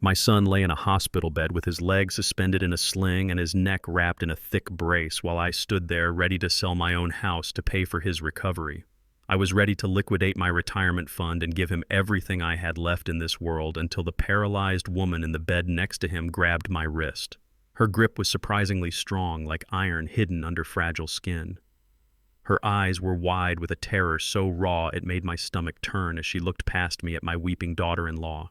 My son lay in a hospital bed with his legs suspended in a sling and his neck wrapped in a thick brace while I stood there ready to sell my own house to pay for his recovery. I was ready to liquidate my retirement fund and give him everything I had left in this world until the paralyzed woman in the bed next to him grabbed my wrist. Her grip was surprisingly strong, like iron hidden under fragile skin. Her eyes were wide with a terror so raw it made my stomach turn as she looked past me at my weeping daughter-in-law.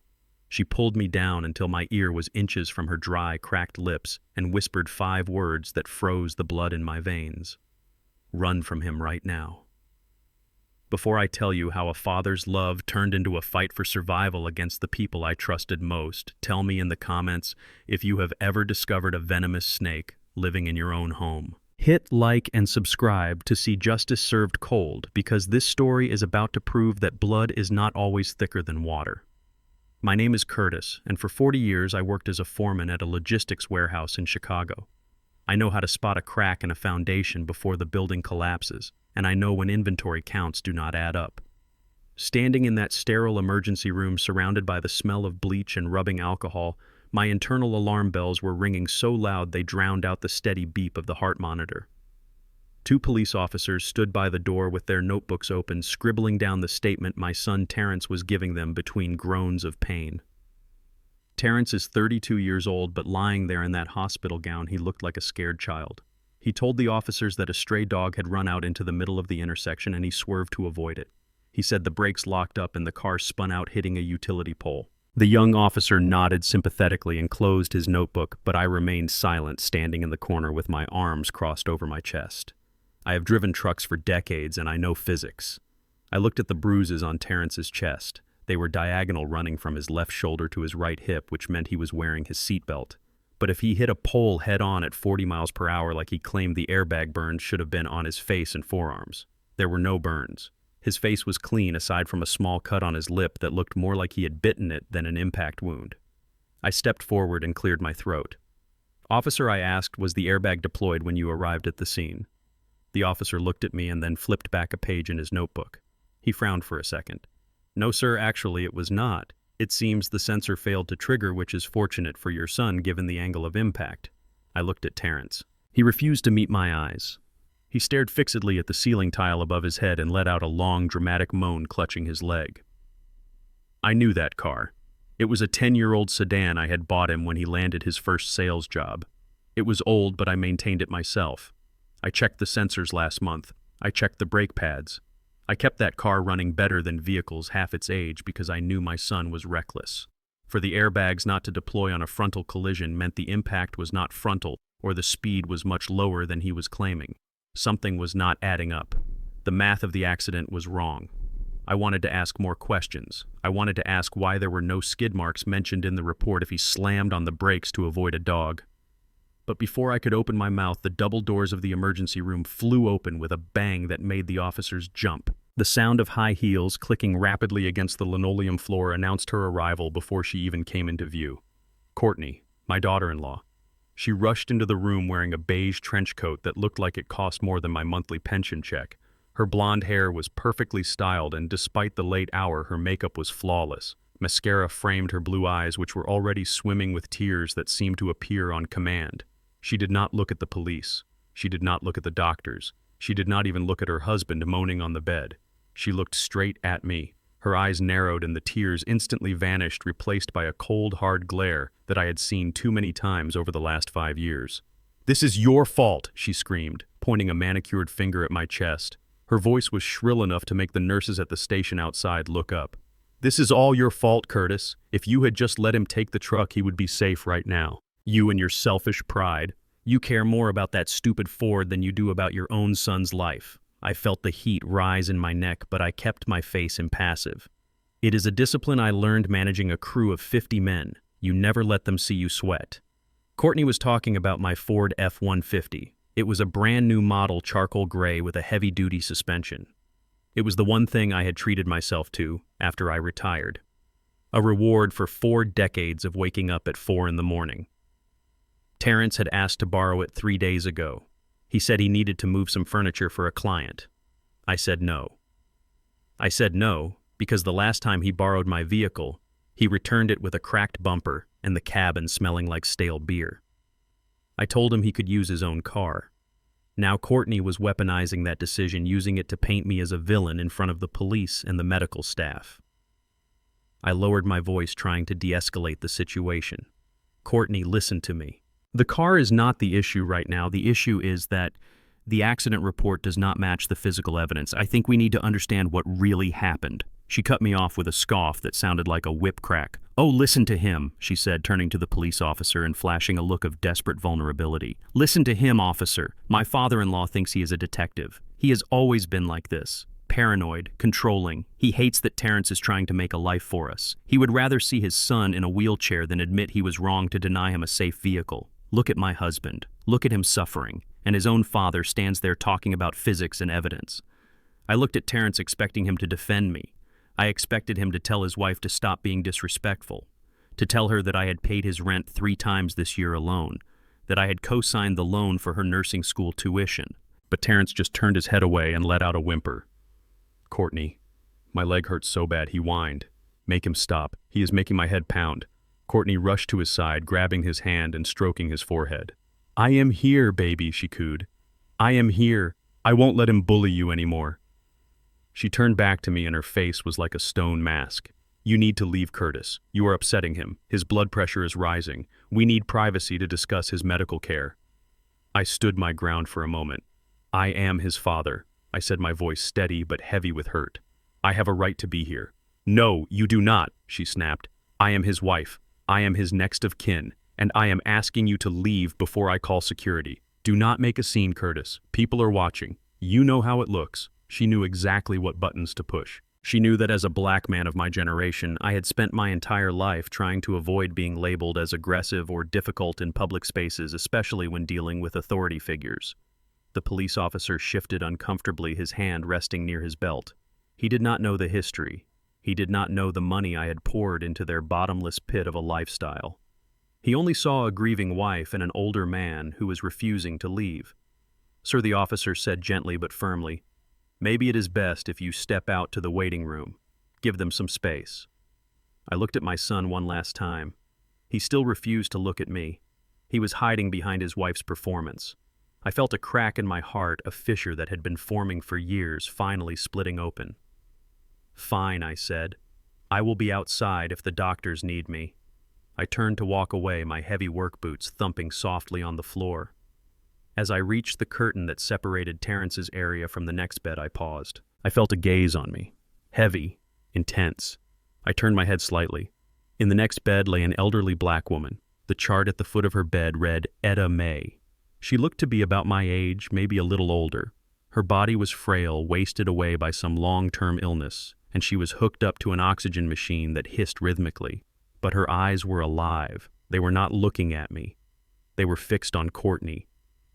She pulled me down until my ear was inches from her dry, cracked lips and whispered 5 words that froze the blood in my veins. Run from him right now. Before I tell you how a father's love turned into a fight for survival against the people I trusted most, tell me in the comments if you have ever discovered a venomous snake living in your own home. Hit like and subscribe to see justice served cold, because this story is about to prove that blood is not always thicker than water. My name is Curtis, and for 40 years I worked as a foreman at a logistics warehouse in Chicago. I know how to spot a crack in a foundation before the building collapses, and I know when inventory counts do not add up. Standing in that sterile emergency room surrounded by the smell of bleach and rubbing alcohol, my internal alarm bells were ringing so loud they drowned out the steady beep of the heart monitor. 2 police officers stood by the door with their notebooks open, scribbling down the statement my son Terrence was giving them between groans of pain. Terrence is 32 years old, but lying there in that hospital gown, he looked like a scared child. He told the officers that a stray dog had run out into the middle of the intersection and he swerved to avoid it. He said the brakes locked up and the car spun out, hitting a utility pole. The young officer nodded sympathetically and closed his notebook, but I remained silent, standing in the corner with my arms crossed over my chest. I have driven trucks for decades and I know physics. I looked at the bruises on Terrence's chest. They were diagonal, running from his left shoulder to his right hip, which meant he was wearing his seatbelt. But if he hit a pole head-on at 40 miles per hour like he claimed, the airbag burns should have been on his face and forearms. There were no burns. His face was clean aside from a small cut on his lip that looked more like he had bitten it than an impact wound. I stepped forward and cleared my throat. "Officer," I asked, "was the airbag deployed when you arrived at the scene?" The officer looked at me and then flipped back a page in his notebook. He frowned for a second. "No, sir, actually it was not. It seems the sensor failed to trigger, which is fortunate for your son given the angle of impact." I looked at Terrence. He refused to meet my eyes. He stared fixedly at the ceiling tile above his head and let out a long, dramatic moan, clutching his leg. I knew that car. It was a 10-year-old sedan I had bought him when he landed his first sales job. It was old, but I maintained it myself. I checked the sensors last month. I checked the brake pads. I kept that car running better than vehicles half its age because I knew my son was reckless. For the airbags not to deploy on a frontal collision meant the impact was not frontal, or the speed was much lower than he was claiming. Something was not adding up. The math of the accident was wrong. I wanted to ask more questions. I wanted to ask why there were no skid marks mentioned in the report if he slammed on the brakes to avoid a dog. But before I could open my mouth, the double doors of the emergency room flew open with a bang that made the officers jump. The sound of high heels clicking rapidly against the linoleum floor announced her arrival before she even came into view. Courtney, my daughter-in-law. She rushed into the room wearing a beige trench coat that looked like it cost more than my monthly pension check. Her blonde hair was perfectly styled, and despite the late hour, her makeup was flawless. Mascara framed her blue eyes, which were already swimming with tears that seemed to appear on command. She did not look at the police. She did not look at the doctors. She did not even look at her husband moaning on the bed. She looked straight at me. Her eyes narrowed and the tears instantly vanished, replaced by a cold, hard glare that I had seen too many times over the last 5 years. "This is your fault," she screamed, pointing a manicured finger at my chest. Her voice was shrill enough to make the nurses at the station outside look up. "This is all your fault, Curtis. If you had just let him take the truck, he would be safe right now. You and your selfish pride. You care more about that stupid Ford than you do about your own son's life." I felt the heat rise in my neck, but I kept my face impassive. "It is a discipline I learned managing a crew of 50 men. You never let them see you sweat." Courtney was talking about my Ford F-150. It was a brand new model, charcoal gray with a heavy-duty suspension. It was the one thing I had treated myself to after I retired. A reward for 4 decades of waking up at 4 in the morning. Terrence had asked to borrow it 3 days ago. He said he needed to move some furniture for a client. I said no. Because the last time he borrowed my vehicle, he returned it with a cracked bumper, and the cabin smelling like stale beer. I told him he could use his own car. Now Courtney was weaponizing that decision, using it to paint me as a villain in front of the police and the medical staff. I lowered my voice, trying to de-escalate the situation. Courtney, listen to me. The car is not the issue right now. The issue is that the accident report does not match the physical evidence. I think we need to understand what really happened. She cut me off with a scoff that sounded like a whip crack. Oh, listen to him, she said, turning to the police officer and flashing a look of desperate vulnerability. Listen to him, officer. My father-in-law thinks he is a detective. He has always been like this. Paranoid, controlling. He hates that Terrence is trying to make a life for us. He would rather see his son in a wheelchair than admit he was wrong to deny him a safe vehicle. Look at my husband. Look at him suffering. And his own father stands there talking about physics and evidence. I looked at Terrence, expecting him to defend me. I expected him to tell his wife to stop being disrespectful, to tell her that I had paid his rent 3 times this year alone, that I had co-signed the loan for her nursing school tuition. But Terrence just turned his head away and let out a whimper. Courtney, my leg hurts so bad, he whined. Make him stop. He is making my head pound. Courtney rushed to his side, grabbing his hand and stroking his forehead. I am here, baby, she cooed. I am here. I won't let him bully you anymore. She turned back to me and her face was like a stone mask. You need to leave Curtis. You are upsetting him. His blood pressure is rising. We need privacy to discuss his medical care. I stood my ground for a moment. I am his father, I said, my voice steady but heavy with hurt. I have a right to be here. No, you do not, she snapped. I am his wife. I am his next of kin, and I am asking you to leave before I call security. Do not make a scene, Curtis. People are watching. You know how it looks. She knew exactly what buttons to push. She knew that as a black man of my generation, I had spent my entire life trying to avoid being labeled as aggressive or difficult in public spaces, especially when dealing with authority figures. The police officer shifted uncomfortably, his hand resting near his belt. He did not know the history. He did not know the money I had poured into their bottomless pit of a lifestyle. He only saw a grieving wife and an older man who was refusing to leave. Sir, the officer said gently but firmly, maybe it is best if you step out to the waiting room. Give them some space. I looked at my son one last time. He still refused to look at me. He was hiding behind his wife's performance. I felt a crack in my heart, a fissure that had been forming for years, finally splitting open. Fine, I said. I will be outside if the doctors need me. I turned to walk away, my heavy work boots thumping softly on the floor. As I reached the curtain that separated Terrence's area from the next bed, I paused. I felt a gaze on me. Heavy, intense. I turned my head slightly. In the next bed lay an elderly black woman. The chart at the foot of her bed read Etta May. She looked to be about my age, maybe a little older. Her body was frail, wasted away by some long-term illness, and she was hooked up to an oxygen machine that hissed rhythmically. But her eyes were alive. They were not looking at me. They were fixed on Courtney.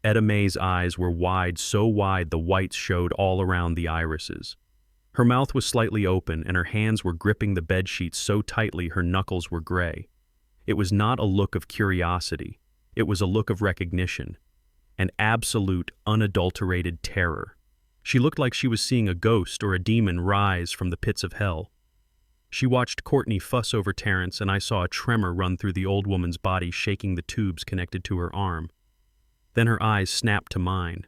Etta May's eyes were wide, so wide the whites showed all around the irises. Her mouth was slightly open, and her hands were gripping the bedsheets so tightly her knuckles were gray. It was not a look of curiosity. It was a look of recognition. An absolute, unadulterated terror. She looked like she was seeing a ghost or a demon rise from the pits of hell. She watched Courtney fuss over Terrence, and I saw a tremor run through the old woman's body, shaking the tubes connected to her arm. Then her eyes snapped to mine.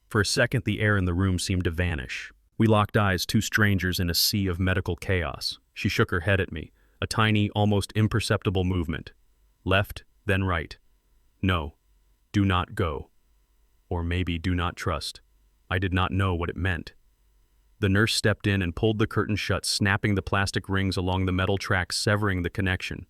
For a second, the air in the room seemed to vanish. We locked eyes, two strangers in a sea of medical chaos. She shook her head at me, a tiny, almost imperceptible movement. Left, then right. No, do not go. Or maybe do not trust. I did not know what it meant. The nurse stepped in and pulled the curtain shut, snapping the plastic rings along the metal tracks, severing the connection.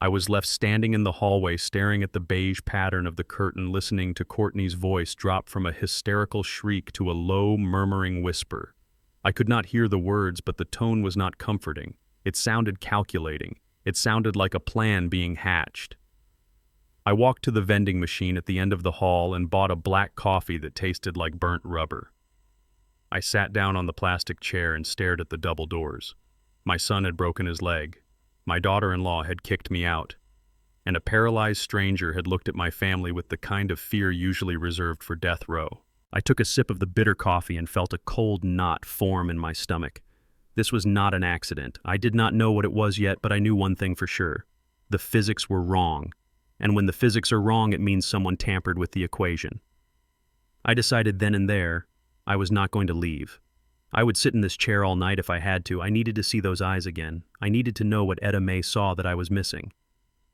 I was left standing in the hallway, staring at the beige pattern of the curtain, listening to Courtney's voice drop from a hysterical shriek to a low, murmuring whisper. I could not hear the words, but the tone was not comforting. It sounded calculating. It sounded like a plan being hatched. I walked to the vending machine at the end of the hall and bought a black coffee that tasted like burnt rubber. I sat down on the plastic chair and stared at the double doors. My son had broken his leg. My daughter-in-law had kicked me out. And a paralyzed stranger had looked at my family with the kind of fear usually reserved for death row. I took a sip of the bitter coffee and felt a cold knot form in my stomach. This was not an accident. I did not know what it was yet, but I knew one thing for sure. The physics were wrong. And when the physics are wrong, it means someone tampered with the equation. I decided then and there I was not going to leave. I would sit in this chair all night if I had to. I needed to see those eyes again. I needed to know what Etta May saw that I was missing.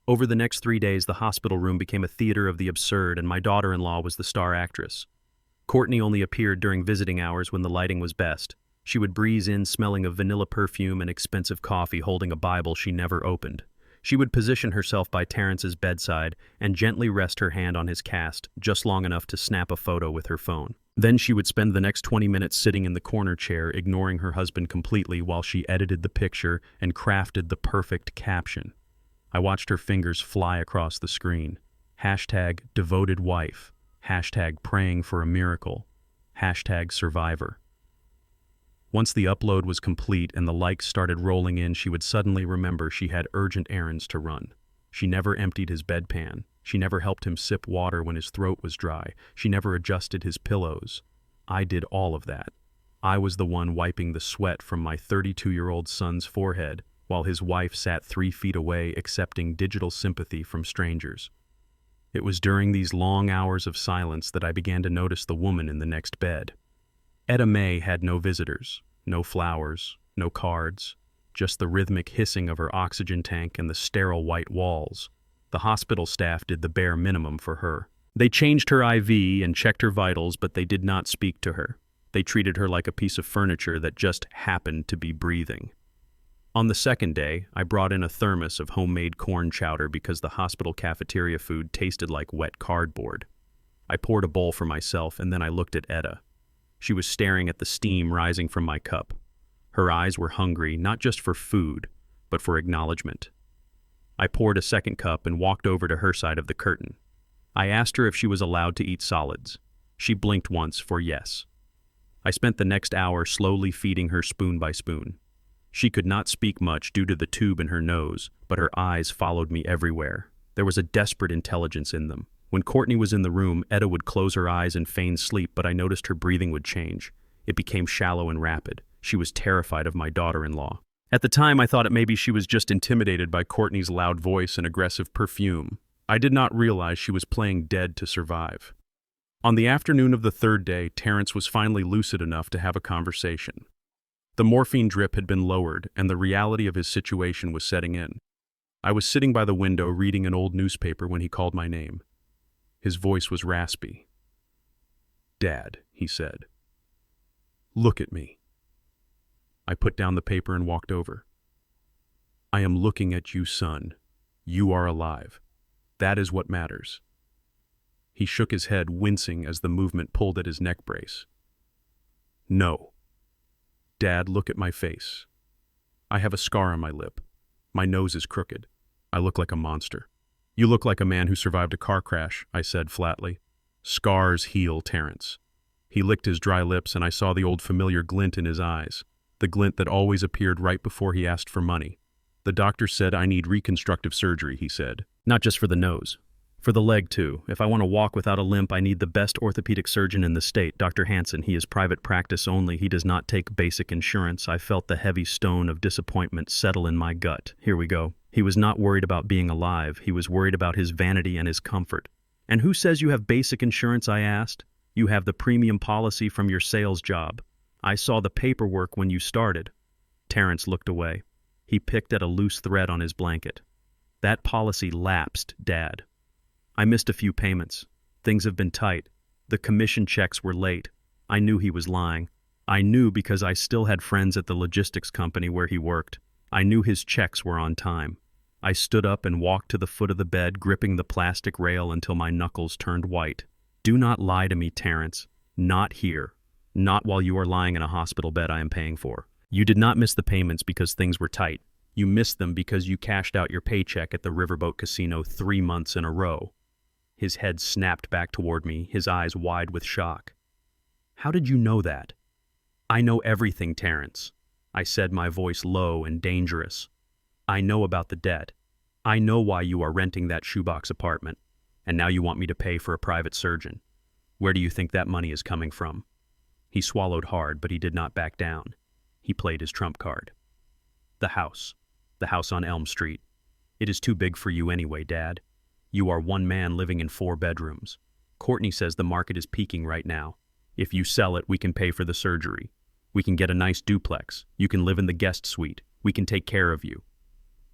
Over the next 3 days, the hospital room became a theater of the absurd, and my daughter-in-law was the star actress. Courtney only appeared during visiting hours when the lighting was best. She would breeze in smelling of vanilla perfume and expensive coffee, holding a Bible she never opened. She would position herself by Terrence's bedside and gently rest her hand on his cast, just long enough to snap a photo with her phone. Then she would spend the next 20 minutes sitting in the corner chair, ignoring her husband completely while she edited the picture and crafted the perfect caption. I watched her fingers fly across the screen. #devotedwife, #praying for a miracle, #survivor. Once the upload was complete and the likes started rolling in, she would suddenly remember she had urgent errands to run. She never emptied his bedpan. She never helped him sip water when his throat was dry. She never adjusted his pillows. I did all of that. I was the one wiping the sweat from my 32-year-old son's forehead, while his wife sat 3 feet away accepting digital sympathy from strangers. It was during these long hours of silence that I began to notice the woman in the next bed. Etta May had no visitors, no flowers, no cards, just the rhythmic hissing of her oxygen tank and the sterile white walls. The hospital staff did the bare minimum for her. They changed her IV and checked her vitals, but they did not speak to her. They treated her like a piece of furniture that just happened to be breathing. On the second day, I brought in a thermos of homemade corn chowder because the hospital cafeteria food tasted like wet cardboard. I poured a bowl for myself, and then I looked at Etta. She was staring at the steam rising from my cup. Her eyes were hungry, not just for food, but for acknowledgement. I poured a second cup and walked over to her side of the curtain. I asked her if she was allowed to eat solids. She blinked once for yes. I spent the next hour slowly feeding her spoon by spoon. She could not speak much due to the tube in her nose, but her eyes followed me everywhere. There was a desperate intelligence in them. When Courtney was in the room, Etta would close her eyes and feign sleep, but I noticed her breathing would change. It became shallow and rapid. She was terrified of my daughter-in-law. At the time, I thought maybe she was just intimidated by Courtney's loud voice and aggressive perfume. I did not realize she was playing dead to survive. On the afternoon of the third day, Terrence was finally lucid enough to have a conversation. The morphine drip had been lowered, and the reality of his situation was setting in. I was sitting by the window reading an old newspaper when he called my name. His voice was raspy. "Dad," he said. "Look at me." I put down the paper and walked over. "I am looking at you, son. You are alive. That is what matters." He shook his head, wincing as the movement pulled at his neck brace. "No. Dad, look at my face. I have a scar on my lip. My nose is crooked. I look like a monster." "You look like a man who survived a car crash," I said flatly. "Scars heal, Terrence." He licked his dry lips, and I saw the old familiar glint in his eyes, the glint that always appeared right before he asked for money. "The doctor said I need reconstructive surgery," he said. "Not just for the nose. For the leg, too. If I want to walk without a limp, I need the best orthopedic surgeon in the state, Dr. Hansen. He is private practice only. He does not take basic insurance." I felt the heavy stone of disappointment settle in my gut. Here we go. He was not worried about being alive. He was worried about his vanity and his comfort. "And who says you have basic insurance?" I asked. "You have the premium policy from your sales job. I saw the paperwork when you started." Terrence looked away. He picked at a loose thread on his blanket. "That policy lapsed, Dad. I missed a few payments. Things have been tight. The commission checks were late." I knew he was lying. I knew because I still had friends at the logistics company where he worked. I knew his checks were on time. I stood up and walked to the foot of the bed, gripping the plastic rail until my knuckles turned white. "Do not lie to me, Terrence. Not here. Not while you are lying in a hospital bed I am paying for. You did not miss the payments because things were tight. You missed them because you cashed out your paycheck at the Riverboat Casino 3 months in a row." His head snapped back toward me, his eyes wide with shock. "How did you know that?" "I know everything, Terrence," I said, my voice low and dangerous. "I know about the debt. I know why you are renting that shoebox apartment, and now you want me to pay for a private surgeon. Where do you think that money is coming from?" He swallowed hard, but he did not back down. He played his trump card. The house on Elm Street. It is too big for you anyway, Dad. You are one man living in 4 bedrooms. Courtney says the market is peaking right now. If you sell it, we can pay for the surgery. We can get a nice duplex. You can live in the guest suite. We can take care of you.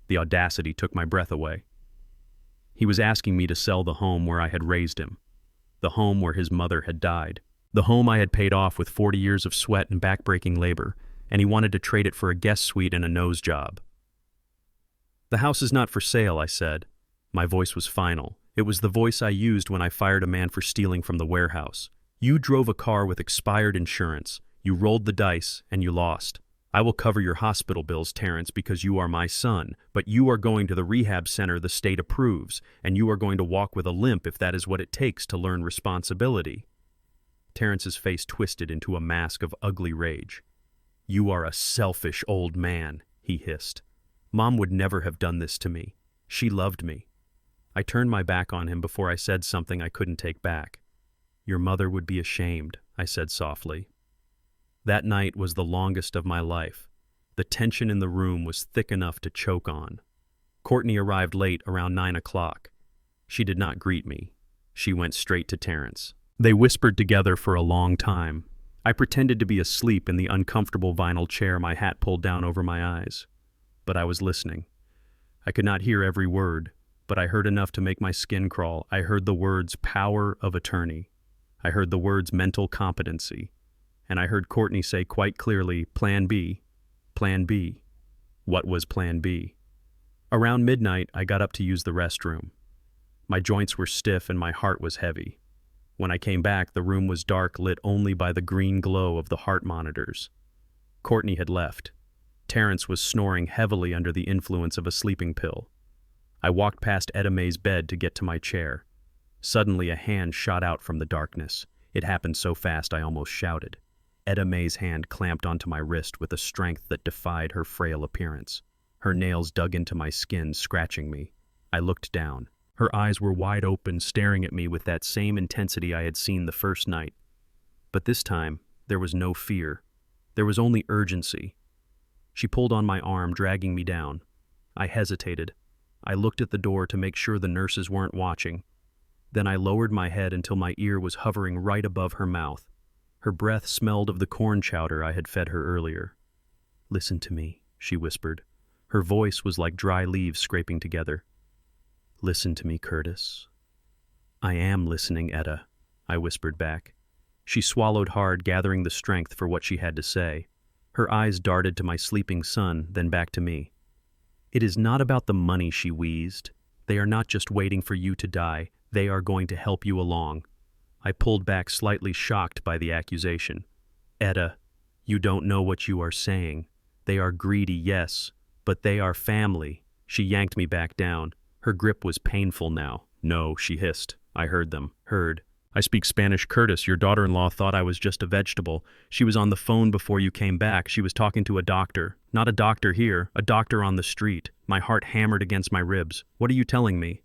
The audacity took my breath away. He was asking me to sell the home where I had raised him, the home where his mother had died, the home I had paid off with 40 years of sweat and backbreaking labor, and he wanted to trade it for a guest suite and a nose job. The house is not for sale, I said. My voice was final. It was the voice I used when I fired a man for stealing from the warehouse. You drove a car with expired insurance. You rolled the dice, and you lost. I will cover your hospital bills, Terrence, because you are my son, but you are going to the rehab center the state approves, and you are going to walk with a limp if that is what it takes to learn responsibility. Terrence's face twisted into a mask of ugly rage. You are a selfish old man, he hissed. Mom would never have done this to me. She loved me. I turned my back on him before I said something I couldn't take back. Your mother would be ashamed, I said softly. That night was the longest of my life. The tension in the room was thick enough to choke on. Courtney arrived late, around 9 o'clock. She did not greet me. She went straight to Terrence. They whispered together for a long time. I pretended to be asleep in the uncomfortable vinyl chair, my hat pulled down over my eyes. But I was listening. I could not hear every word, but I heard enough to make my skin crawl. I heard the words power of attorney. I heard the words mental competency. And I heard Courtney say quite clearly, Plan B. Plan B. What was Plan B? Around midnight, I got up to use the restroom. My joints were stiff and my heart was heavy. When I came back, the room was dark, lit only by the green glow of the heart monitors. Courtney had left. Terrence was snoring heavily under the influence of a sleeping pill. I walked past Etta Mae's bed to get to my chair. Suddenly, a hand shot out from the darkness. It happened so fast I almost shouted. Etta Mae's hand clamped onto my wrist with a strength that defied her frail appearance. Her nails dug into my skin, scratching me. I looked down. Her eyes were wide open, staring at me with that same intensity I had seen the first night. But this time, there was no fear. There was only urgency. She pulled on my arm, dragging me down. I hesitated. I looked at the door to make sure the nurses weren't watching. Then I lowered my head until my ear was hovering right above her mouth. Her breath smelled of the corn chowder I had fed her earlier. Listen to me, she whispered. Her voice was like dry leaves scraping together. Listen to me, Curtis. I am listening, Etta, I whispered back. She swallowed hard, gathering the strength for what she had to say. Her eyes darted to my sleeping son, then back to me. It is not about the money, she wheezed. They are not just waiting for you to die. They are going to help you along. I pulled back, slightly shocked by the accusation. Etta, you don't know what you are saying. They are greedy, yes, but they are family. She yanked me back down. Her grip was painful now. No, she hissed. I heard them. Heard. I speak Spanish, Curtis. Your daughter-in-law thought I was just a vegetable. She was on the phone before you came back. She was talking to a doctor. Not a doctor here, a doctor on the street. My heart hammered against my ribs. What are you telling me?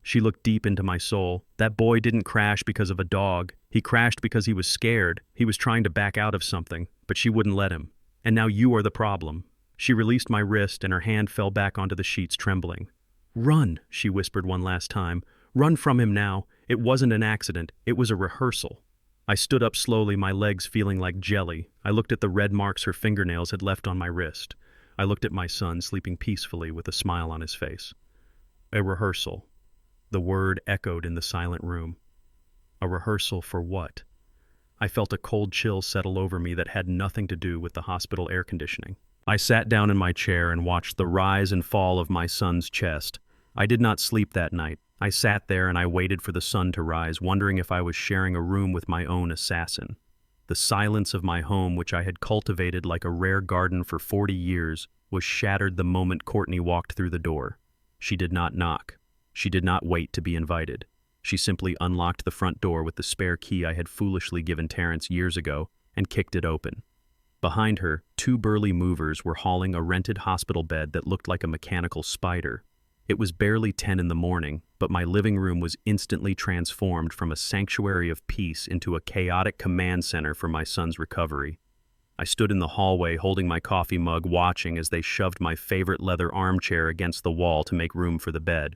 She looked deep into my soul. That boy didn't crash because of a dog. He crashed because he was scared. He was trying to back out of something, but she wouldn't let him. And now you are the problem. She released my wrist and her hand fell back onto the sheets, trembling. Run, she whispered one last time. Run from him now. It wasn't an accident. It was a rehearsal. I stood up slowly, my legs feeling like jelly. I looked at the red marks her fingernails had left on my wrist. I looked at my son sleeping peacefully with a smile on his face. A rehearsal. The word echoed in the silent room. A rehearsal for what? I felt a cold chill settle over me that had nothing to do with the hospital air conditioning. I sat down in my chair and watched the rise and fall of my son's chest. I did not sleep that night. I sat there and I waited for the sun to rise, wondering if I was sharing a room with my own assassin. The silence of my home, which I had cultivated like a rare garden for 40 years, was shattered the moment Courtney walked through the door. She did not knock. She did not wait to be invited. She simply unlocked the front door with the spare key I had foolishly given Terrence years ago and kicked it open. Behind her, 2 burly movers were hauling a rented hospital bed that looked like a mechanical spider. It was barely 10 in the morning, but my living room was instantly transformed from a sanctuary of peace into a chaotic command center for my son's recovery. I stood in the hallway holding my coffee mug, watching as they shoved my favorite leather armchair against the wall to make room for the bed.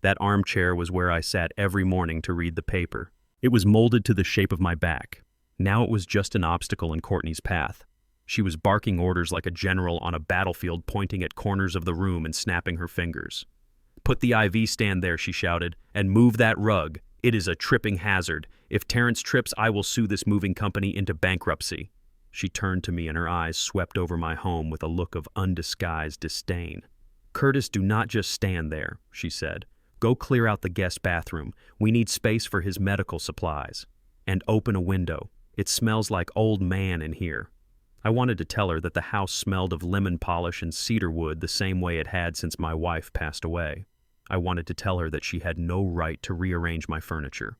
That armchair was where I sat every morning to read the paper. It was molded to the shape of my back. Now it was just an obstacle in Courtney's path. She was barking orders like a general on a battlefield, pointing at corners of the room and snapping her fingers. "Put the IV stand there," she shouted, "and move that rug. It is a tripping hazard. If Terrence trips, I will sue this moving company into bankruptcy." She turned to me and her eyes swept over my home with a look of undisguised disdain. "Curtis, do not just stand there," she said. "Go clear out the guest bathroom. We need space for his medical supplies. And open a window. It smells like old man in here." I wanted to tell her that the house smelled of lemon polish and cedar wood the same way it had since my wife passed away. I wanted to tell her that she had no right to rearrange my furniture.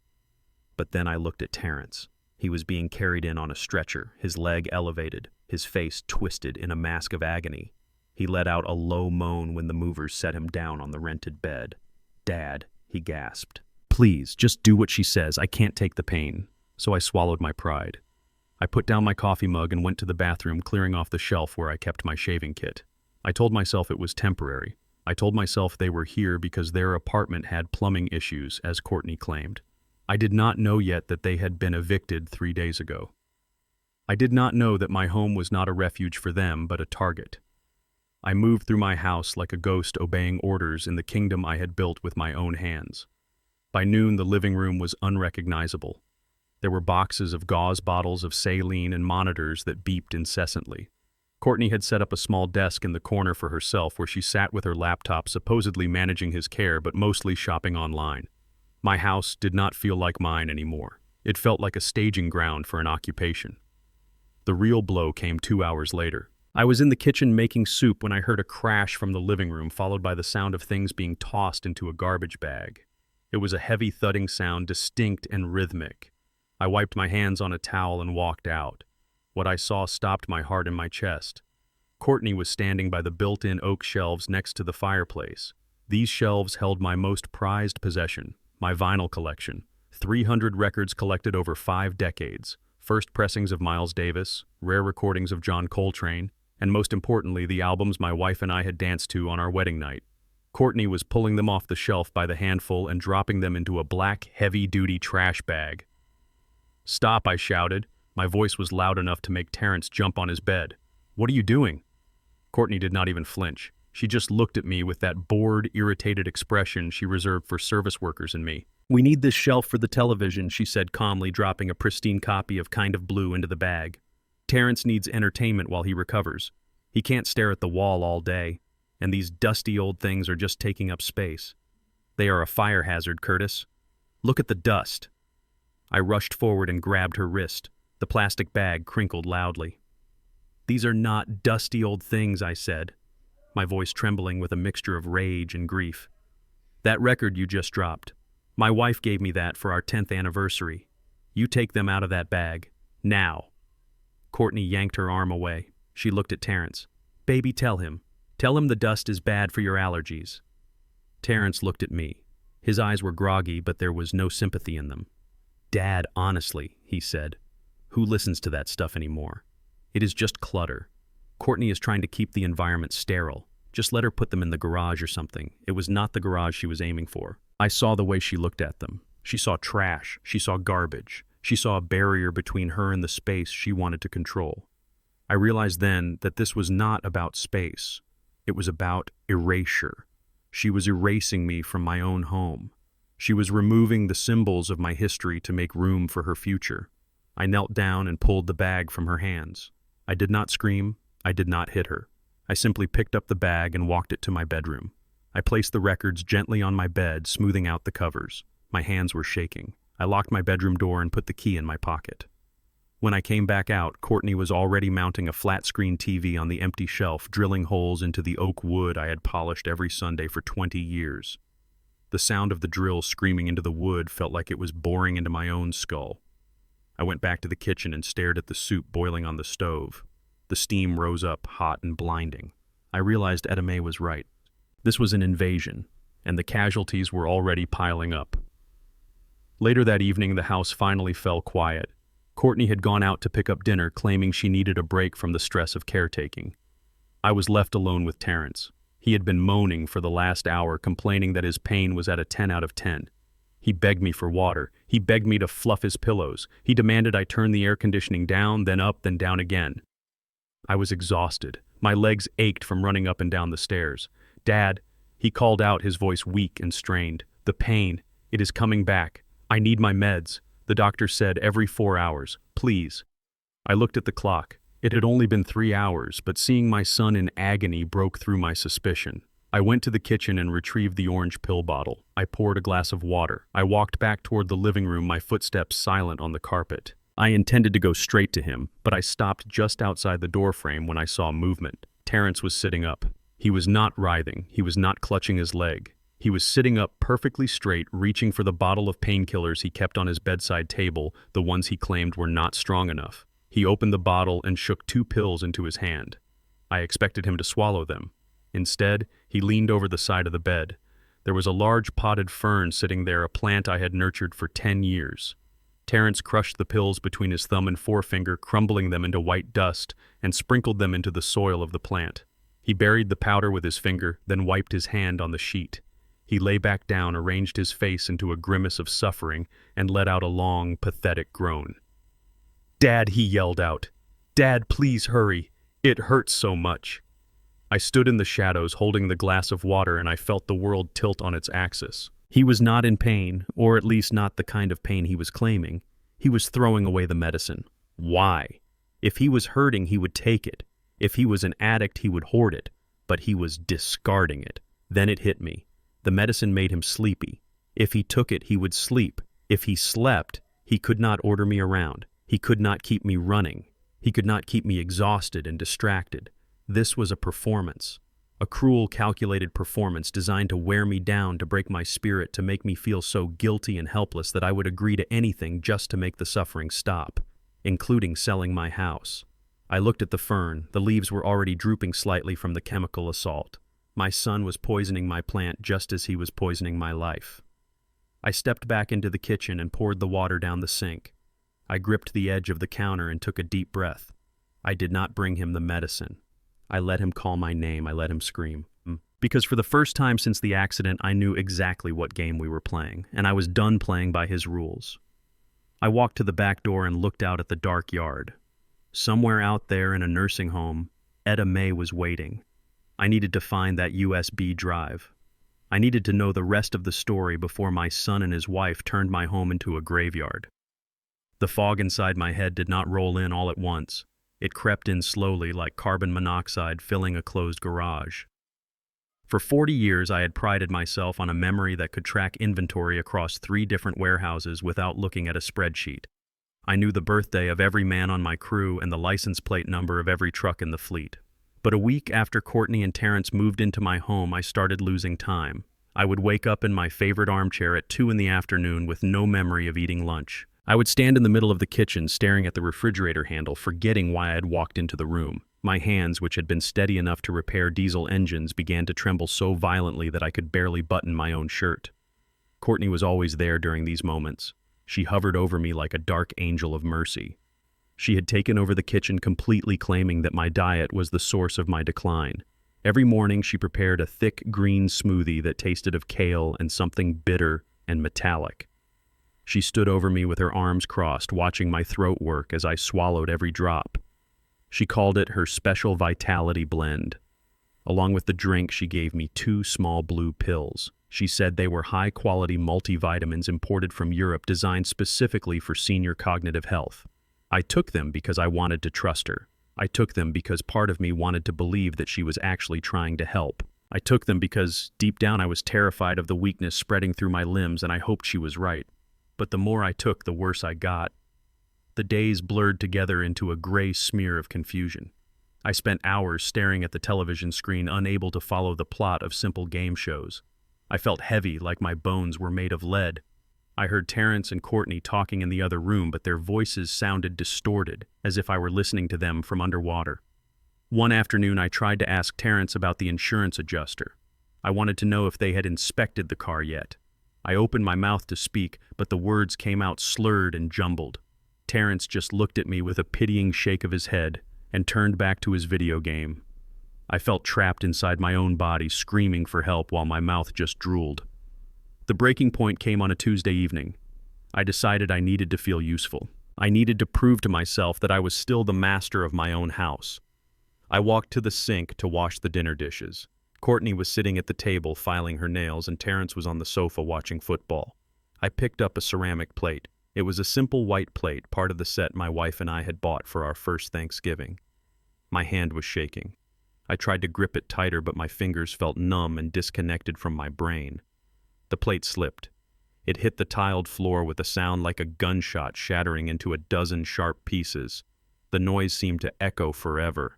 But then I looked at Terrence. He was being carried in on a stretcher, his leg elevated, his face twisted in a mask of agony. He let out a low moan when the movers set him down on the rented bed. "Dad," he gasped. "Please, just do what she says. I can't take the pain." So I swallowed my pride. I put down my coffee mug and went to the bathroom, clearing off the shelf where I kept my shaving kit. I told myself it was temporary. I told myself they were here because their apartment had plumbing issues, as Courtney claimed. I did not know yet that they had been evicted 3 days ago. I did not know that my home was not a refuge for them, but a target. I moved through my house like a ghost obeying orders in the kingdom I had built with my own hands. By noon, the living room was unrecognizable. There were boxes of gauze bottles of saline and monitors that beeped incessantly. Courtney had set up a small desk in the corner for herself where she sat with her laptop, supposedly managing his care but mostly shopping online. My house did not feel like mine anymore. It felt like a staging ground for an occupation. The real blow came 2 hours later. I was in the kitchen making soup when I heard a crash from the living room, followed by the sound of things being tossed into a garbage bag. It was a heavy thudding sound, distinct and rhythmic. I wiped my hands on a towel and walked out. What I saw stopped my heart in my chest. Courtney was standing by the built-in oak shelves next to the fireplace. These shelves held my most prized possession, my vinyl collection, 300 records collected over 5 decades, first pressings of Miles Davis, rare recordings of John Coltrane, and most importantly, the albums my wife and I had danced to on our wedding night. Courtney was pulling them off the shelf by the handful and dropping them into a black, heavy-duty trash bag. "Stop," I shouted. My voice was loud enough to make Terrence jump on his bed. "What are you doing?" Courtney did not even flinch. She just looked at me with that bored, irritated expression she reserved for service workers and me. "We need this shelf for the television," she said calmly, dropping a pristine copy of Kind of Blue into the bag. "Terrence needs entertainment while he recovers. He can't stare at the wall all day, and these dusty old things are just taking up space. They are a fire hazard, Curtis. Look at the dust." I rushed forward and grabbed her wrist. The plastic bag crinkled loudly. "These are not dusty old things," I said, my voice trembling with a mixture of rage and grief. "That record you just dropped. My wife gave me that for our 10th anniversary. You take them out of that bag. Now." Courtney yanked her arm away. She looked at Terrence. "Baby, tell him. Tell him the dust is bad for your allergies." Terrence looked at me. His eyes were groggy, but there was no sympathy in them. "Dad, honestly," he said, "who listens to that stuff anymore? It is just clutter. Courtney is trying to keep the environment sterile. Just let her put them in the garage or something." It was not the garage she was aiming for. I saw the way she looked at them. She saw trash. She saw garbage. She saw a barrier between her and the space she wanted to control. I realized then that this was not about space. It was about erasure. She was erasing me from my own home. She was removing the symbols of my history to make room for her future. I knelt down and pulled the bag from her hands. I did not scream. I did not hit her. I simply picked up the bag and walked it to my bedroom. I placed the records gently on my bed, smoothing out the covers. My hands were shaking. I locked my bedroom door and put the key in my pocket. When I came back out, Courtney was already mounting a flat-screen TV on the empty shelf, drilling holes into the oak wood I had polished every Sunday for 20 years. The sound of the drill screaming into the wood felt like it was boring into my own skull. I went back to the kitchen and stared at the soup boiling on the stove. The steam rose up, hot and blinding. I realized Edame was right. This was an invasion, and the casualties were already piling up. Later that evening, the house finally fell quiet. Courtney had gone out to pick up dinner, claiming she needed a break from the stress of caretaking. I was left alone with Terrence. He had been moaning for the last hour, complaining that his pain was at a 10 out of 10. He begged me for water. He begged me to fluff his pillows. He demanded I turn the air conditioning down, then up, then down again. I was exhausted. My legs ached from running up and down the stairs. "Dad," he called out, his voice weak and strained. "The pain, it is coming back. I need my meds. The doctor said every 4 hours. Please." I looked at the clock. It had only been 3 hours, but seeing my son in agony broke through my suspicion. I went to the kitchen and retrieved the orange pill bottle. I poured a glass of water. I walked back toward the living room, my footsteps silent on the carpet. I intended to go straight to him, but I stopped just outside the doorframe when I saw movement. Terrence was sitting up. He was not writhing. He was not clutching his leg. He was sitting up perfectly straight, reaching for the bottle of painkillers he kept on his bedside table, the ones he claimed were not strong enough. He opened the bottle and shook 2 pills into his hand. I expected him to swallow them. Instead, he leaned over the side of the bed. There was a large potted fern sitting there, a plant I had nurtured for 10 years. Terrence crushed the pills between his thumb and forefinger, crumbling them into white dust, and sprinkled them into the soil of the plant. He buried the powder with his finger, then wiped his hand on the sheet. He lay back down, arranged his face into a grimace of suffering, and let out a long, pathetic groan. "Dad," he yelled out. "Dad, please hurry. It hurts so much." I stood in the shadows holding the glass of water, and I felt the world tilt on its axis. He was not in pain, or at least not the kind of pain he was claiming. He was throwing away the medicine. Why? If he was hurting, he would take it. If he was an addict, he would hoard it. But he was discarding it. Then it hit me. The medicine made him sleepy. If he took it, he would sleep. If he slept, he could not order me around. He could not keep me running. He could not keep me exhausted and distracted. This was a performance. A cruel, calculated performance designed to wear me down, to break my spirit, to make me feel so guilty and helpless that I would agree to anything just to make the suffering stop, including selling my house. I looked at the fern. The leaves were already drooping slightly from the chemical assault. My son was poisoning my plant just as he was poisoning my life. I stepped back into the kitchen and poured the water down the sink. I gripped the edge of the counter and took a deep breath. I did not bring him the medicine. I let him call my name. I let him scream. Because for the first time since the accident, I knew exactly what game we were playing, and I was done playing by his rules. I walked to the back door and looked out at the dark yard. Somewhere out there in a nursing home, Etta May was waiting. I needed to find that USB drive. I needed to know the rest of the story before my son and his wife turned my home into a graveyard. The fog inside my head did not roll in all at once. It crept in slowly, like carbon monoxide filling a closed garage. For 40 years, I had prided myself on a memory that could track inventory across 3 different warehouses without looking at a spreadsheet. I knew the birthday of every man on my crew and the license plate number of every truck in the fleet. But a week after Courtney and Terrence moved into my home, I started losing time. I would wake up in my favorite armchair at 2 in the afternoon with no memory of eating lunch. I would stand in the middle of the kitchen staring at the refrigerator handle, forgetting why I had walked into the room. My hands, which had been steady enough to repair diesel engines, began to tremble so violently that I could barely button my own shirt. Courtney was always there during these moments. She hovered over me like a dark angel of mercy. She had taken over the kitchen completely, claiming that my diet was the source of my decline. Every morning she prepared a thick green smoothie that tasted of kale and something bitter and metallic. She stood over me with her arms crossed, watching my throat work as I swallowed every drop. She called it her special vitality blend. Along with the drink, she gave me 2 small blue pills. She said they were high-quality multivitamins imported from Europe, designed specifically for senior cognitive health. I took them because I wanted to trust her. I took them because part of me wanted to believe that she was actually trying to help. I took them because, deep down, I was terrified of the weakness spreading through my limbs, and I hoped she was right. But the more I took, the worse I got. The days blurred together into a gray smear of confusion. I spent hours staring at the television screen, unable to follow the plot of simple game shows. I felt heavy, like my bones were made of lead. I heard Terrence and Courtney talking in the other room, but their voices sounded distorted, as if I were listening to them from underwater. One afternoon, I tried to ask Terrence about the insurance adjuster. I wanted to know if they had inspected the car yet. I opened my mouth to speak, but the words came out slurred and jumbled. Terrence just looked at me with a pitying shake of his head and turned back to his video game. I felt trapped inside my own body, screaming for help while my mouth just drooled. The breaking point came on a Tuesday evening. I decided I needed to feel useful. I needed to prove to myself that I was still the master of my own house. I walked to the sink to wash the dinner dishes. Courtney was sitting at the table filing her nails, and Terrence was on the sofa watching football. I picked up a ceramic plate. It was a simple white plate, part of the set my wife and I had bought for our first Thanksgiving. My hand was shaking. I tried to grip it tighter, but my fingers felt numb and disconnected from my brain. The plate slipped. It hit the tiled floor with a sound like a gunshot shattering into a dozen sharp pieces. The noise seemed to echo forever.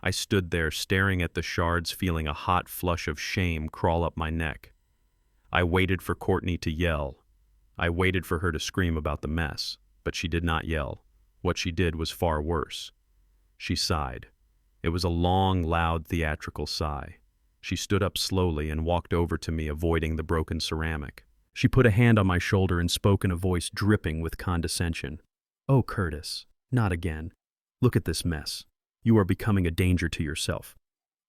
I stood there staring at the shards, feeling a hot flush of shame crawl up my neck. I waited for Courtney to yell. I waited for her to scream about the mess, but she did not yell. What she did was far worse. She sighed. It was a long, loud, theatrical sigh. She stood up slowly and walked over to me, avoiding the broken ceramic. She put a hand on my shoulder and spoke in a voice dripping with condescension. "Oh, Curtis, not again. Look at this mess. You are becoming a danger to yourself."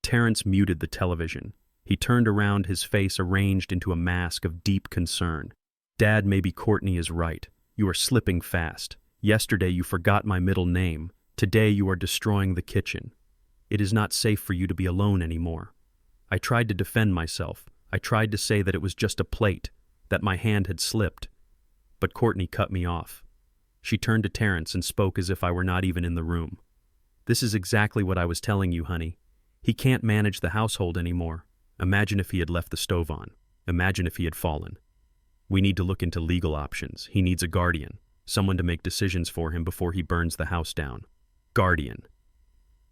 Terrence muted the television. He turned around, his face arranged into a mask of deep concern. "Dad, maybe Courtney is right. You are slipping fast. Yesterday you forgot my middle name. Today you are destroying the kitchen. It is not safe for you to be alone anymore." I tried to defend myself. I tried to say that it was just a plate, that my hand had slipped. But Courtney cut me off. She turned to Terrence and spoke as if I were not even in the room. "This is exactly what I was telling you, honey. He can't manage the household anymore. Imagine if he had left the stove on. Imagine if he had fallen. We need to look into legal options. He needs a guardian, someone to make decisions for him before he burns the house down." Guardian.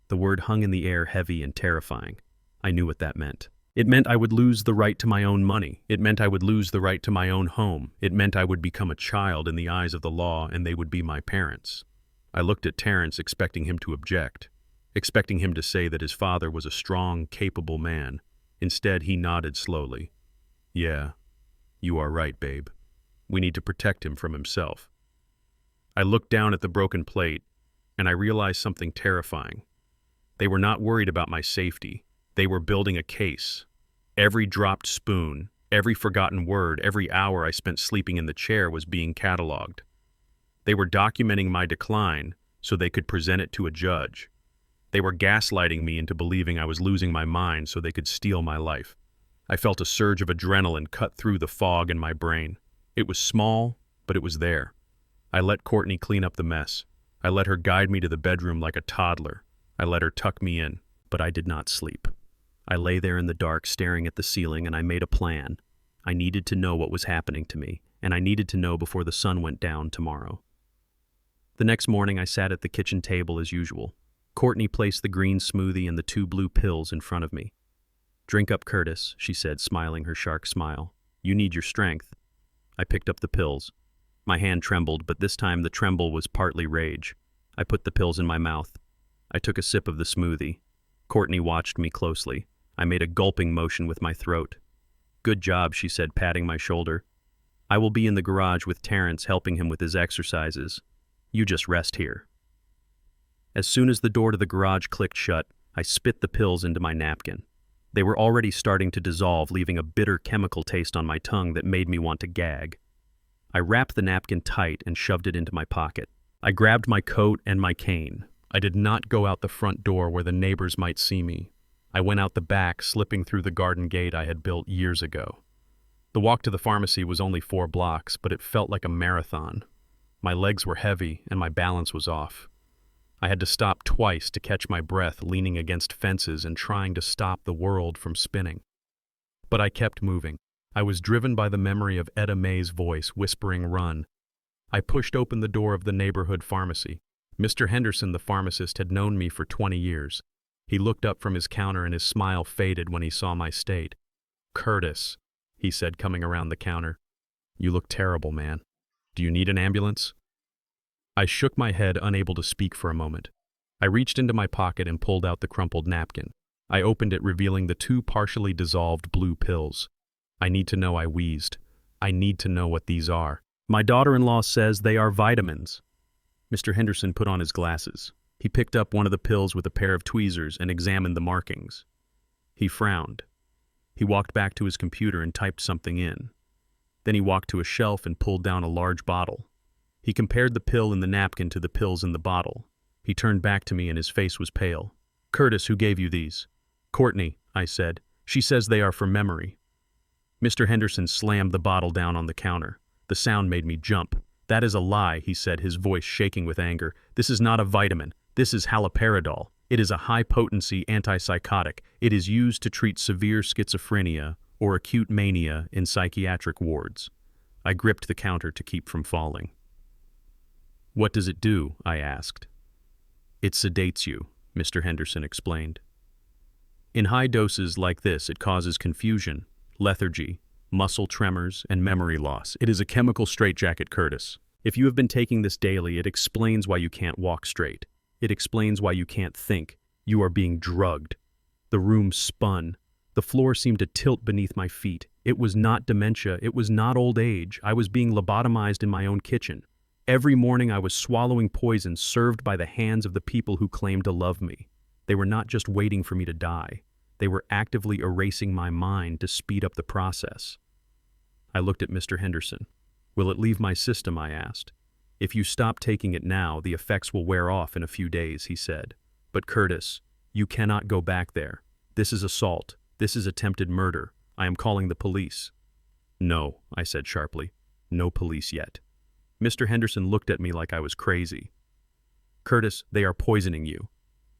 The word hung in the air, heavy and terrifying. I knew what that meant. It meant I would lose the right to my own money. It meant I would lose the right to my own home. It meant I would become a child in the eyes of the law, and they would be my parents. I looked at Terrence, expecting him to object, expecting him to say that his father was a strong, capable man. Instead, he nodded slowly. "Yeah, you are right, babe. We need to protect him from himself." I looked down at the broken plate, and I realized something terrifying. They were not worried about my safety. They were building a case. Every dropped spoon, every forgotten word, every hour I spent sleeping in the chair was being cataloged. They were documenting my decline so they could present it to a judge. They were gaslighting me into believing I was losing my mind so they could steal my life. I felt a surge of adrenaline cut through the fog in my brain. It was small, but it was there. I let Courtney clean up the mess. I let her guide me to the bedroom like a toddler. I let her tuck me in, but I did not sleep. I lay there in the dark, staring at the ceiling, and I made a plan. I needed to know what was happening to me, and I needed to know before the sun went down tomorrow. The next morning, I sat at the kitchen table as usual. Courtney placed the green smoothie and the 2 blue pills in front of me. "Drink up, Curtis," she said, smiling her shark smile. "You need your strength." I picked up the pills. My hand trembled, but this time the tremble was partly rage. I put the pills in my mouth. I took a sip of the smoothie. Courtney watched me closely. I made a gulping motion with my throat. "Good job," she said, patting my shoulder. "I will be in the garage with Terrence, helping him with his exercises. You just rest here." As soon as the door to the garage clicked shut, I spit the pills into my napkin. They were already starting to dissolve, leaving a bitter chemical taste on my tongue that made me want to gag. I wrapped the napkin tight and shoved it into my pocket. I grabbed my coat and my cane. I did not go out the front door where the neighbors might see me. I went out the back, slipping through the garden gate I had built years ago. The walk to the pharmacy was only 4 blocks, but it felt like a marathon. My legs were heavy and my balance was off. I had to stop twice to catch my breath, leaning against fences and trying to stop the world from spinning. But I kept moving. I was driven by the memory of Etta Mae's voice whispering, "Run." I pushed open the door of the neighborhood pharmacy. Mr. Henderson, the pharmacist, had known me for 20 years. He looked up from his counter and his smile faded when he saw my state. "Curtis," he said, coming around the counter. "You look terrible, man. Do you need an ambulance?" I shook my head, unable to speak for a moment. I reached into my pocket and pulled out the crumpled napkin. I opened it, revealing the 2 partially dissolved blue pills. "I need to know," I wheezed. "I need to know what these are." "My daughter-in-law says they are vitamins." Mr. Henderson put on his glasses. He picked up one of the pills with a pair of tweezers and examined the markings. He frowned. He walked back to his computer and typed something in. Then he walked to a shelf and pulled down a large bottle. He compared the pill in the napkin to the pills in the bottle. He turned back to me and his face was pale. "Curtis, who gave you these?" "Courtney," I said. "She says they are for memory." Mr. Henderson slammed the bottle down on the counter. The sound made me jump. "That is a lie," he said, his voice shaking with anger. "This is not a vitamin. This is haloperidol. It is a high-potency antipsychotic. It is used to treat severe schizophrenia or acute mania in psychiatric wards." I gripped the counter to keep from falling. "What does it do?" I asked. "It sedates you," Mr. Henderson explained. "In high doses like this, it causes confusion, lethargy, muscle tremors, and memory loss. It is a chemical straitjacket, Curtis. If you have been taking this daily, it explains why you can't walk straight. It explains why you can't think. You are being drugged." The room spun. The floor seemed to tilt beneath my feet. It was not dementia. It was not old age. I was being lobotomized in my own kitchen. Every morning I was swallowing poison served by the hands of the people who claimed to love me. They were not just waiting for me to die. They were actively erasing my mind to speed up the process. I looked at Mr. Henderson. "Will it leave my system?" I asked. "If you stop taking it now, the effects will wear off in a few days," he said. "But Curtis, you cannot go back there. This is assault. This is attempted murder. I am calling the police." "No," I said sharply. "No police yet." Mr. Henderson looked at me like I was crazy. "Curtis, they are poisoning you."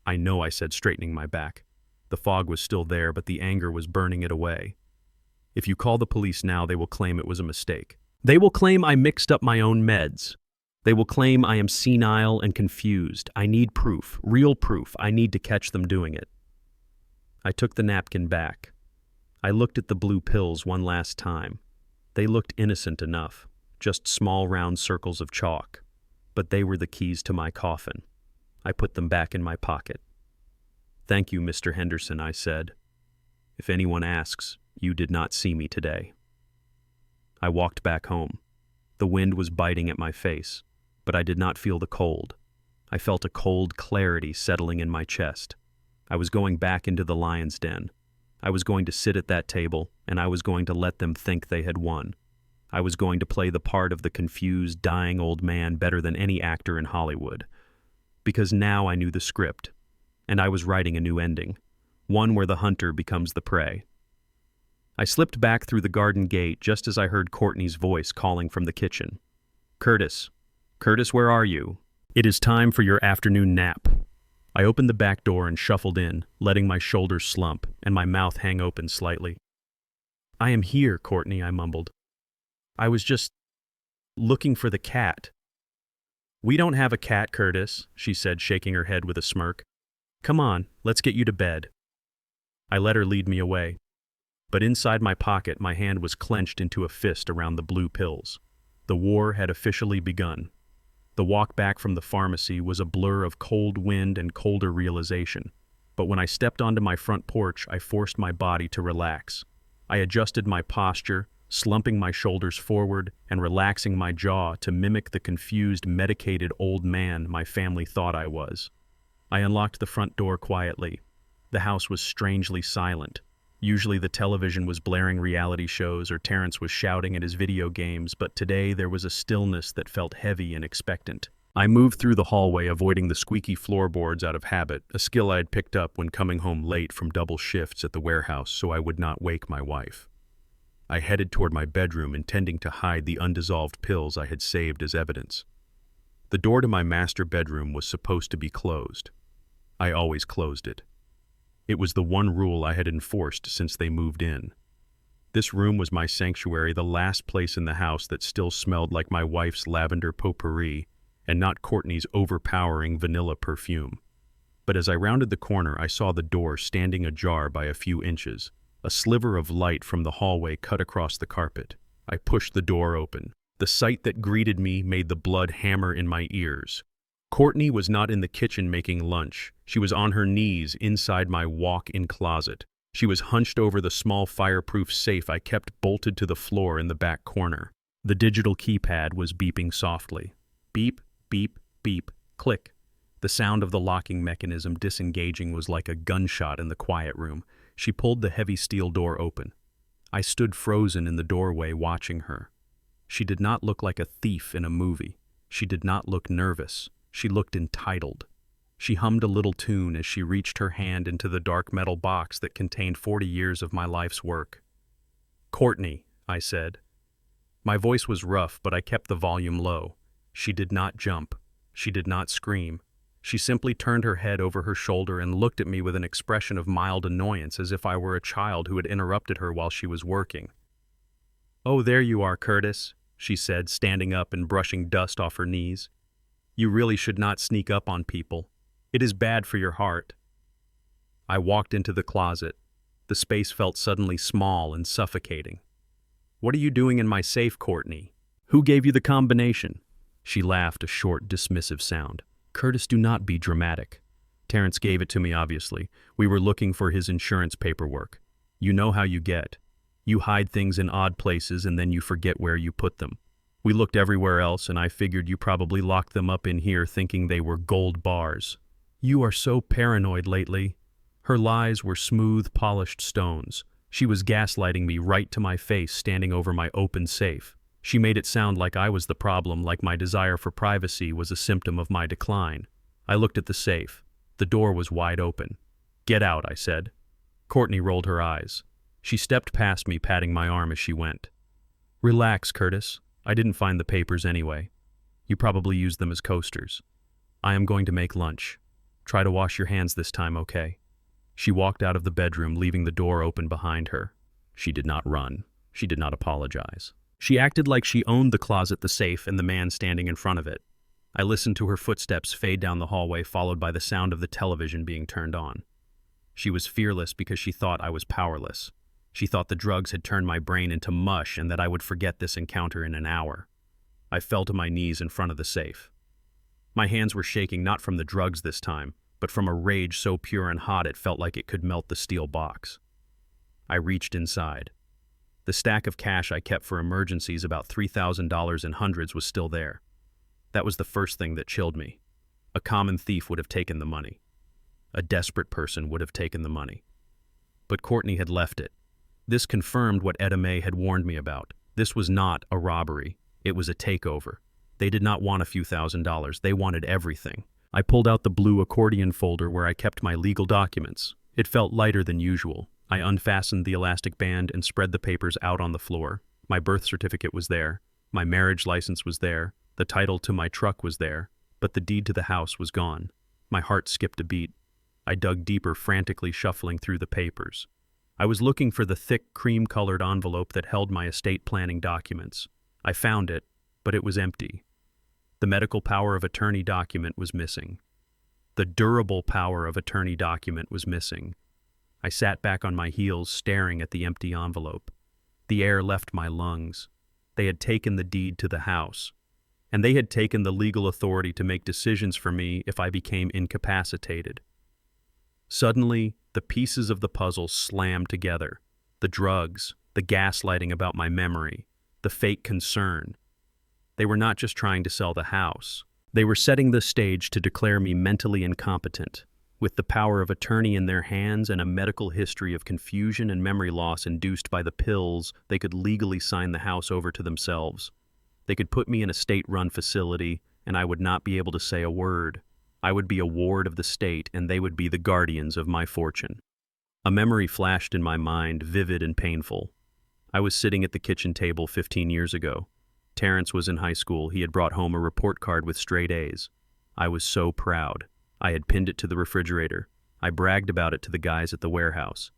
"I know," I said, straightening my back. The fog was still there, but the anger was burning it away. "If you call the police now, they will claim it was a mistake. They will claim I mixed up my own meds. They will claim I am senile and confused. I need proof, real proof. I need to catch them doing it." I took the napkin back. I looked at the blue pills one last time. They looked innocent enough, just small round circles of chalk. But they were the keys to my coffin. I put them back in my pocket. "Thank you, Mr. Henderson," I said. "If anyone asks, you did not see me today." I walked back home. The wind was biting at my face, but I did not feel the cold. I felt a cold clarity settling in my chest. I was going back into the lion's den. I was going to sit at that table, and I was going to let them think they had won. I was going to play the part of the confused, dying old man better than any actor in Hollywood. Because now I knew the script, and I was writing a new ending, one where the hunter becomes the prey. I slipped back through the garden gate just as I heard Courtney's voice calling from the kitchen. "Curtis, Curtis, where are you? It is time for your afternoon nap." I opened the back door and shuffled in, letting my shoulders slump and my mouth hang open slightly. "I am here, Courtney," I mumbled. "I was just looking for the cat." "We don't have a cat, Curtis," she said, shaking her head with a smirk. "Come on, let's get you to bed." I let her lead me away. But inside my pocket, my hand was clenched into a fist around the blue pills. The war had officially begun. The walk back from the pharmacy was a blur of cold wind and colder realization. But when I stepped onto my front porch, I forced my body to relax. I adjusted my posture, slumping my shoulders forward and relaxing my jaw to mimic the confused, medicated old man my family thought I was. I unlocked the front door quietly. The house was strangely silent. Usually the television was blaring reality shows or Terrence was shouting at his video games, but today there was a stillness that felt heavy and expectant. I moved through the hallway, avoiding the squeaky floorboards out of habit, a skill I had picked up when coming home late from double shifts at the warehouse so I would not wake my wife. I headed toward my bedroom, intending to hide the undissolved pills I had saved as evidence. The door to my master bedroom was supposed to be closed. I always closed it. It was the one rule I had enforced since they moved in. This room was my sanctuary, the last place in the house that still smelled like my wife's lavender potpourri and not Courtney's overpowering vanilla perfume. But as I rounded the corner, I saw the door standing ajar by a few inches. A sliver of light from the hallway cut across the carpet. I pushed the door open. The sight that greeted me made the blood hammer in my ears. Courtney was not in the kitchen making lunch. She was on her knees inside my walk-in closet. She was hunched over the small fireproof safe I kept bolted to the floor in the back corner. The digital keypad was beeping softly. Beep, beep, Beep, click. The sound of the locking mechanism disengaging was like a gunshot in the quiet room. She pulled the heavy steel door open. I stood frozen in the doorway watching her. She did not look like a thief in a movie. She did not look nervous. She looked entitled. She hummed a little tune as she reached her hand into the dark metal box that contained 40 years of my life's work. "Courtney," I said. My voice was rough, but I kept the volume low. She did not jump. She did not scream. She simply turned her head over her shoulder and looked at me with an expression of mild annoyance, as if I were a child who had interrupted her while she was working. "Oh, there you are, Curtis," she said, standing up and brushing dust off her knees. "You really should not sneak up on people. It is bad for your heart." I walked into the closet. The space felt suddenly small and suffocating. "What are you doing in my safe, Courtney? Who gave you the combination?" She laughed, a short, dismissive sound. "Curtis, do not be dramatic. Terrence gave it to me, obviously. We were looking for his insurance paperwork. You know how you get. You hide things in odd places and then you forget where you put them. We looked everywhere else and I figured you probably locked them up in here thinking they were gold bars. You are so paranoid lately." Her lies were smooth, polished stones. She was gaslighting me right to my face, standing over my open safe. She made it sound like I was the problem, like my desire for privacy was a symptom of my decline. I looked at the safe. The door was wide open. "Get out," I said. Courtney rolled her eyes. She stepped past me, patting my arm as she went. "Relax, Curtis. I didn't find the papers anyway. You probably used them as coasters. I am going to make lunch. Try to wash your hands this time, okay?" She walked out of the bedroom, leaving the door open behind her. She did not run. She did not apologize. She acted like she owned the closet, the safe, and the man standing in front of it. I listened to her footsteps fade down the hallway, followed by the sound of the television being turned on. She was fearless because she thought I was powerless. She thought the drugs had turned my brain into mush and that I would forget this encounter in an hour. I fell to my knees in front of the safe. My hands were shaking, not from the drugs this time, but from a rage so pure and hot it felt like it could melt the steel box. I reached inside. The stack of cash I kept for emergencies, about $3,000 in hundreds, was still there. That was the first thing that chilled me. A common thief would have taken the money. A desperate person would have taken the money. But Courtney had left it. This confirmed what Etta May had warned me about. This was not a robbery. It was a takeover. They did not want a few $1,000s. They wanted everything. I pulled out the blue accordion folder where I kept my legal documents. It felt lighter than usual. I unfastened the elastic band and spread the papers out on the floor. My birth certificate was there. My marriage license was there. The title to my truck was there. But the deed to the house was gone. My heart skipped a beat. I dug deeper, frantically shuffling through the papers. I was looking for the thick, cream-colored envelope that held my estate planning documents. I found it, but it was empty. The medical power of attorney document was missing. The durable power of attorney document was missing. I sat back on my heels, staring at the empty envelope. The air left my lungs. They had taken the deed to the house, and they had taken the legal authority to make decisions for me if I became incapacitated. Suddenly, the pieces of the puzzle slammed together. The drugs, the gaslighting about my memory, the fake concern. They were not just trying to sell the house. They were setting the stage to declare me mentally incompetent. With the power of attorney in their hands and a medical history of confusion and memory loss induced by the pills, they could legally sign the house over to themselves. They could put me in a state-run facility, and I would not be able to say a word. I would be a ward of the state, and they would be the guardians of my fortune. A memory flashed in my mind, vivid and painful. I was sitting at the kitchen table 15 years ago. Terrence was in high school. He had brought home a report card with straight A's. I was so proud. I had pinned it to the refrigerator. I bragged about it to the guys at the warehouse.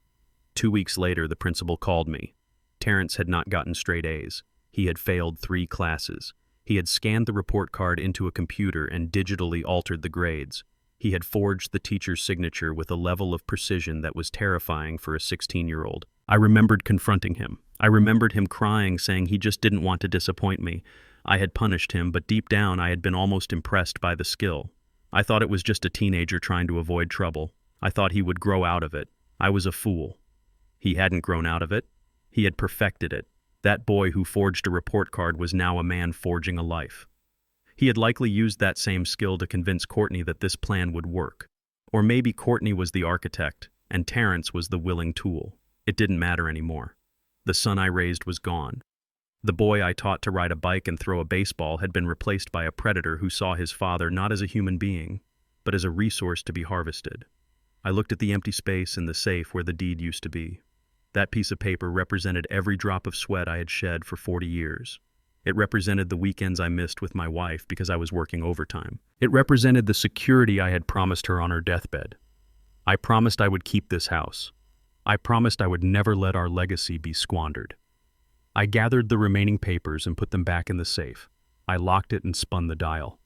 2 weeks later, the principal called me. Terrence had not gotten straight A's. He had failed 3 classes. He had scanned the report card into a computer and digitally altered the grades. He had forged the teacher's signature with a level of precision that was terrifying for a 16-year-old. I remembered confronting him. I remembered him crying, saying he just didn't want to disappoint me. I had punished him, but deep down I had been almost impressed by the skill. I thought it was just a teenager trying to avoid trouble. I thought he would grow out of it. I was a fool. He hadn't grown out of it. He had perfected it. That boy who forged a report card was now a man forging a life. He had likely used that same skill to convince Courtney that this plan would work. Or maybe Courtney was the architect, and Terrence was the willing tool. It didn't matter anymore. The son I raised was gone. The boy I taught to ride a bike and throw a baseball had been replaced by a predator who saw his father not as a human being, but as a resource to be harvested. I looked at the empty space in the safe where the deed used to be. That piece of paper represented every drop of sweat I had shed for 40 years. It represented the weekends I missed with my wife because I was working overtime. It represented the security I had promised her on her deathbed. I promised I would keep this house. I promised I would never let our legacy be squandered. I gathered the remaining papers and put them back in the safe. I locked it and spun the dial.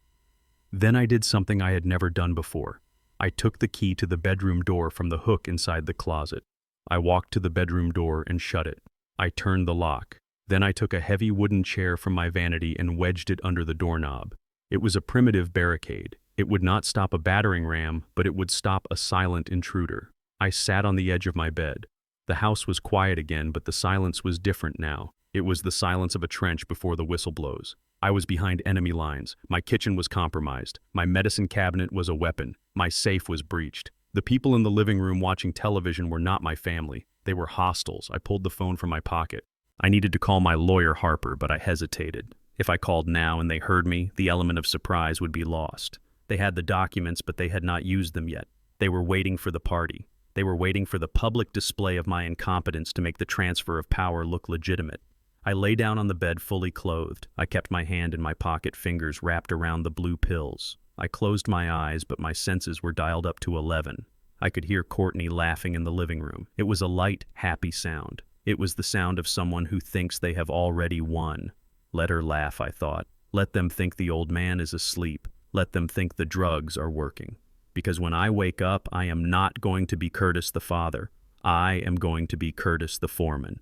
Then I did something I had never done before. I took the key to the bedroom door from the hook inside the closet. I walked to the bedroom door and shut it. I turned the lock. Then I took a heavy wooden chair from my vanity and wedged it under the doorknob. It was a primitive barricade. It would not stop a battering ram, but it would stop a silent intruder. I sat on the edge of my bed. The house was quiet again, but the silence was different now. It was the silence of a trench before the whistle blows. I was behind enemy lines. My kitchen was compromised. My medicine cabinet was a weapon. My safe was breached. The people in the living room watching television were not my family. They were hostiles. I pulled the phone from my pocket. I needed to call my lawyer Harper, but I hesitated. If I called now and they heard me, the element of surprise would be lost. They had the documents, but they had not used them yet. They were waiting for the party. They were waiting for the public display of my incompetence to make the transfer of power look legitimate. I lay down on the bed fully clothed. I kept my hand in my pocket, fingers wrapped around the blue pills. I closed my eyes, but my senses were dialed up to 11. I could hear Courtney laughing in the living room. It was a light, happy sound. It was the sound of someone who thinks they have already won. Let her laugh, I thought. Let them think the old man is asleep. Let them think the drugs are working. Because when I wake up, I am not going to be Curtis the father. I am going to be Curtis the foreman.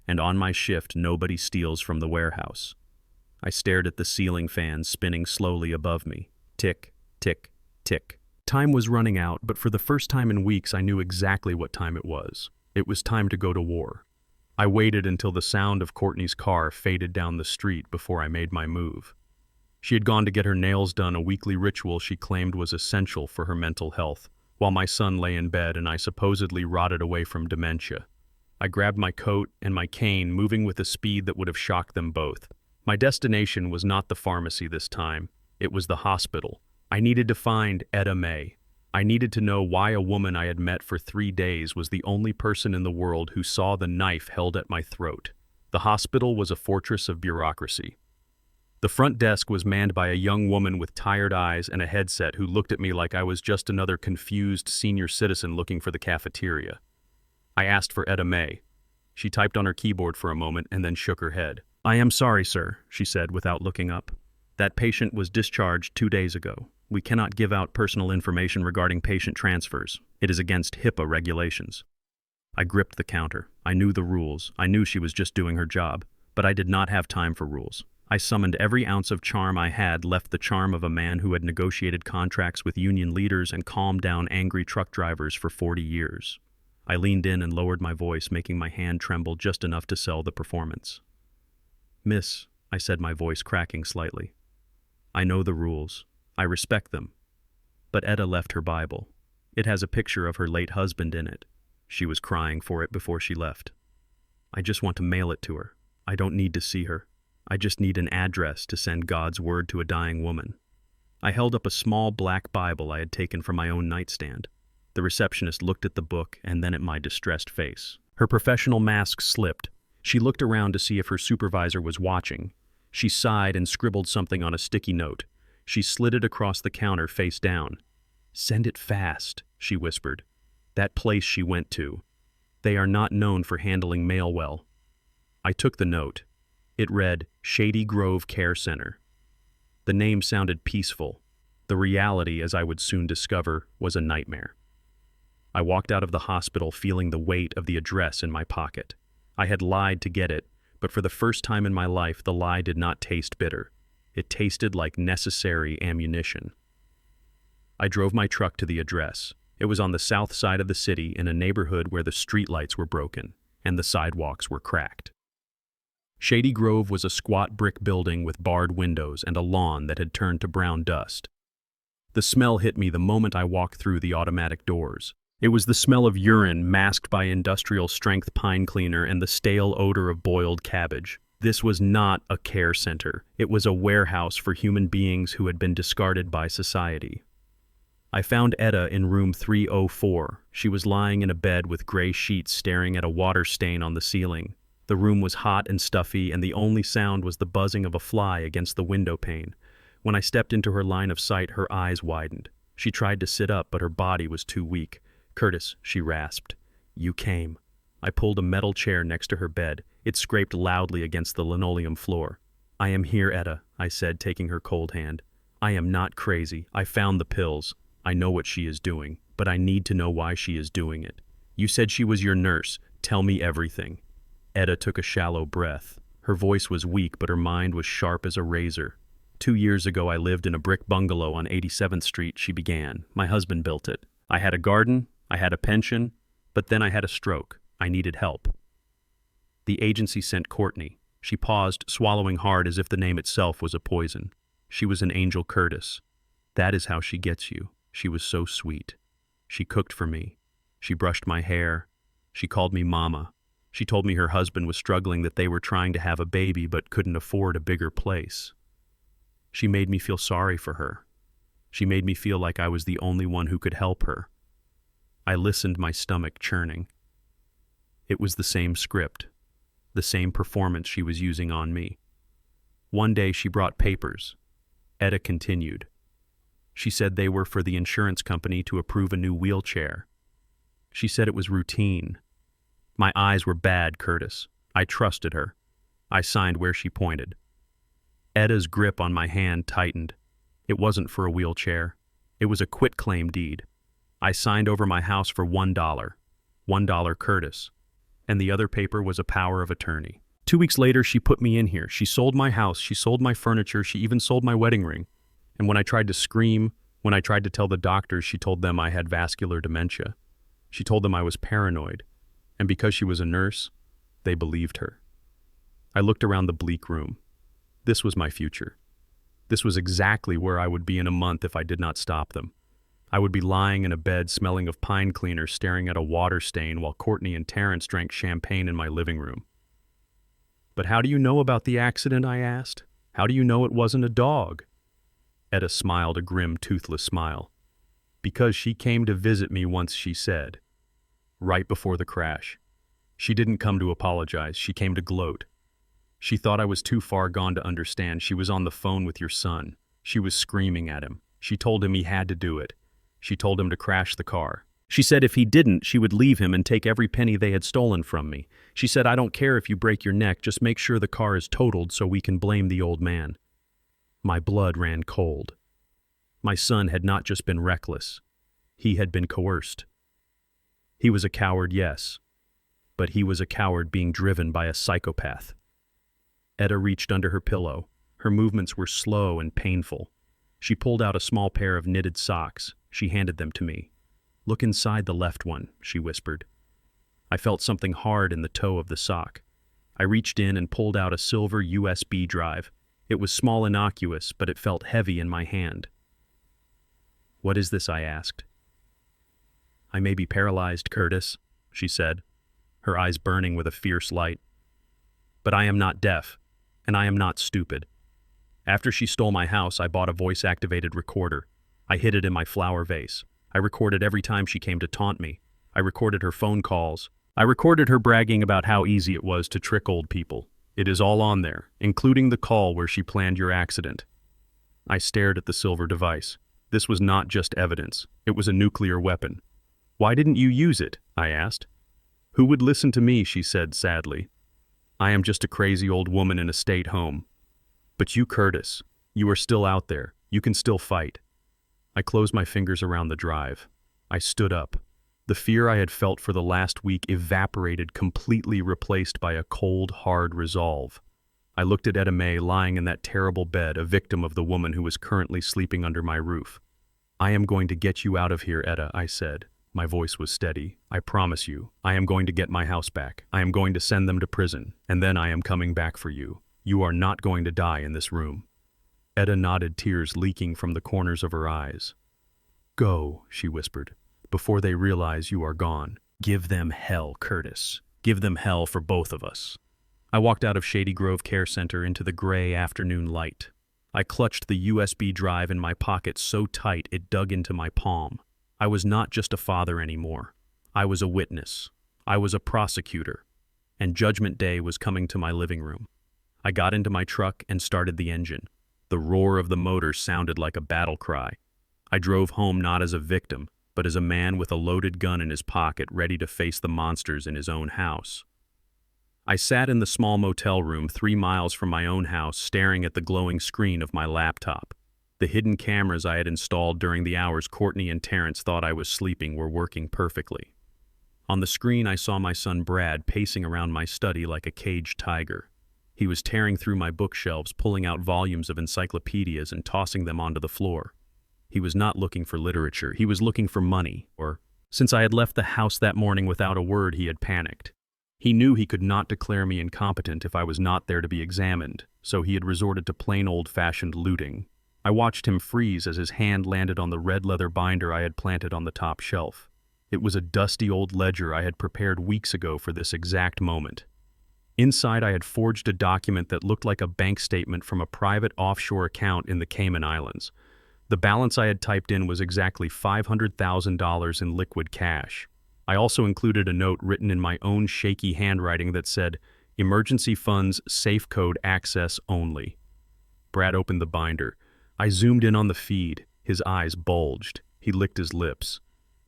And on my shift, nobody steals from the warehouse. I stared at the ceiling fan spinning slowly above me. Tick, tick, tick. Time was running out, but for the first time in weeks, I knew exactly what time it was. It was time to go to war. I waited until the sound of Courtney's car faded down the street before I made my move. She had gone to get her nails done, a weekly ritual she claimed was essential for her mental health, while my son lay in bed and I supposedly rotted away from dementia. I grabbed my coat and my cane, moving with a speed that would have shocked them both. My destination was not the pharmacy this time. It was the hospital. I needed to find Etta May. I needed to know why a woman I had met for 3 days was the only person in the world who saw the knife held at my throat. The hospital was a fortress of bureaucracy. The front desk was manned by a young woman with tired eyes and a headset who looked at me like I was just another confused senior citizen looking for the cafeteria. I asked for Etta May. She typed on her keyboard for a moment and then shook her head. "I am sorry, sir," she said without looking up. "That patient was discharged 2 days ago. We cannot give out personal information regarding patient transfers. It is against HIPAA regulations." I gripped the counter. I knew the rules. I knew she was just doing her job. But I did not have time for rules. I summoned every ounce of charm I had, left the charm of a man who had negotiated contracts with union leaders and calmed down angry truck drivers for 40 years. I leaned in and lowered my voice, making my hand tremble just enough to sell the performance. "Miss," I said, my voice cracking slightly, "I know the rules. I respect them. But Etta left her Bible. It has a picture of her late husband in it. She was crying for it before she left. I just want to mail it to her. I don't need to see her. I just need an address to send God's word to a dying woman." I held up a small black Bible I had taken from my own nightstand. The receptionist looked at the book and then at my distressed face. Her professional mask slipped. She looked around to see if her supervisor was watching. She sighed and scribbled something on a sticky note. She slid it across the counter face down. "Send it fast," she whispered. "That place she went to. They are not known for handling mail well." I took the note. It read, Shady Grove Care Center. The name sounded peaceful. The reality, as I would soon discover, was a nightmare. I walked out of the hospital feeling the weight of the address in my pocket. I had lied to get it, but for the first time in my life, the lie did not taste bitter. It tasted like necessary ammunition. I drove my truck to the address. It was on the south side of the city in a neighborhood where the streetlights were broken and the sidewalks were cracked. Shady Grove was a squat brick building with barred windows and a lawn that had turned to brown dust. The smell hit me the moment I walked through the automatic doors. It was the smell of urine masked by industrial-strength pine cleaner and the stale odor of boiled cabbage. This was not a care center. It was a warehouse for human beings who had been discarded by society. I found Etta in room 304. She was lying in a bed with gray sheets staring at a water stain on the ceiling. The room was hot and stuffy, and the only sound was the buzzing of a fly against the window pane. When I stepped into her line of sight, her eyes widened. She tried to sit up, but her body was too weak. "Curtis," she rasped. "You came." I pulled a metal chair next to her bed. It scraped loudly against the linoleum floor. "I am here, Etta," I said, taking her cold hand. "I am not crazy. I found the pills. I know what she is doing, but I need to know why she is doing it. You said she was your nurse. Tell me everything." Etta took a shallow breath. Her voice was weak, but her mind was sharp as a razor. 2 years ago, I lived in a brick bungalow on 87th Street, she began. My husband built it. I had a garden, I had a pension, but then I had a stroke. I needed help. The agency sent Courtney. She paused, swallowing hard as if the name itself was a poison. She was an Angel Curtis. That is how she gets you. She was so sweet. She cooked for me. She brushed my hair. She called me Mama. She told me her husband was struggling, that they were trying to have a baby but couldn't afford a bigger place. She made me feel sorry for her. She made me feel like I was the only one who could help her. I listened, my stomach churning. It was the same script, the same performance she was using on me. One day she brought papers. Etta continued. She said they were for the insurance company to approve a new wheelchair. She said it was routine. My eyes were bad, Curtis. I trusted her. I signed where she pointed. Etta's grip on my hand tightened. It wasn't for a wheelchair. It was a quitclaim deed. I signed over my house for $1. $1 Curtis. And the other paper was a power of attorney. 2 weeks later, she put me in here. She sold my house. She sold my furniture. She even sold my wedding ring. And when I tried to scream, when I tried to tell the doctors, she told them I had vascular dementia. She told them I was paranoid. And because she was a nurse, they believed her. I looked around the bleak room. This was my future. This was exactly where I would be in a month if I did not stop them. I would be lying in a bed smelling of pine cleaner, staring at a water stain while Courtney and Terrence drank champagne in my living room. "But how do you know about the accident?" I asked. "How do you know it wasn't a dog?" Etta smiled a grim, toothless smile. "Because she came to visit me once," she said. "Right before the crash. She didn't come to apologize. She came to gloat. She thought I was too far gone to understand. She was on the phone with your son. She was screaming at him. She told him he had to do it. She told him to crash the car. She said if he didn't, she would leave him and take every penny they had stolen from me. She said, I don't care if you break your neck, just make sure the car is totaled so we can blame the old man." My blood ran cold. My son had not just been reckless. He had been coerced. He was a coward, yes, but he was a coward being driven by a psychopath. Etta reached under her pillow. Her movements were slow and painful. She pulled out a small pair of knitted socks. She handed them to me. "Look inside the left one," she whispered. I felt something hard in the toe of the sock. I reached in and pulled out a silver USB drive. It was small, innocuous, but it felt heavy in my hand. "What is this?" I asked. "I may be paralyzed, Curtis," she said, her eyes burning with a fierce light. "But I am not deaf, and I am not stupid. After she stole my house, I bought a voice-activated recorder. I hid it in my flower vase. I recorded every time she came to taunt me. I recorded her phone calls. I recorded her bragging about how easy it was to trick old people. It is all on there, including the call where she planned your accident." I stared at the silver device. This was not just evidence. It was a nuclear weapon. "Why didn't you use it?" I asked. "Who would listen to me?" she said sadly. "I am just a crazy old woman in a state home. But you, Curtis, you are still out there. You can still fight." I closed my fingers around the drive. I stood up. The fear I had felt for the last week evaporated, completely replaced by a cold, hard resolve. I looked at Etta May lying in that terrible bed, a victim of the woman who was currently sleeping under my roof. "I am going to get you out of here, Etta," I said. My voice was steady. I promise you, I am going to get my house back. I am going to send them to prison, and then I am coming back for you. You are not going to die in this room. Etta nodded, tears leaking from the corners of her eyes. Go, she whispered, before they realize you are gone. Give them hell, Curtis. Give them hell for both of us. I walked out of Shady Grove Care Center into the gray afternoon light. I clutched the USB drive in my pocket so tight it dug into my palm. I was not just a father anymore. I was a witness. I was a prosecutor. And Judgment Day was coming to my living room. I got into my truck and started the engine. The roar of the motor sounded like a battle cry. I drove home not as a victim, but as a man with a loaded gun in his pocket ready to face the monsters in his own house. I sat in the small motel room 3 miles from my own house staring at the glowing screen of my laptop. The hidden cameras I had installed during the hours Courtney and Terrence thought I was sleeping were working perfectly. On the screen I saw my son Brad pacing around my study like a caged tiger. He was tearing through my bookshelves, pulling out volumes of encyclopedias and tossing them onto the floor. He was not looking for literature, he was looking for money, or since I had left the house that morning without a word, he had panicked. He knew he could not declare me incompetent if I was not there to be examined, so he had resorted to plain old-fashioned looting. I watched him freeze as his hand landed on the red leather binder I had planted on the top shelf. It was a dusty old ledger I had prepared weeks ago for this exact moment. Inside, I had forged a document that looked like a bank statement from a private offshore account in the Cayman Islands. The balance I had typed in was exactly $500,000 in liquid cash. I also included a note written in my own shaky handwriting that said, "Emergency funds, safe code access only." Brad opened the binder. I zoomed in on the feed. His eyes bulged. He licked his lips.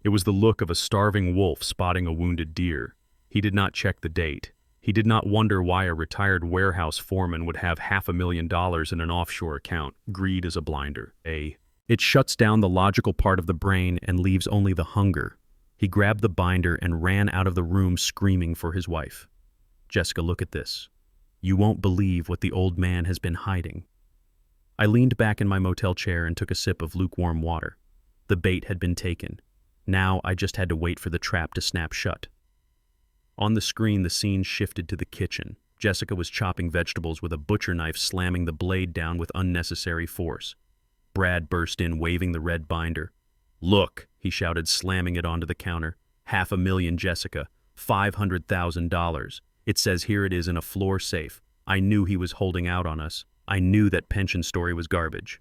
It was the look of a starving wolf spotting a wounded deer. He did not check the date. He did not wonder why a retired warehouse foreman would have $500,000 in an offshore account. Greed is a blinder. It shuts down the logical part of the brain and leaves only the hunger. He grabbed the binder and ran out of the room screaming for his wife. "Jessica, look at this. You won't believe what the old man has been hiding." I leaned back in my motel chair and took a sip of lukewarm water. The bait had been taken. Now I just had to wait for the trap to snap shut. On the screen, the scene shifted to the kitchen. Jessica was chopping vegetables with a butcher knife, slamming the blade down with unnecessary force. Brad burst in, waving the red binder. "Look," he shouted, slamming it onto the counter. "$500,000, Jessica. $500,000. It says here it is in a floor safe. I knew he was holding out on us. I knew that pension story was garbage."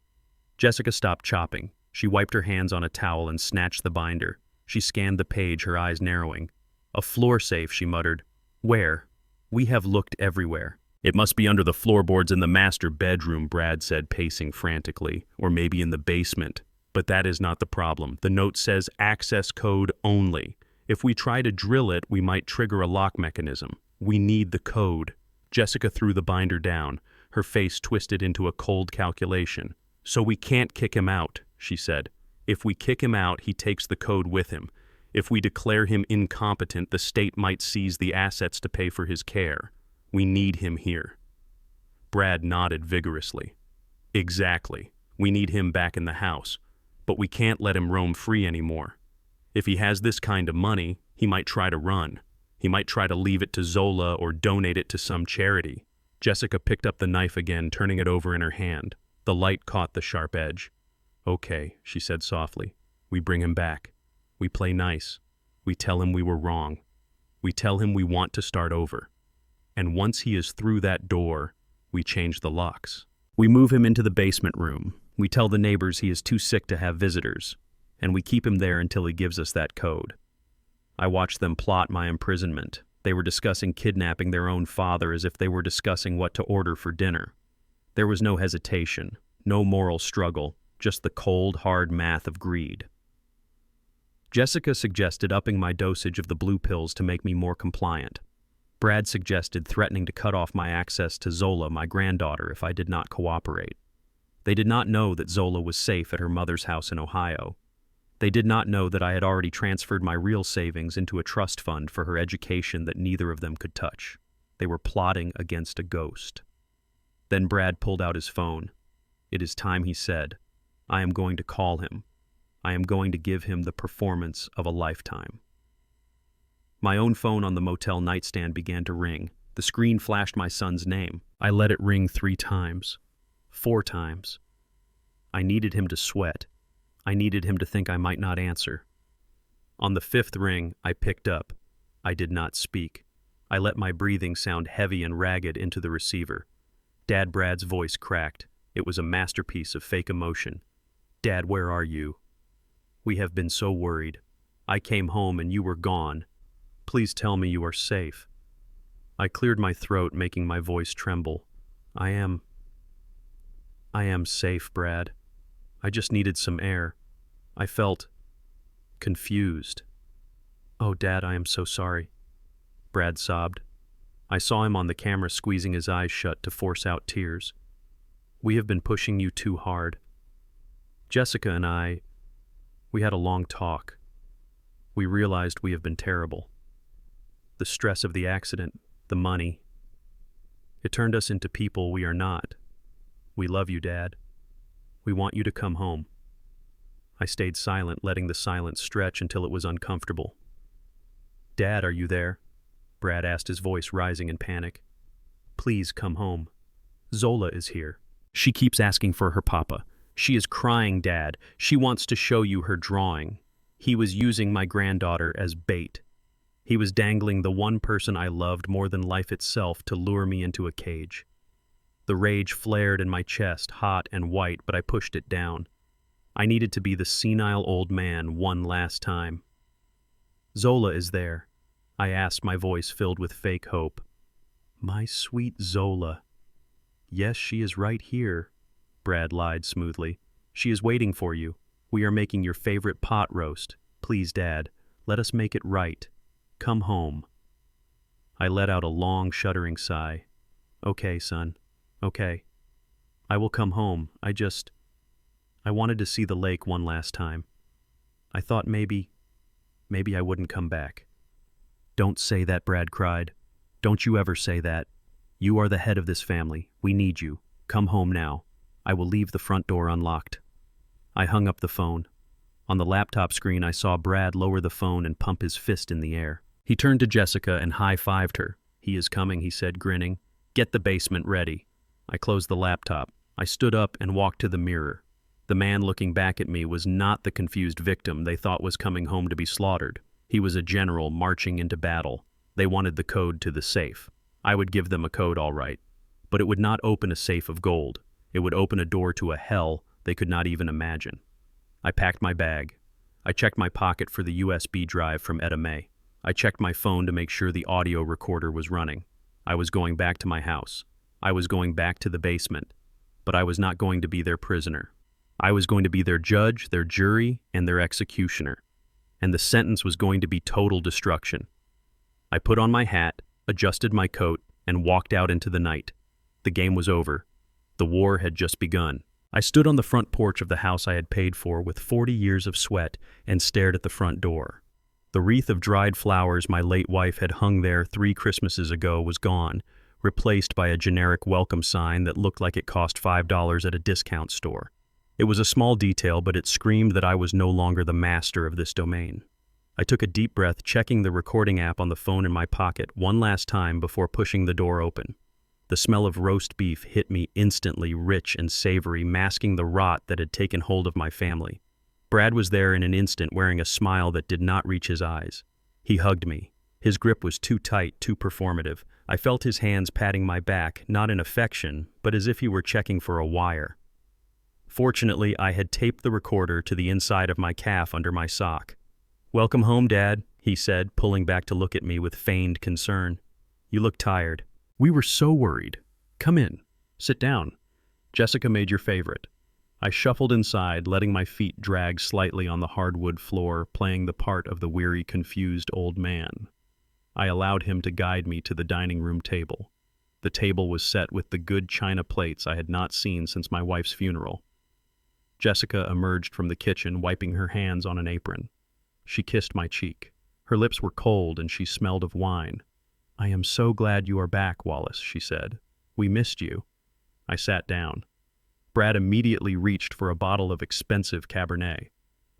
Jessica stopped chopping. She wiped her hands on a towel and snatched the binder. She scanned the page, her eyes narrowing. "A floor safe," she muttered. "Where? We have looked everywhere." "It must be under the floorboards in the master bedroom," Brad said, pacing frantically. "Or maybe in the basement. But that is not the problem. The note says access code only. If we try to drill it, we might trigger a lock mechanism. We need the code." Jessica threw the binder down, her face twisted into a cold calculation. "So we can't kick him out," she said. "If we kick him out, he takes the code with him. If we declare him incompetent, the state might seize the assets to pay for his care. We need him here." Brad nodded vigorously. "Exactly. We need him back in the house. But we can't let him roam free anymore. If he has this kind of money, he might try to run. He might try to leave it to Zola or donate it to some charity." Jessica picked up the knife again, turning it over in her hand. The light caught the sharp edge. "Okay," she said softly. "We bring him back. We play nice. We tell him we were wrong. We tell him we want to start over. And once he is through that door, we change the locks. We move him into the basement room. We tell the neighbors he is too sick to have visitors, and we keep him there until he gives us that code." I watched them plot my imprisonment. They were discussing kidnapping their own father as if they were discussing what to order for dinner. There was no hesitation, no moral struggle, just the cold, hard math of greed. Jessica suggested upping my dosage of the blue pills to make me more compliant. Brad suggested threatening to cut off my access to Zola, my granddaughter, if I did not cooperate. They did not know that Zola was safe at her mother's house in Ohio. They did not know that I had already transferred my real savings into a trust fund for her education that neither of them could touch. They were plotting against a ghost. Then Brad pulled out his phone. "It is time," he said. "I am going to call him. I am going to give him the performance of a lifetime. My own phone on the motel nightstand began to ring. The screen flashed my son's name. I let it ring 3 times, 4 times. I needed him to sweat. I needed him to think I might not answer. On the 5th ring, I picked up. I did not speak. I let my breathing sound heavy and ragged into the receiver. Dad Brad's voice cracked. It was a masterpiece of fake emotion. Dad, where are you? We have been so worried. I came home and you were gone. Please tell me you are safe. I cleared my throat, making my voice tremble. I am safe, Brad. I just needed some air. I felt confused. Oh, Dad, I am so sorry. Brad sobbed. I saw him on the camera squeezing his eyes shut to force out tears. We have been pushing you too hard. Jessica and we had a long talk. We realized we have been terrible. The stress of the accident, the money. It turned us into people we are not. We love you, Dad. We want you to come home. I stayed silent, letting the silence stretch until it was uncomfortable. Dad, are you there? Brad asked, his voice rising in panic. Please come home. Zola is here. She keeps asking for her papa. She is crying, Dad. She wants to show you her drawing. He was using my granddaughter as bait. He was dangling the one person I loved more than life itself to lure me into a cage. The rage flared in my chest, hot and white, but I pushed it down. I needed to be the senile old man one last time. Zola is there, I asked, my voice filled with fake hope. My sweet Zola. Yes, she is right here, Brad lied smoothly. She is waiting for you. We are making your favorite pot roast. Please, Dad, let us make it right. Come home. I let out a long, shuddering sigh. Okay, son. Okay. I will come home. I wanted to see the lake one last time. I thought maybe I wouldn't come back. Don't say that, Brad cried. Don't you ever say that. You are the head of this family. We need you. Come home now. I will leave the front door unlocked. I hung up the phone. On the laptop screen, I saw Brad lower the phone and pump his fist in the air. He turned to Jessica and high-fived her. He is coming, he said, grinning. Get the basement ready. I closed the laptop. I stood up and walked to the mirror. The man looking back at me was not the confused victim they thought was coming home to be slaughtered. He was a general marching into battle. They wanted the code to the safe. I would give them a code, all right. But it would not open a safe of gold. It would open a door to a hell they could not even imagine. I packed my bag. I checked my pocket for the USB drive from Etta May. I checked my phone to make sure the audio recorder was running. I was going back to my house. I was going back to the basement. But I was not going to be their prisoner. I was going to be their judge, their jury, and their executioner. And the sentence was going to be total destruction. I put on my hat, adjusted my coat, and walked out into the night. The game was over. The war had just begun. I stood on the front porch of the house I had paid for with 40 years of sweat and stared at the front door. The wreath of dried flowers my late wife had hung there 3 Christmases ago was gone, replaced by a generic welcome sign that looked like it cost $5 at a discount store. It was a small detail, but it screamed that I was no longer the master of this domain. I took a deep breath, checking the recording app on the phone in my pocket one last time before pushing the door open. The smell of roast beef hit me instantly, rich and savory, masking the rot that had taken hold of my family. Brad was there in an instant, wearing a smile that did not reach his eyes. He hugged me. His grip was too tight, too performative. I felt his hands patting my back, not in affection, but as if he were checking for a wire. Fortunately, I had taped the recorder to the inside of my calf under my sock. "Welcome home, Dad," he said, pulling back to look at me with feigned concern. "You look tired." "We were so worried. Come in. Sit down. Jessica made your favorite." I shuffled inside, letting my feet drag slightly on the hardwood floor, playing the part of the weary, confused old man. I allowed him to guide me to the dining room table. The table was set with the good china plates I had not seen since my wife's funeral. Jessica emerged from the kitchen, wiping her hands on an apron. She kissed my cheek. Her lips were cold and she smelled of wine. "I am so glad you are back, Wallace," she said. "We missed you." I sat down. Brad immediately reached for a bottle of expensive Cabernet.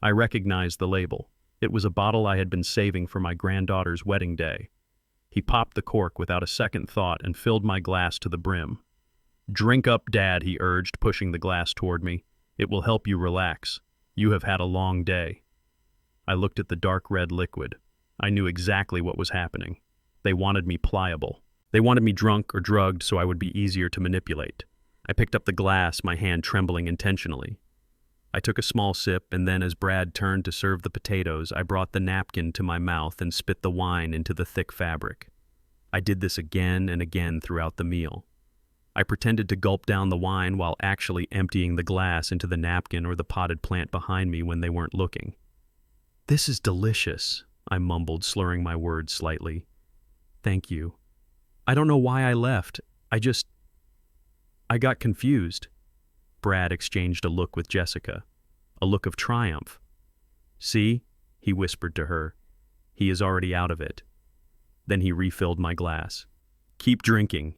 I recognized the label. It was a bottle I had been saving for my granddaughter's wedding day. He popped the cork without a second thought and filled my glass to the brim. "Drink up, Dad," he urged, pushing the glass toward me. "It will help you relax. You have had a long day." I looked at the dark red liquid. I knew exactly what was happening. They wanted me pliable. They wanted me drunk or drugged so I would be easier to manipulate. I picked up the glass, my hand trembling intentionally. I took a small sip, and then as Brad turned to serve the potatoes, I brought the napkin to my mouth and spit the wine into the thick fabric. I did this again and again throughout the meal. I pretended to gulp down the wine while actually emptying the glass into the napkin or the potted plant behind me when they weren't looking. "This is delicious," I mumbled, slurring my words slightly. "Thank you. I don't know why I left. I got confused." Brad exchanged a look with Jessica, a look of triumph. "See," he whispered to her. "He is already out of it." Then he refilled my glass. "Keep drinking,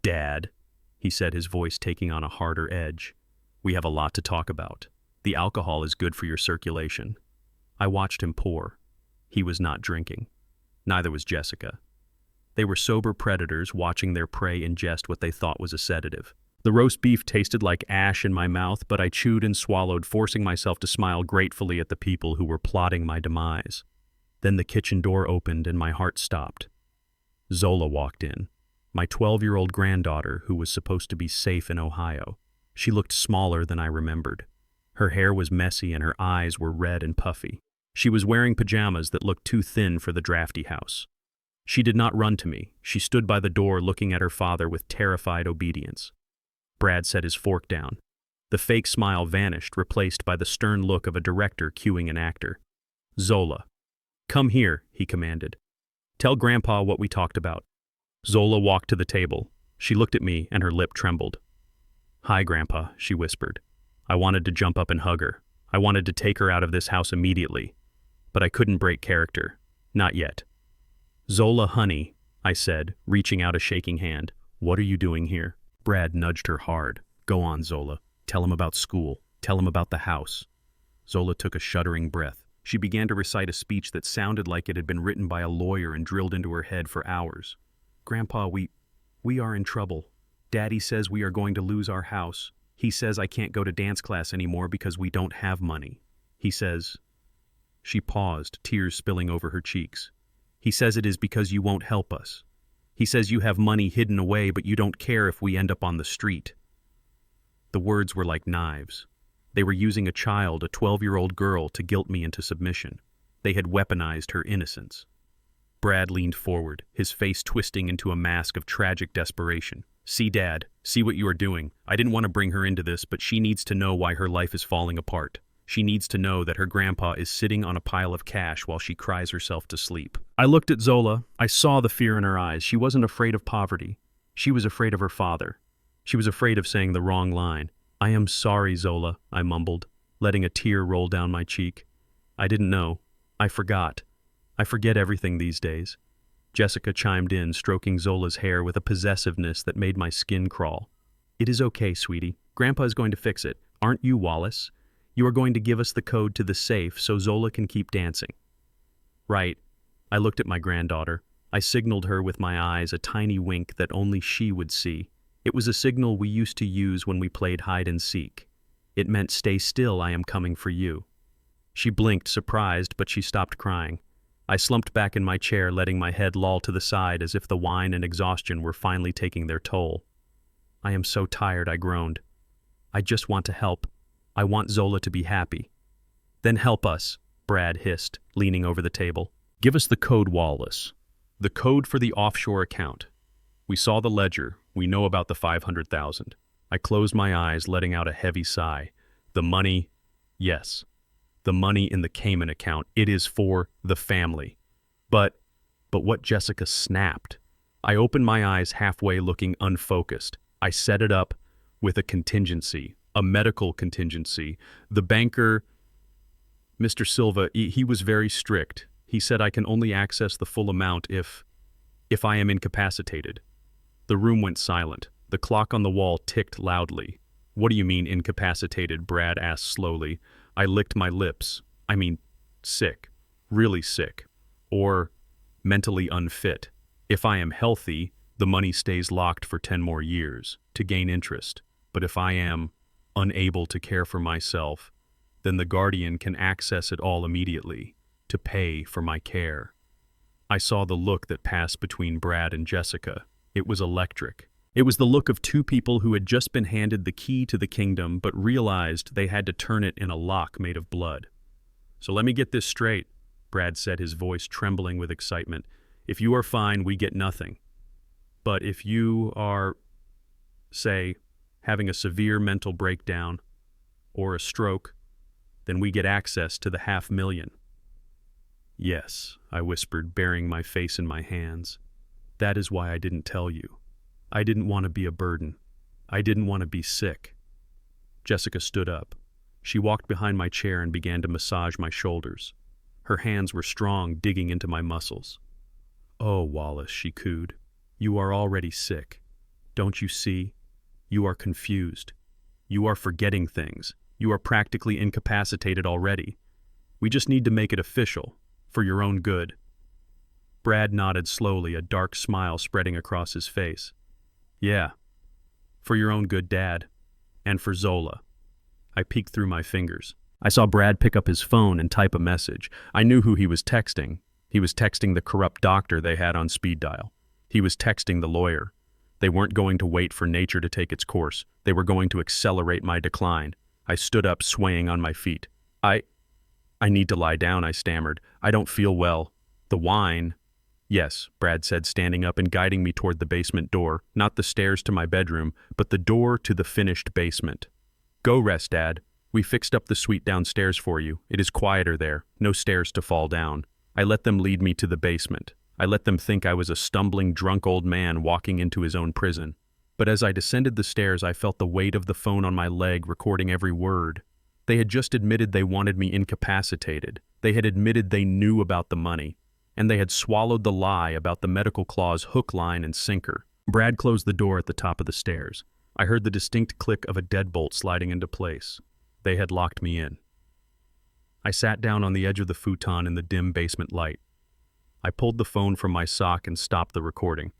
Dad," he said, his voice taking on a harder edge. "We have a lot to talk about. The alcohol is good for your circulation." I watched him pour. He was not drinking. Neither was Jessica. They were sober predators watching their prey ingest what they thought was a sedative. The roast beef tasted like ash in my mouth, but I chewed and swallowed, forcing myself to smile gratefully at the people who were plotting my demise. Then the kitchen door opened and my heart stopped. Zola walked in, my 12-year-old granddaughter who was supposed to be safe in Ohio. She looked smaller than I remembered. Her hair was messy and her eyes were red and puffy. She was wearing pajamas that looked too thin for the drafty house. She did not run to me. She stood by the door looking at her father with terrified obedience. Brad set his fork down. The fake smile vanished, replaced by the stern look of a director cueing an actor. "Zola, come here," he commanded. "Tell Grandpa what we talked about." Zola walked to the table. She looked at me and her lip trembled. "Hi, Grandpa," she whispered. I wanted to jump up and hug her. I wanted to take her out of this house immediately. But I couldn't break character. Not yet. "Zola, honey," I said, reaching out a shaking hand. "What are you doing here?" Brad nudged her hard. "Go on, Zola. Tell him about school. Tell him about the house." Zola took a shuddering breath. She began to recite a speech that sounded like it had been written by a lawyer and drilled into her head for hours. "Grandpa, we are in trouble. Daddy says we are going to lose our house. He says I can't go to dance class anymore because we don't have money. He says..." She paused, tears spilling over her cheeks. "He says it is because you won't help us. He says you have money hidden away, but you don't care if we end up on the street." The words were like knives. They were using a child, a 12-year-old girl, to guilt me into submission. They had weaponized her innocence. Brad leaned forward, his face twisting into a mask of tragic desperation. "See, Dad, see what you are doing. I didn't want to bring her into this, but she needs to know why her life is falling apart. She needs to know that her grandpa is sitting on a pile of cash while she cries herself to sleep." I looked at Zola. I saw the fear in her eyes. She wasn't afraid of poverty. She was afraid of her father. She was afraid of saying the wrong line. "I am sorry, Zola," I mumbled, letting a tear roll down my cheek. "I didn't know. I forgot. I forget everything these days." Jessica chimed in, stroking Zola's hair with a possessiveness that made my skin crawl. "It is okay, sweetie. Grandpa is going to fix it. Aren't you, Wallace? You are going to give us the code to the safe so Zola can keep dancing." "Right." I looked at my granddaughter. I signaled her with my eyes, a tiny wink that only she would see. It was a signal we used to use when we played hide and seek. It meant, "Stay still, I am coming for you." She blinked, surprised, but she stopped crying. I slumped back in my chair, letting my head loll to the side as if the wine and exhaustion were finally taking their toll. "I am so tired," I groaned. "I just want to help. I want Zola to be happy." "Then help us," Brad hissed, leaning over the table. "Give us the code, Wallace. The code for the offshore account. We saw the ledger. We know about the 500,000. I closed my eyes, letting out a heavy sigh. The money, yes. The money in the Cayman account. It is for the family. But what Jessica snapped. I opened my eyes halfway, looking unfocused. I set it up with a contingency. A medical contingency. The banker, Mr. Silva, he was very strict. He said I can only access the full amount if I am incapacitated. The room went silent. The clock on the wall ticked loudly. "What do you mean incapacitated?" Brad asked slowly. I licked my lips. I mean, sick. Really sick. Or mentally unfit. If I am healthy, the money stays locked for 10 more years to gain interest. But if I am unable to care for myself, then the guardian can access it all immediately to pay for my care. I saw the look that passed between Brad and Jessica. It was electric. It was the look of two people who had just been handed the key to the kingdom but realized they had to turn it in a lock made of blood. "So let me get this straight," Brad said, his voice trembling with excitement. "If you are fine, we get nothing. But if you are, say, having a severe mental breakdown or a stroke, then we get access to the $500,000. "Yes," I whispered, burying my face in my hands. "That is why I didn't tell you. I didn't want to be a burden. I didn't want to be sick." Jessica stood up. She walked behind my chair and began to massage my shoulders. Her hands were strong, digging into my muscles. "Oh, Wallace," she cooed, "you are already sick. Don't you see? You are confused. You are forgetting things. You are practically incapacitated already. We just need to make it official, for your own good." Brad nodded slowly, a dark smile spreading across his face. "Yeah, for your own good, Dad. And for Zola." I peeked through my fingers. I saw Brad pick up his phone and type a message. I knew who he was texting. He was texting the corrupt doctor they had on speed dial. He was texting the lawyer. They weren't going to wait for nature to take its course. They were going to accelerate my decline. I stood up, swaying on my feet. I need to lie down," I stammered. "I don't feel well. The wine." "Yes," Brad said, standing up and guiding me toward the basement door, not the stairs to my bedroom, but the door to the finished basement. "Go rest, Dad. We fixed up the suite downstairs for you. It is quieter there, no stairs to fall down." I let them lead me to the basement. I let them think I was a stumbling, drunk old man walking into his own prison. But as I descended the stairs, I felt the weight of the phone on my leg, recording every word. They had just admitted they wanted me incapacitated. They had admitted they knew about the money. And they had swallowed the lie about the medical clause hook, line, and sinker. Brad closed the door at the top of the stairs. I heard the distinct click of a deadbolt sliding into place. They had locked me in. I sat down on the edge of the futon in the dim basement light. I pulled the phone from my sock and stopped the recording.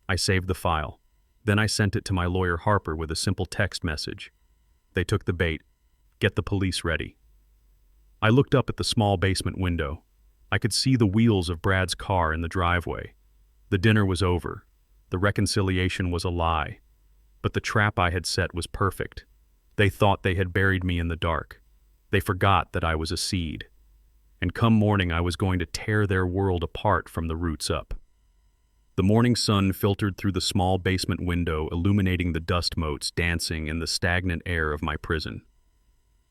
I saved the file. Then I sent it to my lawyer Harper with a simple text message. They took the bait. Get the police ready. I looked up at the small basement window. I could see the wheels of Brad's car in the driveway. The dinner was over. The reconciliation was a lie. But the trap I had set was perfect. They thought they had buried me in the dark. They forgot that I was a seed. And come morning, I was going to tear their world apart from the roots up. The morning sun filtered through the small basement window, illuminating the dust motes dancing in the stagnant air of my prison.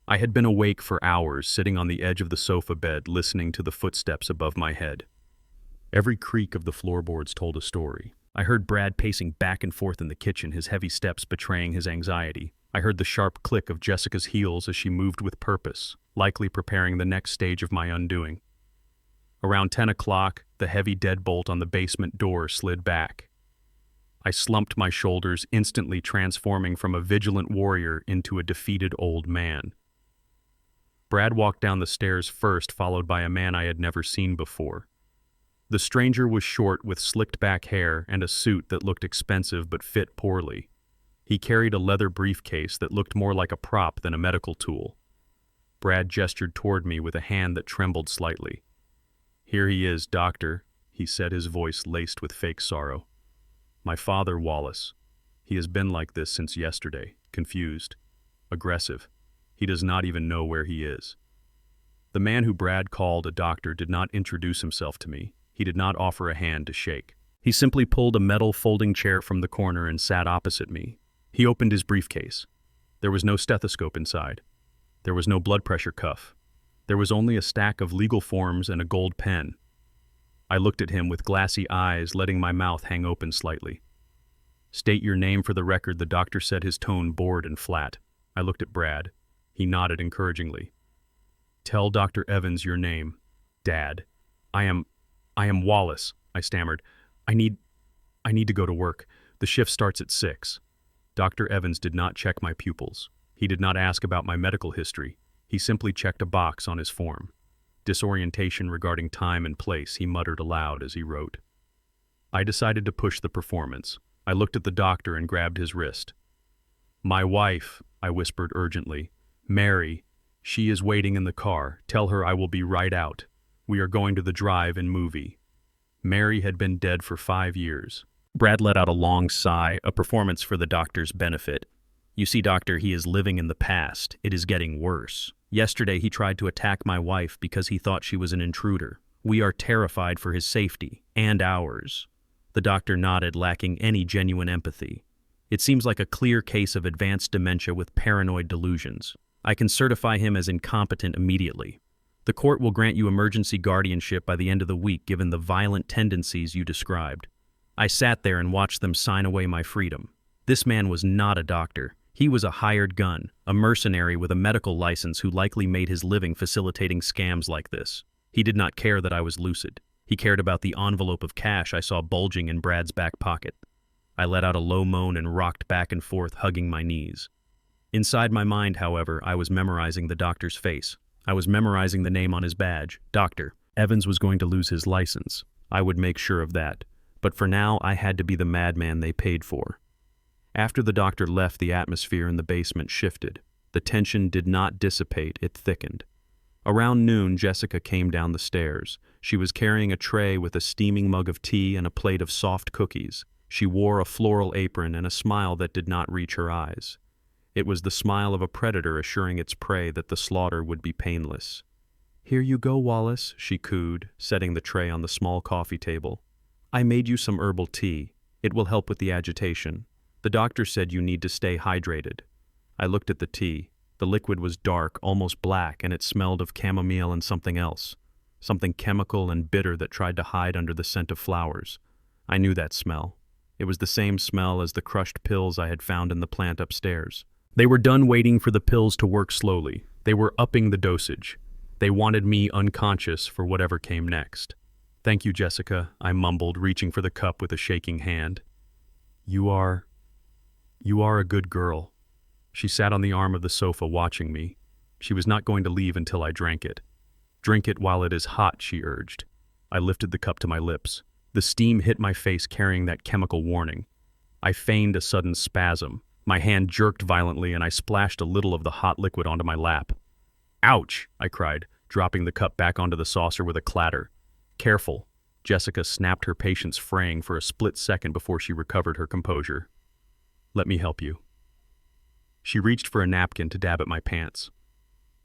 I had been awake for hours, sitting on the edge of the sofa bed, listening to the footsteps above my head. Every creak of the floorboards told a story. I heard Brad pacing back and forth in the kitchen, his heavy steps betraying his anxiety. I heard the sharp click of Jessica's heels as she moved with purpose, likely preparing the next stage of my undoing. Around 10 o'clock, the heavy deadbolt on the basement door slid back. I slumped my shoulders, instantly transforming from a vigilant warrior into a defeated old man. Brad walked down the stairs first, followed by a man I had never seen before. The stranger was short, with slicked-back hair and a suit that looked expensive but fit poorly. He carried a leather briefcase that looked more like a prop than a medical tool. Brad gestured toward me with a hand that trembled slightly. "Here he is, doctor," he said, his voice laced with fake sorrow. "My father, Wallace. He has been like this since yesterday, confused, aggressive. He does not even know where he is." The man who Brad called a doctor did not introduce himself to me. He did not offer a hand to shake. He simply pulled a metal folding chair from the corner and sat opposite me. He opened his briefcase. There was no stethoscope inside. There was no blood pressure cuff. There was only a stack of legal forms and a gold pen. I looked at him with glassy eyes, letting my mouth hang open slightly. "State your name for the record," the doctor said, his tone bored and flat. I looked at Brad. He nodded encouragingly. "Tell Dr. Evans your name, Dad." I am Wallace," I stammered. I need to go to work. The shift starts at 6. Dr. Evans did not check my pupils. He did not ask about my medical history. He simply checked a box on his form. Disorientation regarding time and place, he muttered aloud as he wrote. I decided to push the performance. I looked at the doctor and grabbed his wrist. My wife, I whispered urgently. Mary, she is waiting in the car. Tell her I will be right out. We are going to the drive-in movie. Mary had been dead for 5 years. Brad let out a long sigh, a performance for the doctor's benefit. You see, doctor, he is living in the past. It is getting worse. Yesterday he tried to attack my wife because he thought she was an intruder. We are terrified for his safety, and ours. The doctor nodded, lacking any genuine empathy. It seems like a clear case of advanced dementia with paranoid delusions. I can certify him as incompetent immediately. The court will grant you emergency guardianship by the end of the week given the violent tendencies you described. I sat there and watched them sign away my freedom. This man was not a doctor. He was a hired gun, a mercenary with a medical license who likely made his living facilitating scams like this. He did not care that I was lucid. He cared about the envelope of cash I saw bulging in Brad's back pocket. I let out a low moan and rocked back and forth, hugging my knees. Inside my mind, however, I was memorizing the doctor's face. I was memorizing the name on his badge, Doctor. Evans was going to lose his license. I would make sure of that. But for now, I had to be the madman they paid for. After the doctor left, the atmosphere in the basement shifted. The tension did not dissipate, it thickened. Around noon, Jessica came down the stairs. She was carrying a tray with a steaming mug of tea and a plate of soft cookies. She wore a floral apron and a smile that did not reach her eyes. It was the smile of a predator assuring its prey that the slaughter would be painless. Here you go, Wallace, she cooed, setting the tray on the small coffee table. I made you some herbal tea. It will help with the agitation. The doctor said you need to stay hydrated. I looked at the tea. The liquid was dark, almost black, and it smelled of chamomile and something else. Something chemical and bitter that tried to hide under the scent of flowers. I knew that smell. It was the same smell as the crushed pills I had found in the plant upstairs. They were done waiting for the pills to work slowly. They were upping the dosage. They wanted me unconscious for whatever came next. Thank you, Jessica, I mumbled, reaching for the cup with a shaking hand. You are a good girl. She sat on the arm of the sofa watching me. She was not going to leave until I drank it. Drink it while it is hot, she urged. I lifted the cup to my lips. The steam hit my face, carrying that chemical warning. I feigned a sudden spasm. My hand jerked violently and I splashed a little of the hot liquid onto my lap. Ouch, I cried, dropping the cup back onto the saucer with a clatter. Careful. Jessica snapped, her patience fraying for a split second before she recovered her composure. Let me help you. She reached for a napkin to dab at my pants.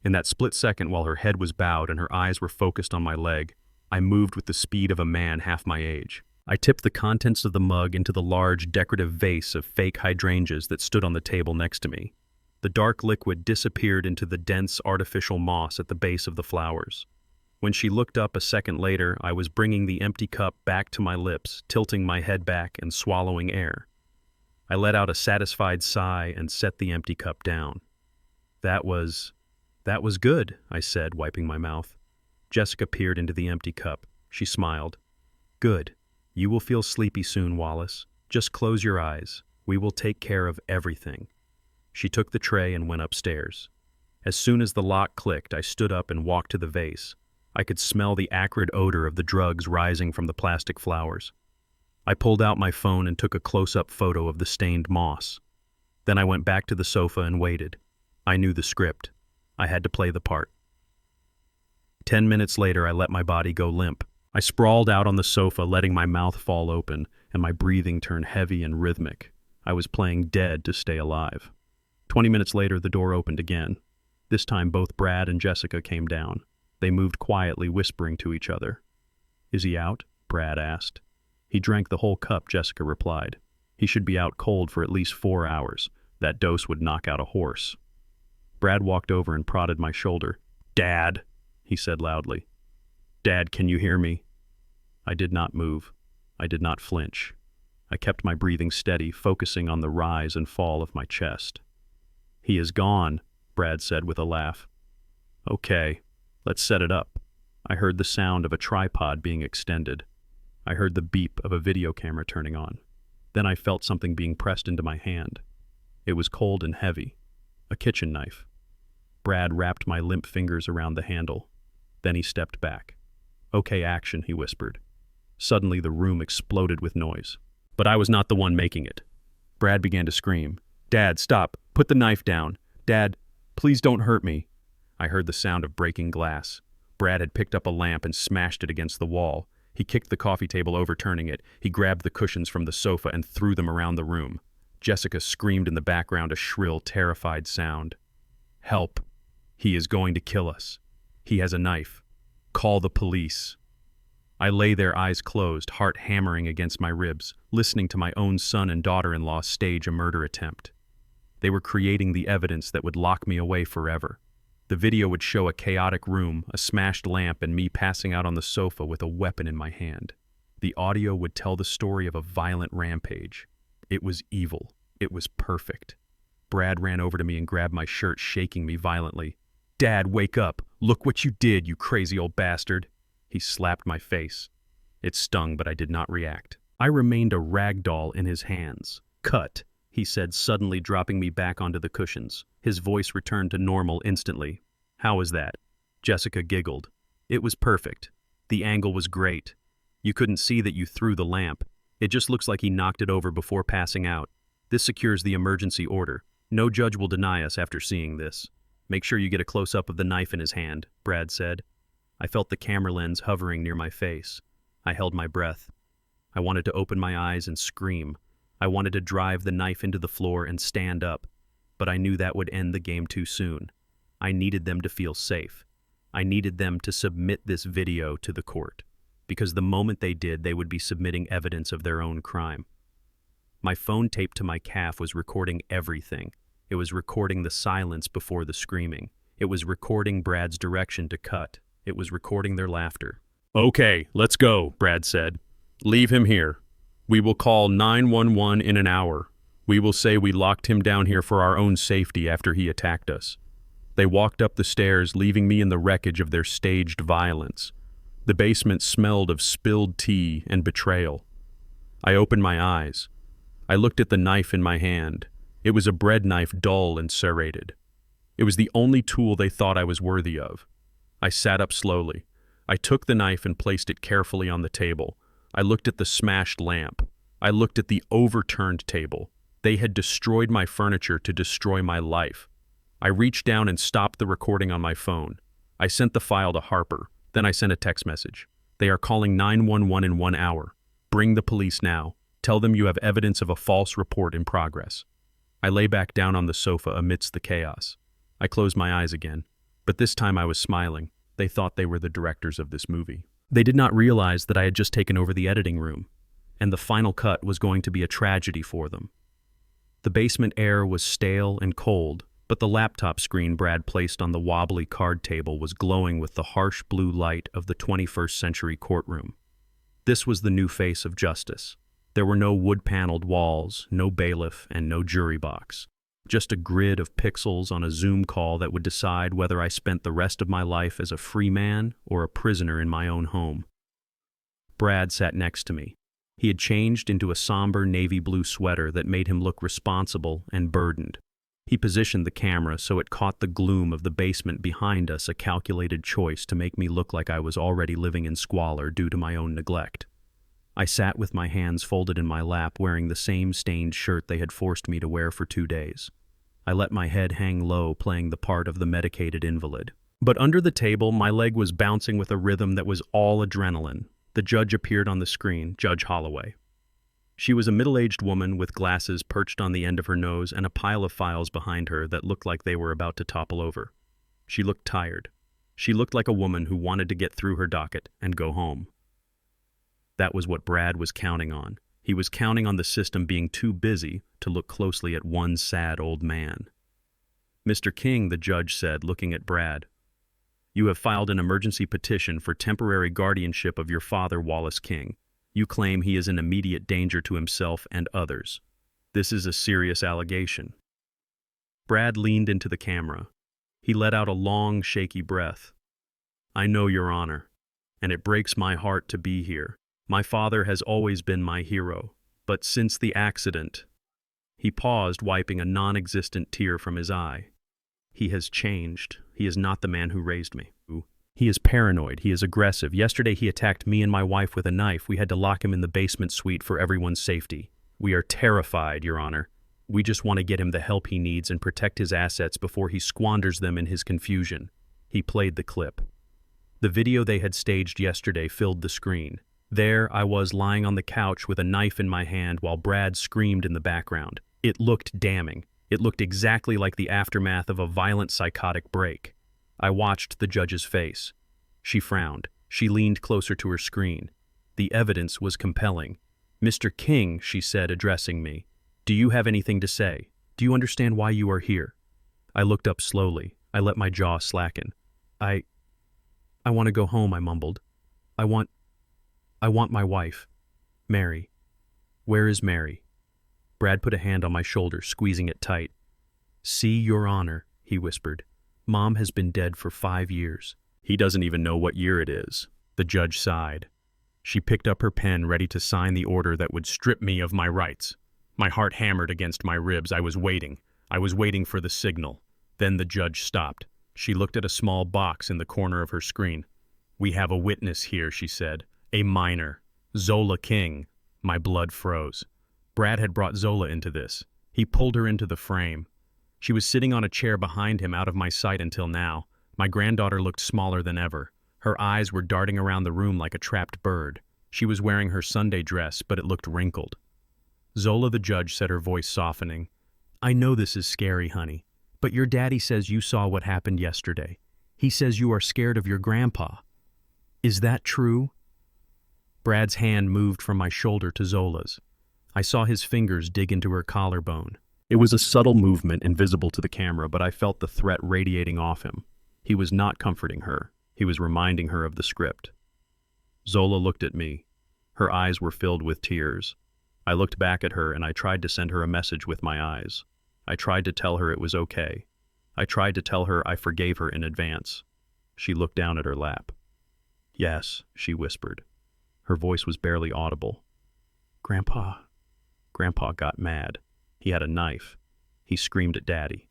In that split second, while her head was bowed and her eyes were focused on my leg, I moved with the speed of a man half my age. I tipped the contents of the mug into the large decorative vase of fake hydrangeas that stood on the table next to me. The dark liquid disappeared into the dense artificial moss at the base of the flowers. When she looked up a second later, I was bringing the empty cup back to my lips, tilting my head back and swallowing air. I let out a satisfied sigh and set the empty cup down. That was good, I said, wiping my mouth. Jessica peered into the empty cup. She smiled. Good. You will feel sleepy soon, Wallace. Just close your eyes. We will take care of everything. She took the tray and went upstairs. As soon as the lock clicked, I stood up and walked to the vase. I could smell the acrid odor of the drugs rising from the plastic flowers. I pulled out my phone and took a close-up photo of the stained moss. Then I went back to the sofa and waited. I knew the script. I had to play the part. 10 minutes later, I let my body go limp. I sprawled out on the sofa, letting my mouth fall open, and my breathing turn heavy and rhythmic. I was playing dead to stay alive. 20 minutes later, the door opened again. This time, both Brad and Jessica came down. They moved quietly, whispering to each other. Is he out? Brad asked. He drank the whole cup, Jessica replied. He should be out cold for at least 4 hours. That dose would knock out a horse. Brad walked over and prodded my shoulder. Dad, he said loudly. Dad, can you hear me? I did not move. I did not flinch. I kept my breathing steady, focusing on the rise and fall of my chest. He is gone, Brad said with a laugh. Okay, let's set it up. I heard the sound of a tripod being extended. I heard the beep of a video camera turning on. Then I felt something being pressed into my hand. It was cold and heavy. A kitchen knife. Brad wrapped my limp fingers around the handle. Then he stepped back. "Okay, action," he whispered. Suddenly the room exploded with noise. But I was not the one making it. Brad began to scream. "Dad, stop! Put the knife down! Dad, please don't hurt me!" I heard the sound of breaking glass. Brad had picked up a lamp and smashed it against the wall. He kicked the coffee table, overturning it. He grabbed the cushions from the sofa and threw them around the room. Jessica screamed in the background, a shrill, terrified sound. "Help! He is going to kill us. He has a knife. Call the police." I lay there, eyes closed, heart hammering against my ribs, listening to my own son and daughter-in-law stage a murder attempt. They were creating the evidence that would lock me away forever. The video would show a chaotic room, a smashed lamp, and me passing out on the sofa with a weapon in my hand. The audio would tell the story of a violent rampage. It was evil. It was perfect. Brad ran over to me and grabbed my shirt, shaking me violently. "Dad, wake up! Look what you did, you crazy old bastard!" He slapped my face. It stung, but I did not react. I remained a rag doll in his hands. "Cut," he said, suddenly dropping me back onto the cushions. His voice returned to normal instantly. "How was that?" Jessica giggled. "It was perfect. The angle was great. You couldn't see that you threw the lamp. It just looks like he knocked it over before passing out. This secures the emergency order. No judge will deny us after seeing this. Make sure you get a close-up of the knife in his hand," Brad said. I felt the camera lens hovering near my face. I held my breath. I wanted to open my eyes and scream. I wanted to drive the knife into the floor and stand up, but I knew that would end the game too soon. I needed them to feel safe. I needed them to submit this video to the court, because the moment they did, they would be submitting evidence of their own crime. My phone taped to my calf was recording everything. It was recording the silence before the screaming. It was recording Brad's direction to cut. It was recording their laughter. "Okay, let's go," Brad said. "Leave him here. We will call 911 in an hour. We will say we locked him down here for our own safety after he attacked us." They walked up the stairs, leaving me in the wreckage of their staged violence. The basement smelled of spilled tea and betrayal. I opened my eyes. I looked at the knife in my hand. It was a bread knife, dull and serrated. It was the only tool they thought I was worthy of. I sat up slowly. I took the knife and placed it carefully on the table. I looked at the smashed lamp. I looked at the overturned table. They had destroyed my furniture to destroy my life. I reached down and stopped the recording on my phone. I sent the file to Harper. Then I sent a text message. "They are calling 911 in 1 hour. Bring the police now. Tell them you have evidence of a false report in progress." I lay back down on the sofa amidst the chaos. I closed my eyes again, but this time I was smiling. They thought they were the directors of this movie. They did not realize that I had just taken over the editing room, and the final cut was going to be a tragedy for them. The basement air was stale and cold, but the laptop screen Brad placed on the wobbly card table was glowing with the harsh blue light of the 21st century courtroom. This was the new face of justice. There were no wood-paneled walls, no bailiff, and no jury box. Just a grid of pixels on a Zoom call that would decide whether I spent the rest of my life as a free man or a prisoner in my own home. Brad sat next to me. He had changed into a somber navy blue sweater that made him look responsible and burdened. He positioned the camera so it caught the gloom of the basement behind us, a calculated choice to make me look like I was already living in squalor due to my own neglect. I sat with my hands folded in my lap, wearing the same stained shirt they had forced me to wear for 2 days. I let my head hang low, playing the part of the medicated invalid. But under the table, my leg was bouncing with a rhythm that was all adrenaline. The judge appeared on the screen, Judge Holloway. She was a middle-aged woman with glasses perched on the end of her nose and a pile of files behind her that looked like they were about to topple over. She looked tired. She looked like a woman who wanted to get through her docket and go home. That was what Brad was counting on. He was counting on the system being too busy to look closely at one sad old man. "Mr. King," the judge said, looking at Brad, "you have filed an emergency petition for temporary guardianship of your father, Wallace King. You claim he is in immediate danger to himself and others. This is a serious allegation." Brad leaned into the camera. He let out a long, shaky breath. "I know, Your Honor, and it breaks my heart to be here. My father has always been my hero, but since the accident—" He paused, wiping a non-existent tear from his eye. He has changed. He is not the man who raised me. He is paranoid. He is aggressive. Yesterday he attacked me and my wife with a knife. We had to lock him in the basement suite for everyone's safety. We are terrified, Your Honor. We just want to get him the help he needs and protect his assets before he squanders them in his confusion. He played the clip. The video they had staged yesterday filled the screen. There I was lying on the couch with a knife in my hand while Brad screamed in the background. It looked damning. It looked exactly like the aftermath of a violent psychotic break. I watched the judge's face. She frowned. She leaned closer to her screen. The evidence was compelling. "Mr. King," she said, addressing me, "do you have anything to say? Do you understand why you are here?" I looked up slowly. I let my jaw slacken. I want to go home," I mumbled. I want my wife. Mary. Where is Mary?" Brad put a hand on my shoulder, squeezing it tight. "See, Your Honor," he whispered. "Mom has been dead for 5 years. He doesn't even know what year it is." The judge sighed. She picked up her pen, ready to sign the order that would strip me of my rights. My heart hammered against my ribs. I was waiting. I was waiting for the signal. Then the judge stopped. She looked at a small box in the corner of her screen. "We have a witness here," she said. "A minor. Zola King." My blood froze. Brad had brought Zola into this. He pulled her into the frame. She was sitting on a chair behind him, out of my sight until now. My granddaughter looked smaller than ever. Her eyes were darting around the room like a trapped bird. She was wearing her Sunday dress, but it looked wrinkled. "Zola," the judge said, her voice softening. "I know this is scary, honey, but your daddy says you saw what happened yesterday. He says you are scared of your grandpa. Is that true?" Brad's hand moved from my shoulder to Zola's. I saw his fingers dig into her collarbone. It was a subtle movement, invisible to the camera, but I felt the threat radiating off him. He was not comforting her. He was reminding her of the script. Zola looked at me. Her eyes were filled with tears. I looked back at her and I tried to send her a message with my eyes. I tried to tell her it was okay. I tried to tell her I forgave her in advance. She looked down at her lap. "Yes," she whispered. Her voice was barely audible. "Grandpa." Grandpa got mad. He had a knife. He screamed at Daddy.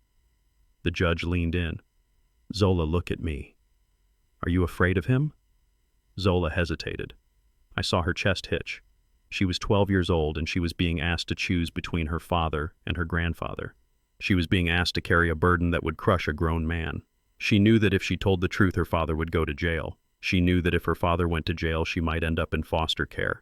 The judge leaned in. "Zola, look at me. Are you afraid of him?" Zola hesitated. I saw her chest hitch. She was 12 years old and she was being asked to choose between her father and her grandfather. She was being asked to carry a burden that would crush a grown man. She knew that if she told the truth, her father would go to jail. She knew that if her father went to jail, she might end up in foster care.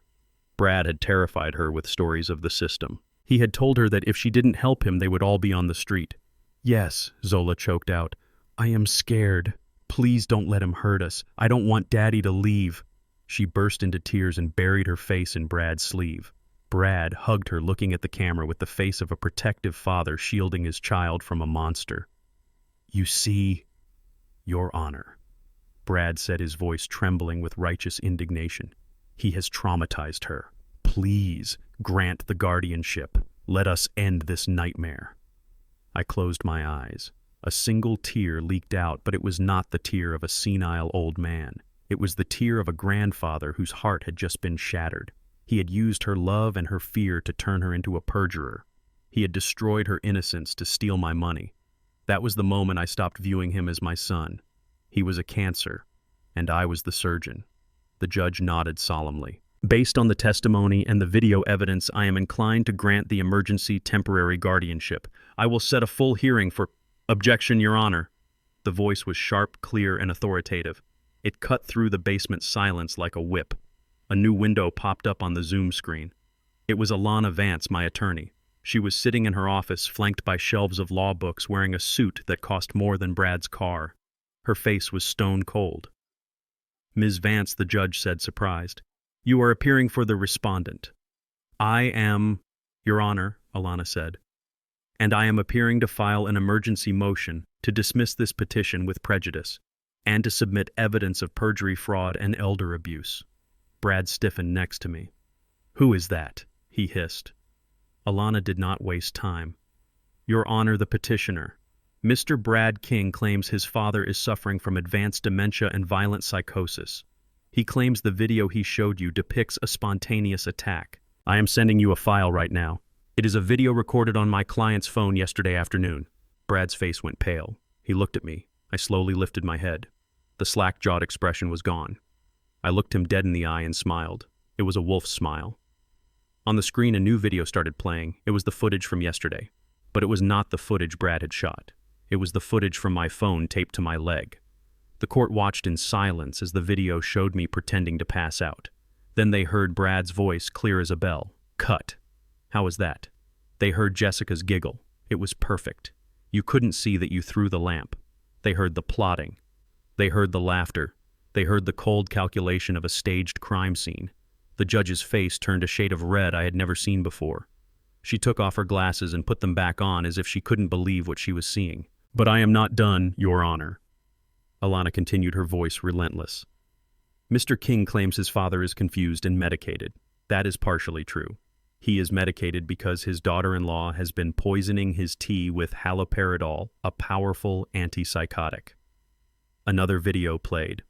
Brad had terrified her with stories of the system. He had told her that if she didn't help him, they would all be on the street. "Yes," Zola choked out. "I am scared. Please don't let him hurt us. I don't want Daddy to leave." She burst into tears and buried her face in Brad's sleeve. Brad hugged her, looking at the camera with the face of a protective father shielding his child from a monster. "You see, Your Honor," Brad said, his voice trembling with righteous indignation. "He has traumatized her. Please grant the guardianship. Let us end this nightmare." I closed my eyes. A single tear leaked out, but it was not the tear of a senile old man. It was the tear of a grandfather whose heart had just been shattered. He had used her love and her fear to turn her into a perjurer. He had destroyed her innocence to steal my money. That was the moment I stopped viewing him as my son. He was a cancer, and I was the surgeon. The judge nodded solemnly. "Based on the testimony and the video evidence, I am inclined to grant the emergency temporary guardianship. I will set a full hearing for—" "Objection, Your Honor." The voice was sharp, clear, and authoritative. It cut through the basement silence like a whip. A new window popped up on the Zoom screen. It was Alana Vance, my attorney. She was sitting in her office, flanked by shelves of law books, wearing a suit that cost more than Brad's car. Her face was stone cold. "Ms. Vance," the judge said, surprised, "you are appearing for the respondent." "I am, Your Honor," Alana said. "And I am appearing to file an emergency motion to dismiss this petition with prejudice and to submit evidence of perjury, fraud, and elder abuse." Brad stiffened next to me. "Who is that?" he hissed. Alana did not waste time. "Your Honor, the petitioner. Mr. Brad King claims his father is suffering from advanced dementia and violent psychosis. He claims the video he showed you depicts a spontaneous attack. I am sending you a file right now. It is a video recorded on my client's phone yesterday afternoon." Brad's face went pale. He looked at me. I slowly lifted my head. The slack-jawed expression was gone. I looked him dead in the eye and smiled. It was a wolf's smile. On the screen, a new video started playing. It was the footage from yesterday. But it was not the footage Brad had shot. It was the footage from my phone taped to my leg. The court watched in silence as the video showed me pretending to pass out. Then they heard Brad's voice clear as a bell. Cut. How was that? They heard Jessica's giggle. It was perfect. You couldn't see that you threw the lamp. They heard the plotting. They heard the laughter. They heard the cold calculation of a staged crime scene. The judge's face turned a shade of red I had never seen before. She took off her glasses and put them back on as if she couldn't believe what she was seeing. "But I am not done, Your Honor." Alana continued, her voice relentless. "Mr. King claims his father is confused and medicated. That is partially true. He is medicated because his daughter-in-law has been poisoning his tea with haloperidol, a powerful antipsychotic." Another video played.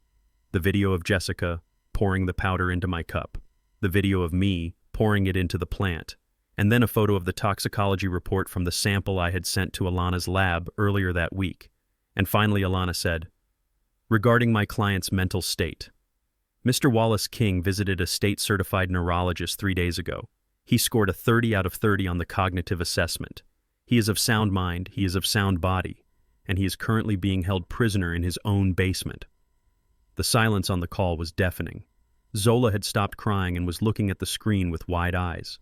The video of Jessica pouring the powder into my cup. The video of me pouring it into the plant. And then a photo of the toxicology report from the sample I had sent to Alana's lab earlier that week. And finally Alana said, "Regarding my client's mental state, Mr. Wallace King visited a state-certified neurologist 3 days ago. He scored a 30 out of 30 on the cognitive assessment. He is of sound mind, he is of sound body, and he is currently being held prisoner in his own basement." The silence on the call was deafening. Zola had stopped crying and was looking at the screen with wide eyes.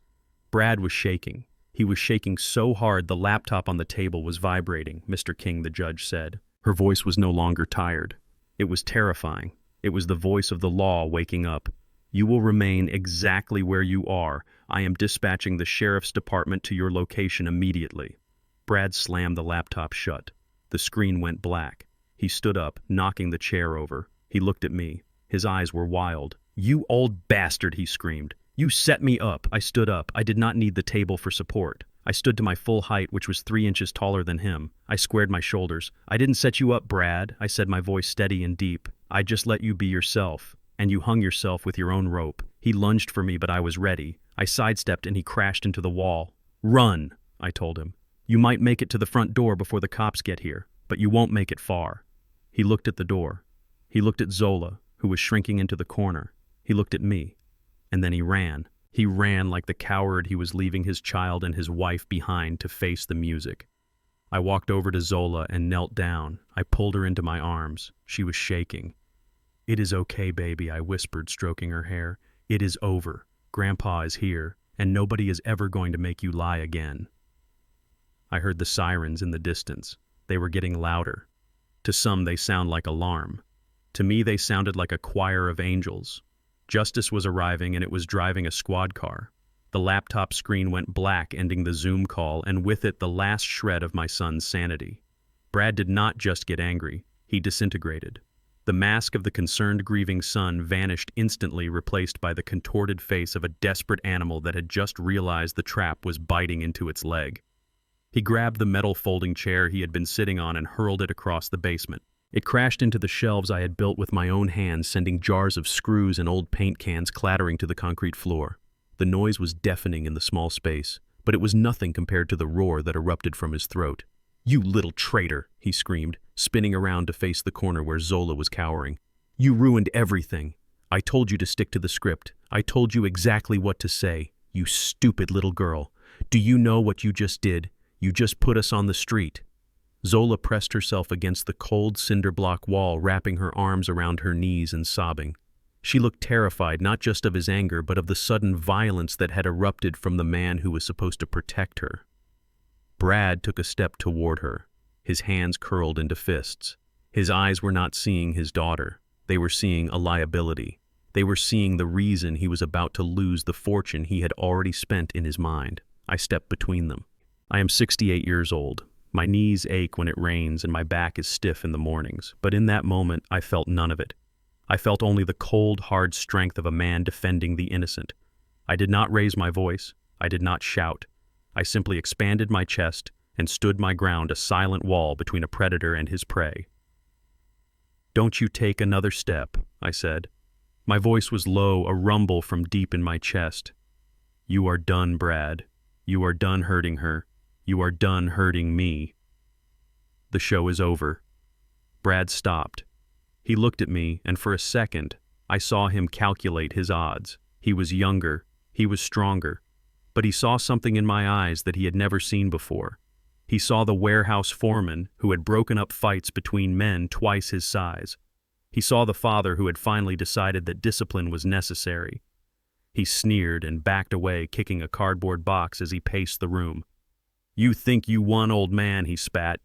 Brad was shaking. He was shaking so hard the laptop on the table was vibrating, Mr. King, the judge said. Her voice was no longer tired. It was terrifying. It was the voice of the law waking up. "You will remain exactly where you are. I am dispatching the sheriff's department to your location immediately." Brad slammed the laptop shut. The screen went black. He stood up, knocking the chair over. He looked at me. His eyes were wild. "You old bastard," he screamed. "You set me up." I stood up. I did not need the table for support. I stood to my full height, which was 3 inches taller than him. I squared my shoulders. "I didn't set you up, Brad," I said, my voice steady and deep. "I just let you be yourself. And you hung yourself with your own rope." He lunged for me, but I was ready. I sidestepped and he crashed into the wall. "Run," I told him. "You might make it to the front door before the cops get here, but you won't make it far." He looked at the door. He looked at Zola, who was shrinking into the corner. He looked at me. And then he ran. He ran like the coward he was, leaving his child and his wife behind to face the music. I walked over to Zola and knelt down. I pulled her into my arms. She was shaking. "It is okay, baby," I whispered, stroking her hair. "It is over. Grandpa is here, and nobody is ever going to make you lie again." I heard the sirens in the distance. They were getting louder. To some, they sound like alarm. To me, they sounded like a choir of angels. Justice was arriving, and it was driving a squad car. The laptop screen went black, ending the Zoom call, and with it the last shred of my son's sanity. Brad did not just get angry. He disintegrated. The mask of the concerned, grieving son vanished instantly, replaced by the contorted face of a desperate animal that had just realized the trap was biting into its leg. He grabbed the metal folding chair he had been sitting on and hurled it across the basement. It crashed into the shelves I had built with my own hands, sending jars of screws and old paint cans clattering to the concrete floor. The noise was deafening in the small space, but it was nothing compared to the roar that erupted from his throat. "You little traitor," he screamed, spinning around to face the corner where Zola was cowering. "You ruined everything. I told you to stick to the script. I told you exactly what to say. You stupid little girl. Do you know what you just did? You just put us on the street." Zola pressed herself against the cold cinder block wall, wrapping her arms around her knees and sobbing. She looked terrified, not just of his anger, but of the sudden violence that had erupted from the man who was supposed to protect her. Brad took a step toward her, his hands curled into fists. His eyes were not seeing his daughter. They were seeing a liability. They were seeing the reason he was about to lose the fortune he had already spent in his mind. I stepped between them. I am 68 years old. My knees ache when it rains and my back is stiff in the mornings, but in that moment I felt none of it. I felt only the cold, hard strength of a man defending the innocent. I did not raise my voice. I did not shout. I simply expanded my chest and stood my ground, a silent wall between a predator and his prey. "Don't you take another step," I said. My voice was low, a rumble from deep in my chest. "You are done, Brad. You are done hurting her. You are done hurting me. The show is over," Brad stopped. He looked at me, and for a second, I saw him calculate his odds. He was younger, he was stronger, but he saw something in my eyes that he had never seen before. He saw the warehouse foreman who had broken up fights between men twice his size. He saw the father who had finally decided that discipline was necessary. He sneered and backed away, kicking a cardboard box as he paced the room. "You think you won, old man," he spat.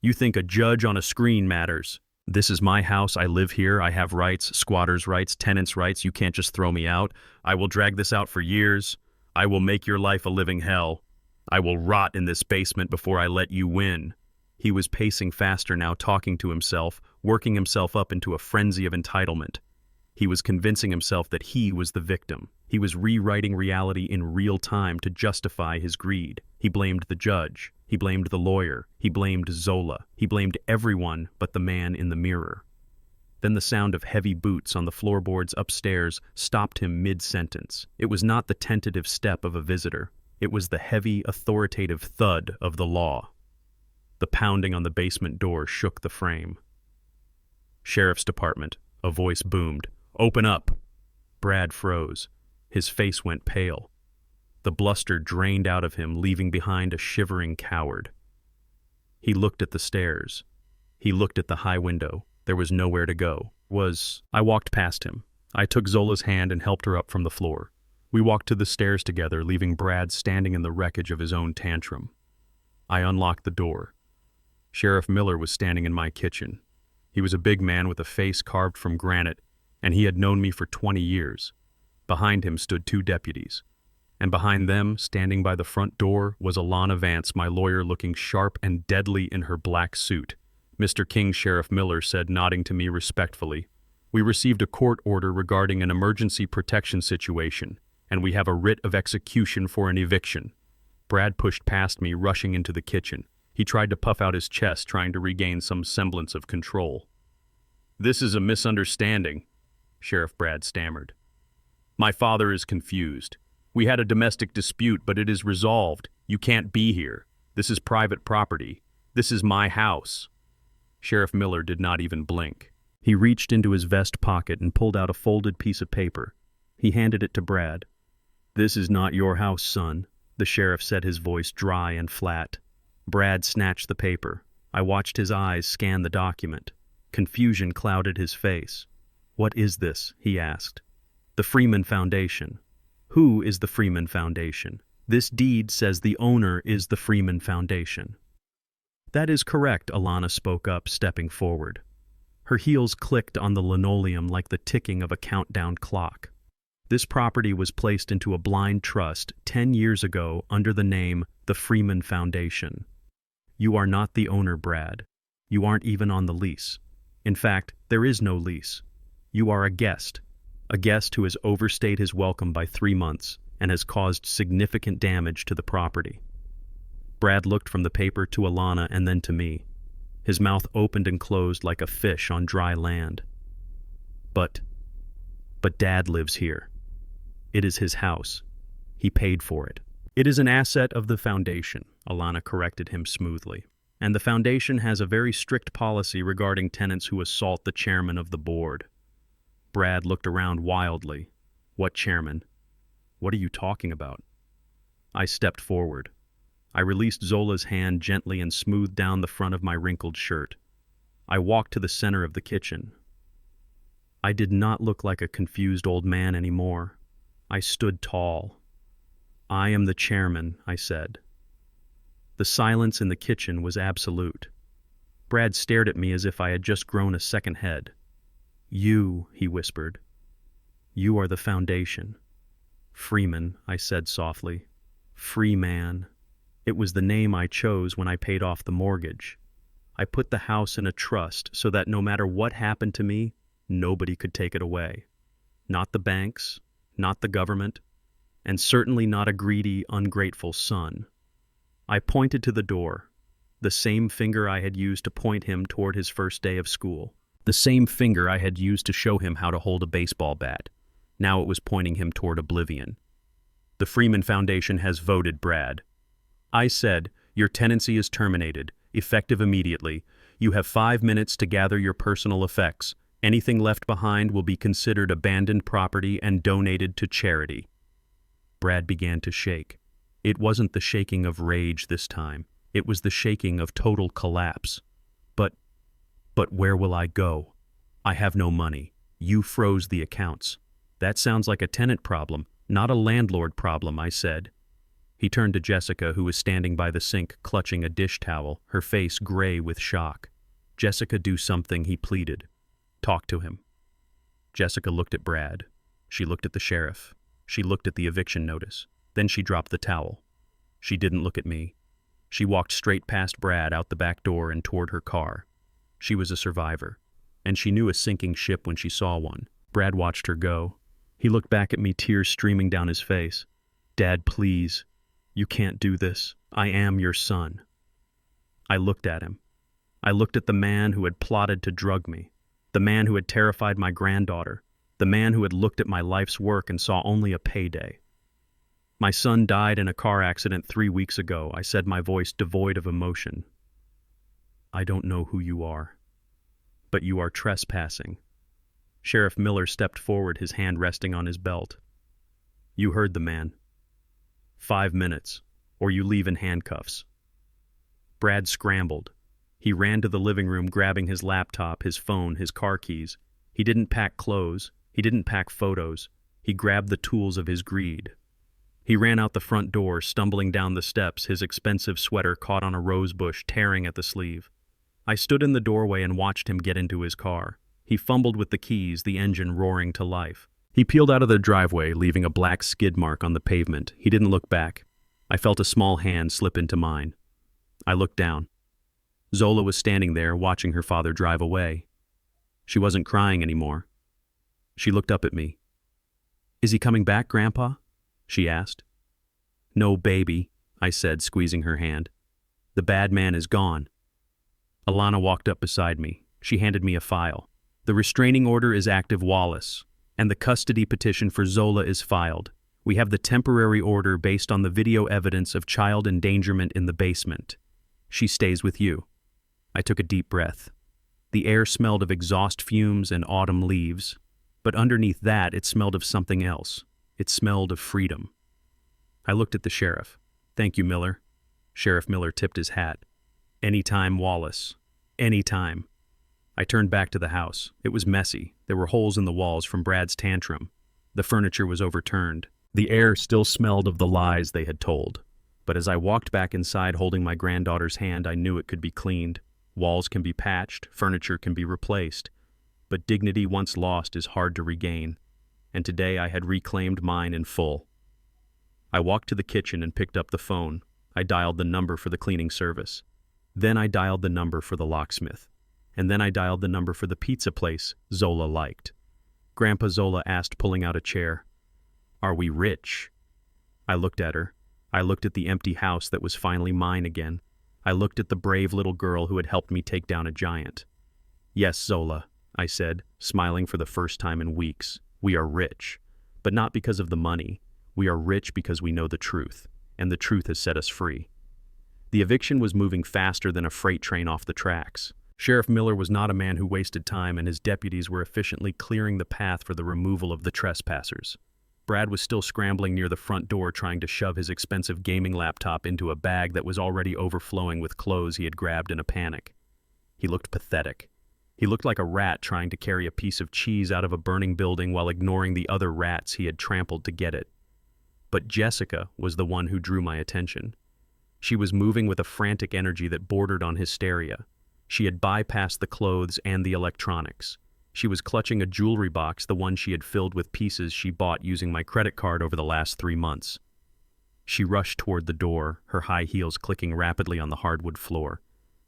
"You think a judge on a screen matters. This is my house, I live here, I have rights, squatters' rights, tenants' rights, you can't just throw me out. I will drag this out for years. I will make your life a living hell. I will rot in this basement before I let you win." He was pacing faster now, talking to himself, working himself up into a frenzy of entitlement. He was convincing himself that he was the victim. He was rewriting reality in real time to justify his greed. He blamed the judge. He blamed the lawyer. He blamed Zola. He blamed everyone but the man in the mirror. Then the sound of heavy boots on the floorboards upstairs stopped him mid-sentence. It was not the tentative step of a visitor. It was the heavy, authoritative thud of the law. The pounding on the basement door shook the frame. "Sheriff's Department," a voice boomed. "Open up!" Brad froze. His face went pale. The bluster drained out of him, leaving behind a shivering coward. He looked at the stairs. He looked at the high window. There was nowhere to go. I walked past him. I took Zola's hand and helped her up from the floor. We walked to the stairs together, leaving Brad standing in the wreckage of his own tantrum. I unlocked the door. Sheriff Miller was standing in my kitchen. He was a big man with a face carved from granite, and he had known me for 20 years. Behind him stood 2 deputies. And behind them, standing by the front door, was Alana Vance, my lawyer, looking sharp and deadly in her black suit. "Mr. King," Sheriff Miller said, nodding to me respectfully, "we received a court order regarding an emergency protection situation, and we have a writ of execution for an eviction." Brad pushed past me, rushing into the kitchen. He tried to puff out his chest, trying to regain some semblance of control. "This is a misunderstanding," Sheriff Brad stammered. "My father is confused. We had a domestic dispute, but it is resolved. You can't be here. This is private property. This is my house." Sheriff Miller did not even blink. He reached into his vest pocket and pulled out a folded piece of paper. He handed it to Brad. "This is not your house, son," the sheriff said, his voice dry and flat. Brad snatched the paper. I watched his eyes scan the document. Confusion clouded his face. "What is this?" he asked. "The Freeman Foundation." "Who is the Freeman Foundation?" "This deed says the owner is the Freeman Foundation." "That is correct," Alana spoke up, stepping forward. Her heels clicked on the linoleum like the ticking of a countdown clock. "This property was placed into a blind trust 10 years ago under the name the Freeman Foundation. You are not the owner, Brad. You aren't even on the lease. In fact, there is no lease. You are a guest who has overstayed his welcome by 3 months and has caused significant damage to the property." Brad looked from the paper to Alana and then to me. His mouth opened and closed like a fish on dry land. But Dad lives here. It is his house. He paid for it." "It is an asset of the foundation," Alana corrected him smoothly. "And the foundation has a very strict policy regarding tenants who assault the chairman of the board." Brad looked around wildly. "What chairman? What are you talking about?" I stepped forward. I released Zola's hand gently and smoothed down the front of my wrinkled shirt. I walked to the center of the kitchen. I did not look like a confused old man anymore. I stood tall. "I am the chairman," I said. The silence in the kitchen was absolute. Brad stared at me as if I had just grown a second head. "You," he whispered. "You are the foundation." "Freeman," I said softly. "Free man." It was the name I chose when I paid off the mortgage. I put the house in a trust so that no matter what happened to me, nobody could take it away. Not the banks, not the government, and certainly not a greedy, ungrateful son. I pointed to the door, the same finger I had used to point him toward his first day of school, the same finger I had used to show him how to hold a baseball bat. Now it was pointing him toward oblivion. "The Freeman Foundation has voted, Brad." I said, "Your tenancy is terminated, effective immediately. You have 5 minutes to gather your personal effects. Anything left behind will be considered abandoned property and donated to charity." Brad began to shake. It wasn't the shaking of rage this time. It was the shaking of total collapse. But where will I go? I have no money. You froze the accounts. That sounds like a tenant problem, not a landlord problem, I said. He turned to Jessica, who was standing by the sink, clutching a dish towel, her face gray with shock. "Jessica, do something," he pleaded. "Talk to him." Jessica looked at Brad. She looked at the sheriff. She looked at the eviction notice. Then she dropped the towel. She didn't look at me. She walked straight past Brad, out the back door, and toward her car. She was a survivor, and she knew a sinking ship when she saw one. Brad watched her go. He looked back at me, tears streaming down his face. "Dad, please. You can't do this. I am your son." I looked at him. I looked at the man who had plotted to drug me, the man who had terrified my granddaughter, the man who had looked at my life's work and saw only a payday. "My son died in a car accident 3 weeks ago," I said, my voice devoid of emotion. "I don't know who you are, but you are trespassing." Sheriff Miller stepped forward, his hand resting on his belt. "You heard the man. 5 minutes, or you leave in handcuffs." Brad scrambled. He ran to the living room, grabbing his laptop, his phone, his car keys. He didn't pack clothes. He didn't pack photos. He grabbed the tools of his greed. He ran out the front door, stumbling down the steps, his expensive sweater caught on a rose bush, tearing at the sleeve. I stood in the doorway and watched him get into his car. He fumbled with the keys, the engine roaring to life. He peeled out of the driveway, leaving a black skid mark on the pavement. He didn't look back. I felt a small hand slip into mine. I looked down. Zola was standing there, watching her father drive away. She wasn't crying anymore. She looked up at me. "Is he coming back, Grandpa?" she asked. "No, baby," I said, squeezing her hand. "The bad man is gone." Alana walked up beside me. She handed me a file. "The restraining order is active, Wallace, and the custody petition for Zola is filed. We have the temporary order based on the video evidence of child endangerment in the basement. She stays with you." I took a deep breath. The air smelled of exhaust fumes and autumn leaves, but underneath that it smelled of something else. It smelled of freedom. I looked at the sheriff. "Thank you, Miller." Sheriff Miller tipped his hat. "Anytime, Wallace. Anytime." I turned back to the house. It was messy. There were holes in the walls from Brad's tantrum. The furniture was overturned. The air still smelled of the lies they had told. But as I walked back inside holding my granddaughter's hand, I knew it could be cleaned. Walls can be patched, furniture can be replaced. But dignity once lost is hard to regain. And today I had reclaimed mine in full. I walked to the kitchen and picked up the phone. I dialed the number for the cleaning service. Then I dialed the number for the locksmith. And then I dialed the number for the pizza place Zola liked. Grandpa, Zola asked, pulling out a chair. "Are we rich?" I looked at her. I looked at the empty house that was finally mine again. I looked at the brave little girl who had helped me take down a giant. "Yes, Zola," I said, smiling for the first time in weeks. "We are rich, but not because of the money. We are rich because we know the truth, and the truth has set us free." The eviction was moving faster than a freight train off the tracks. Sheriff Miller was not a man who wasted time, and his deputies were efficiently clearing the path for the removal of the trespassers. Brad was still scrambling near the front door, trying to shove his expensive gaming laptop into a bag that was already overflowing with clothes he had grabbed in a panic. He looked pathetic. He looked like a rat trying to carry a piece of cheese out of a burning building while ignoring the other rats he had trampled to get it. But Jessica was the one who drew my attention. She was moving with a frantic energy that bordered on hysteria. She had bypassed the clothes and the electronics. She was clutching a jewelry box, the one she had filled with pieces she bought using my credit card over the last 3 months. She rushed toward the door, her high heels clicking rapidly on the hardwood floor.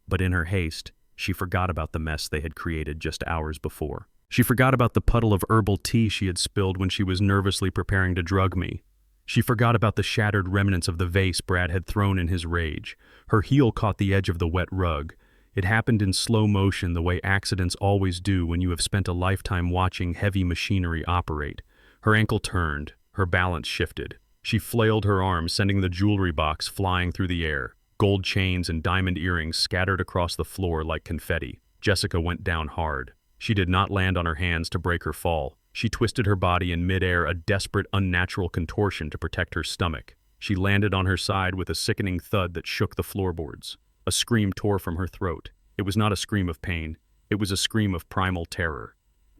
But in her haste, she forgot about the mess they had created just hours before. She forgot about the puddle of herbal tea she had spilled when she was nervously preparing to drug me. She forgot about the shattered remnants of the vase Brad had thrown in his rage. Her heel caught the edge of the wet rug. It happened in slow motion, the way accidents always do when you have spent a lifetime watching heavy machinery operate. Her ankle turned. Her balance shifted. She flailed her arms, sending the jewelry box flying through the air. Gold chains and diamond earrings scattered across the floor like confetti. Jessica went down hard. She did not land on her hands to break her fall. She twisted her body in midair, a desperate, unnatural contortion to protect her stomach. She landed on her side with a sickening thud that shook the floorboards. A scream tore from her throat. It was not a scream of pain. It was a scream of primal terror.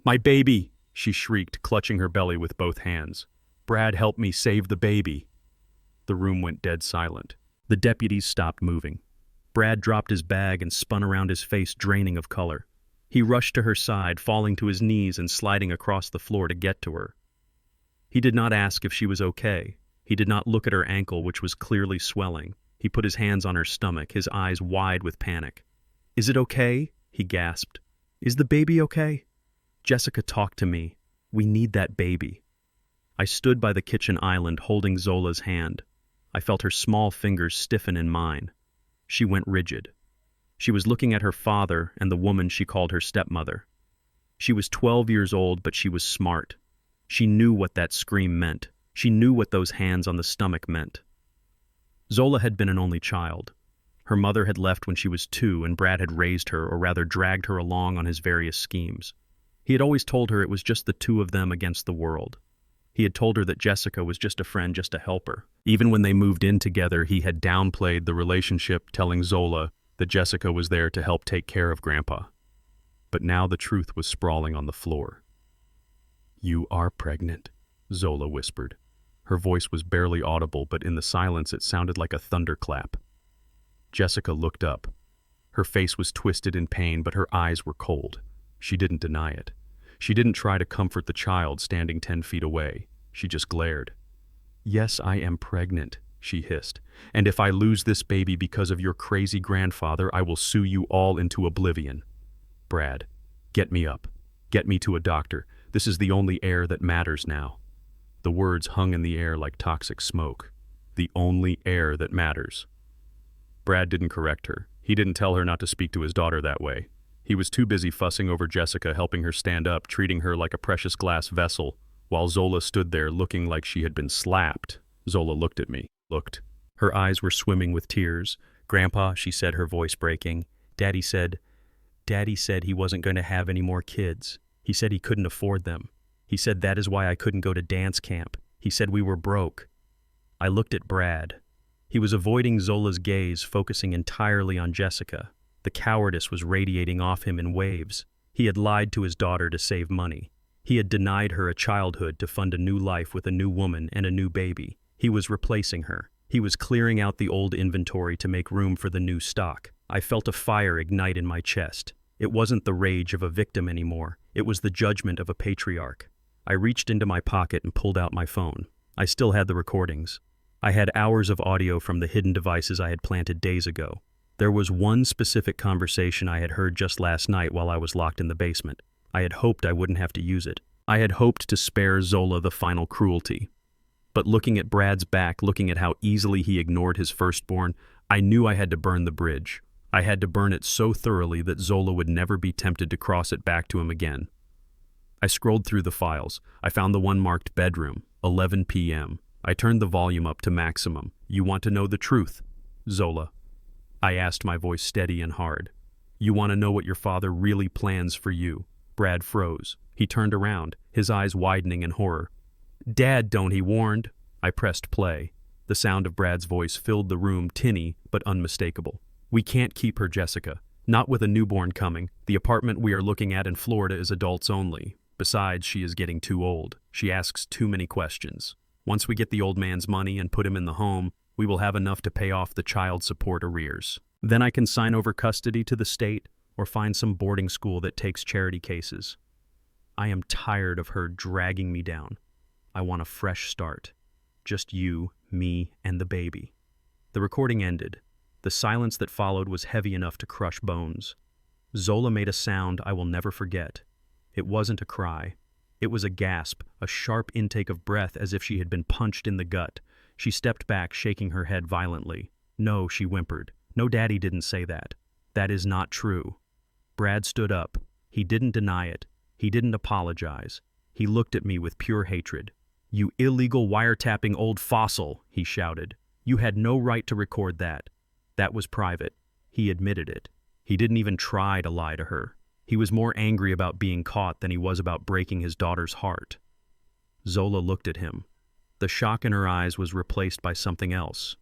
"My baby!" she shrieked, clutching her belly with both hands. "Brad, help me save the baby." The room went dead silent. The deputies stopped moving. Brad dropped his bag and spun around, his face draining of color. He rushed to her side, falling to his knees and sliding across the floor to get to her. He did not ask if she was okay. He did not look at her ankle, which was clearly swelling. He put his hands on her stomach, his eyes wide with panic. "Is it okay?" he gasped. "Is the baby okay?" "Jessica, talk to me. We need that baby." I stood by the kitchen island holding Zola's hand. I felt her small fingers stiffen in mine. She went rigid. She was looking at her father and the woman she called her stepmother. She was 12 years old, but she was smart. She knew what that scream meant. She knew what those hands on the stomach meant. Zola had been an only child. Her mother had left when she was 2, and Brad had raised her, or rather dragged her along on his various schemes. He had always told her it was just the two of them against the world. He had told her that Jessica was just a friend, just a helper. Even when they moved in together, he had downplayed the relationship, telling Zola that Jessica was there to help take care of Grandpa. But now the truth was sprawling on the floor. "You are pregnant," Zola whispered. Her voice was barely audible, but in the silence it sounded like a thunderclap. Jessica looked up. Her face was twisted in pain, but her eyes were cold. She didn't deny it. She didn't try to comfort the child standing 10 feet away. She just glared. "Yes, I am pregnant," she hissed. "And if I lose this baby because of your crazy grandfather, I will sue you all into oblivion. Brad, get me up. Get me to a doctor. This is the only air that matters now." The words hung in the air like toxic smoke. The only air that matters. Brad didn't correct her. He didn't tell her not to speak to his daughter that way. He was too busy fussing over Jessica, helping her stand up, treating her like a precious glass vessel, while Zola stood there looking like she had been slapped. Zola looked at me. Looked. Her eyes were swimming with tears. "Grandpa," she said, her voice breaking, Daddy said he wasn't going to have any more kids. He said he couldn't afford them. He said that is why I couldn't go to dance camp. He said we were broke." I looked at Brad. He was avoiding Zola's gaze, focusing entirely on Jessica. The cowardice was radiating off him in waves. He had lied to his daughter to save money. He had denied her a childhood to fund a new life with a new woman and a new baby. He was replacing her. He was clearing out the old inventory to make room for the new stock. I felt a fire ignite in my chest. It wasn't the rage of a victim anymore. It was the judgment of a patriarch. I reached into my pocket and pulled out my phone. I still had the recordings. I had hours of audio from the hidden devices I had planted days ago. There was one specific conversation I had heard just last night while I was locked in the basement. I had hoped I wouldn't have to use it. I had hoped to spare Zola the final cruelty. But looking at Brad's back, looking at how easily he ignored his firstborn, I knew I had to burn the bridge. I had to burn it so thoroughly that Zola would never be tempted to cross it back to him again. I scrolled through the files. I found the one marked bedroom, 11 p.m. I turned the volume up to maximum. "You want to know the truth, Zola?" I asked, my voice steady and hard. "You want to know what your father really plans for you?" Brad froze. He turned around, his eyes widening in horror. "Dad, don't," he warned. I pressed play. The sound of Brad's voice filled the room, tinny but unmistakable. "We can't keep her, Jessica. Not with a newborn coming. The apartment we are looking at in Florida is adults only. Besides, she is getting too old. She asks too many questions. Once we get the old man's money and put him in the home, we will have enough to pay off the child support arrears. Then I can sign over custody to the state or find some boarding school that takes charity cases. I am tired of her dragging me down. I want a fresh start. Just you, me, and the baby." The recording ended. The silence that followed was heavy enough to crush bones. Zola made a sound I will never forget. It wasn't a cry. It was a gasp, a sharp intake of breath as if she had been punched in the gut. She stepped back, shaking her head violently. "No," she whimpered. "No, Daddy didn't say that. That is not true." Brad stood up. He didn't deny it. He didn't apologize. He looked at me with pure hatred. "You illegal wiretapping old fossil," he shouted. "You had no right to record that. That was private. He admitted it. He didn't even try to lie to her. He was more angry about being caught than he was about breaking his daughter's heart. Zola looked at him. The shock in her eyes was replaced by something else.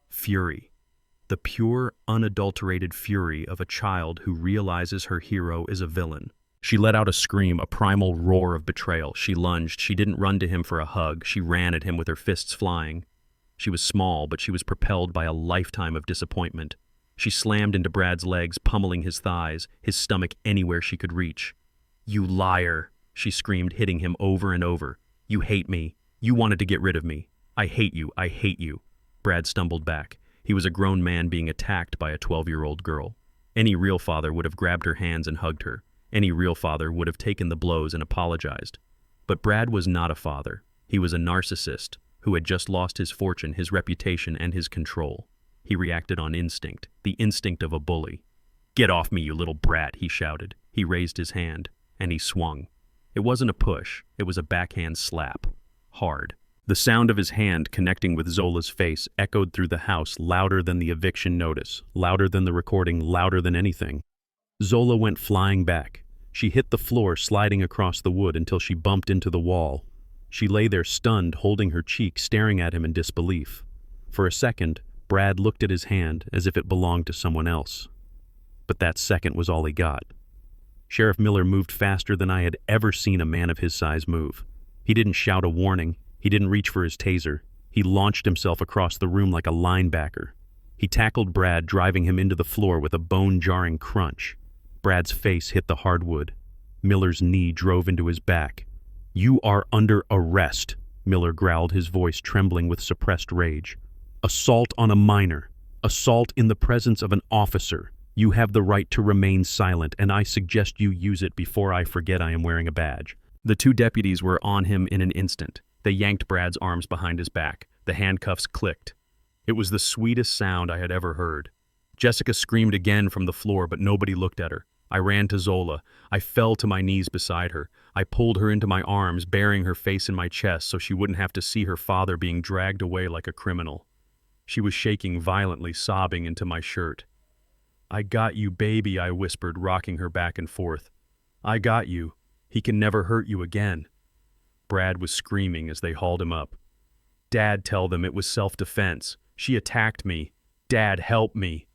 Fury. The pure, unadulterated fury of a child who realizes her hero is a villain. She let out a scream, a primal roar of betrayal. She lunged. She didn't run to him for a hug. She ran at him with her fists flying. She was small, but she was propelled by a lifetime of disappointment. She slammed into Brad's legs, pummeling his thighs, his stomach anywhere she could reach. "You liar," she screamed, hitting him over and over. "You hate me. You wanted to get rid of me. I hate you. I hate you." Brad stumbled back. He was a grown man being attacked by a 12-year-old girl. Any real father would have grabbed her hands and hugged her. Any real father would have taken the blows and apologized. But Brad was not a father. He was a narcissist who had just lost his fortune, his reputation, and his control. He reacted on instinct, the instinct of a bully. "Get off me, you little brat," he shouted. He raised his hand, and he swung. It wasn't a push, it was a backhand slap. Hard. The sound of his hand connecting with Zola's face echoed through the house louder than the eviction notice, louder than the recording, louder than anything. Zola went flying back. She hit the floor, sliding across the wood until she bumped into the wall. She lay there stunned, holding her cheek, staring at him in disbelief. For a second, Brad looked at his hand as if it belonged to someone else. But that second was all he got. Sheriff Miller moved faster than I had ever seen a man of his size move. He didn't shout a warning. He didn't reach for his taser. He launched himself across the room like a linebacker. He tackled Brad, driving him into the floor with a bone-jarring crunch. Brad's face hit the hardwood. Miller's knee drove into his back. "You are under arrest," Miller growled, his voice trembling with suppressed rage. "Assault on a minor. Assault in the presence of an officer. You have the right to remain silent, and I suggest you use it before I forget I am wearing a badge." The two deputies were on him in an instant. They yanked Brad's arms behind his back. The handcuffs clicked. It was the sweetest sound I had ever heard. Jessica screamed again from the floor, but nobody looked at her. I ran to Zola. I fell to my knees beside her. I pulled her into my arms, burying her face in my chest so she wouldn't have to see her father being dragged away like a criminal. She was shaking violently, sobbing into my shirt. "I got you, baby," I whispered, rocking her back and forth. "I got you. He can never hurt you again." Brad was screaming as they hauled him up. "Dad, tell them it was self-defense. She attacked me. Dad, help me."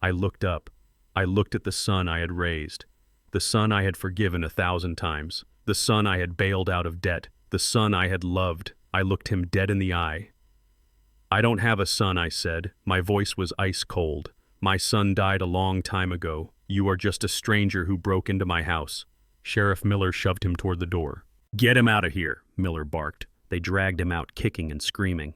I looked up. I looked at the son I had raised. The son I had forgiven 1,000 times. The son I had bailed out of debt. The son I had loved. I looked him dead in the eye. "I don't have a son," I said. My voice was ice cold. "My son died a long time ago. You are just a stranger who broke into my house." Sheriff Miller shoved him toward the door. "Get him out of here," Miller barked. They dragged him out, kicking and screaming.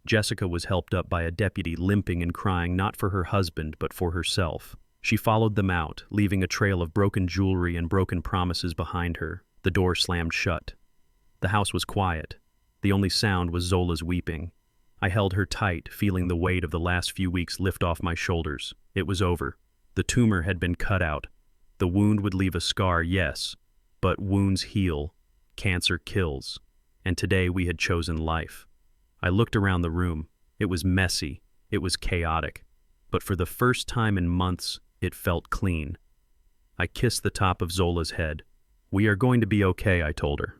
Jessica was helped up by a deputy, limping and crying not for her husband, but for herself. She followed them out, leaving a trail of broken jewelry and broken promises behind her. The door slammed shut. The house was quiet. The only sound was Zola's weeping. I held her tight, feeling the weight of the last few weeks lift off my shoulders. It was over. The tumor had been cut out. The wound would leave a scar, yes, but wounds heal. Cancer kills. And today we had chosen life. I looked around the room. It was messy. It was chaotic. But for the first time in months, it felt clean. I kissed the top of Zola's head. "We are going to be okay," I told her.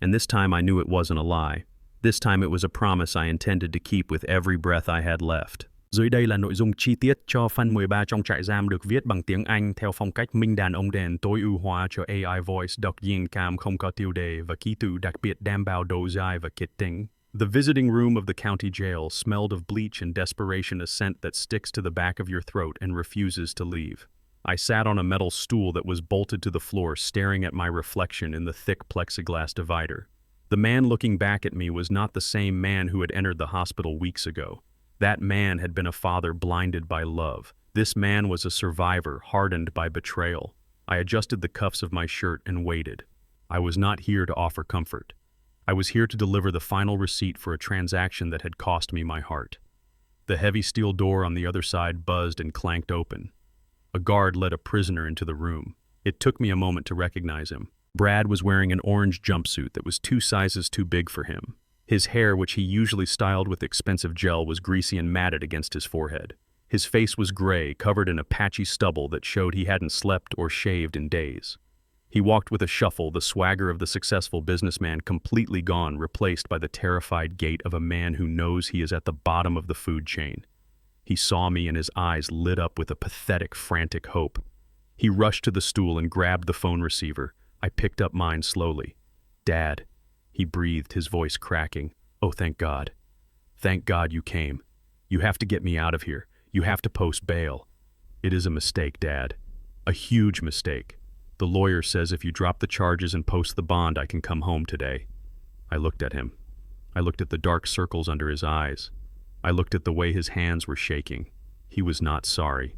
And this time I knew it wasn't a lie. This time it was a promise I intended to keep with every breath I had left. Dưới đây là nội dung chi tiết cho fan 13 trong trại giam được viết bằng tiếng Anh theo phong cách minh đàn ông đèn tối ưu hóa cho AI Voice đọc diễn cảm không có tiêu đề và ký tự đặc biệt đảm bảo độ dài và kịch tính. The visiting room of the county jail smelled of bleach and desperation, a scent that sticks to the back of your throat and refuses to leave. I sat on a metal stool that was bolted to the floor, staring at my reflection in the thick plexiglass divider. The man looking back at me was not the same man who had entered the hospital weeks ago. That man had been a father blinded by love. This man was a survivor hardened by betrayal. I adjusted the cuffs of my shirt and waited. I was not here to offer comfort. I was here to deliver the final receipt for a transaction that had cost me my heart. The heavy steel door on the other side buzzed and clanked open. A guard led a prisoner into the room. It took me a moment to recognize him. Brad was wearing an orange jumpsuit that was 2 sizes too big for him. His hair, which he usually styled with expensive gel, was greasy and matted against his forehead. His face was gray, covered in a patchy stubble that showed he hadn't slept or shaved in days. He walked with a shuffle, the swagger of the successful businessman completely gone, replaced by the terrified gait of a man who knows he is at the bottom of the food chain. He saw me and his eyes lit up with a pathetic, frantic hope. He rushed to the stool and grabbed the phone receiver. I picked up mine slowly. "Dad," he breathed, his voice cracking. "Oh, thank God. Thank God you came. You have to get me out of here. You have to post bail." "It is a mistake, Dad. A huge mistake. The lawyer says if you drop the charges and post the bond, I can come home today." I looked at him. I looked at the dark circles under his eyes. I looked at the way his hands were shaking. He was not sorry.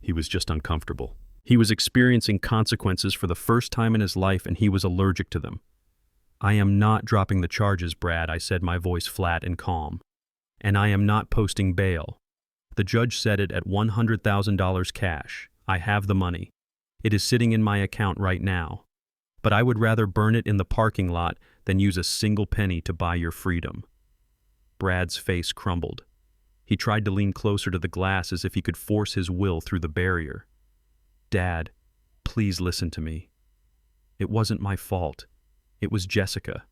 He was just uncomfortable. He was experiencing consequences for the first time in his life, and he was allergic to them. "I am not dropping the charges, Brad," I said, my voice flat and calm. "And I am not posting bail. The judge set it at $100,000 cash. I have the money. It is sitting in my account right now. But I would rather burn it in the parking lot than use a single penny to buy your freedom." Brad's face crumbled. He tried to lean closer to the glass as if he could force his will through the barrier. "Dad, please listen to me. It wasn't my fault. It was Jessica.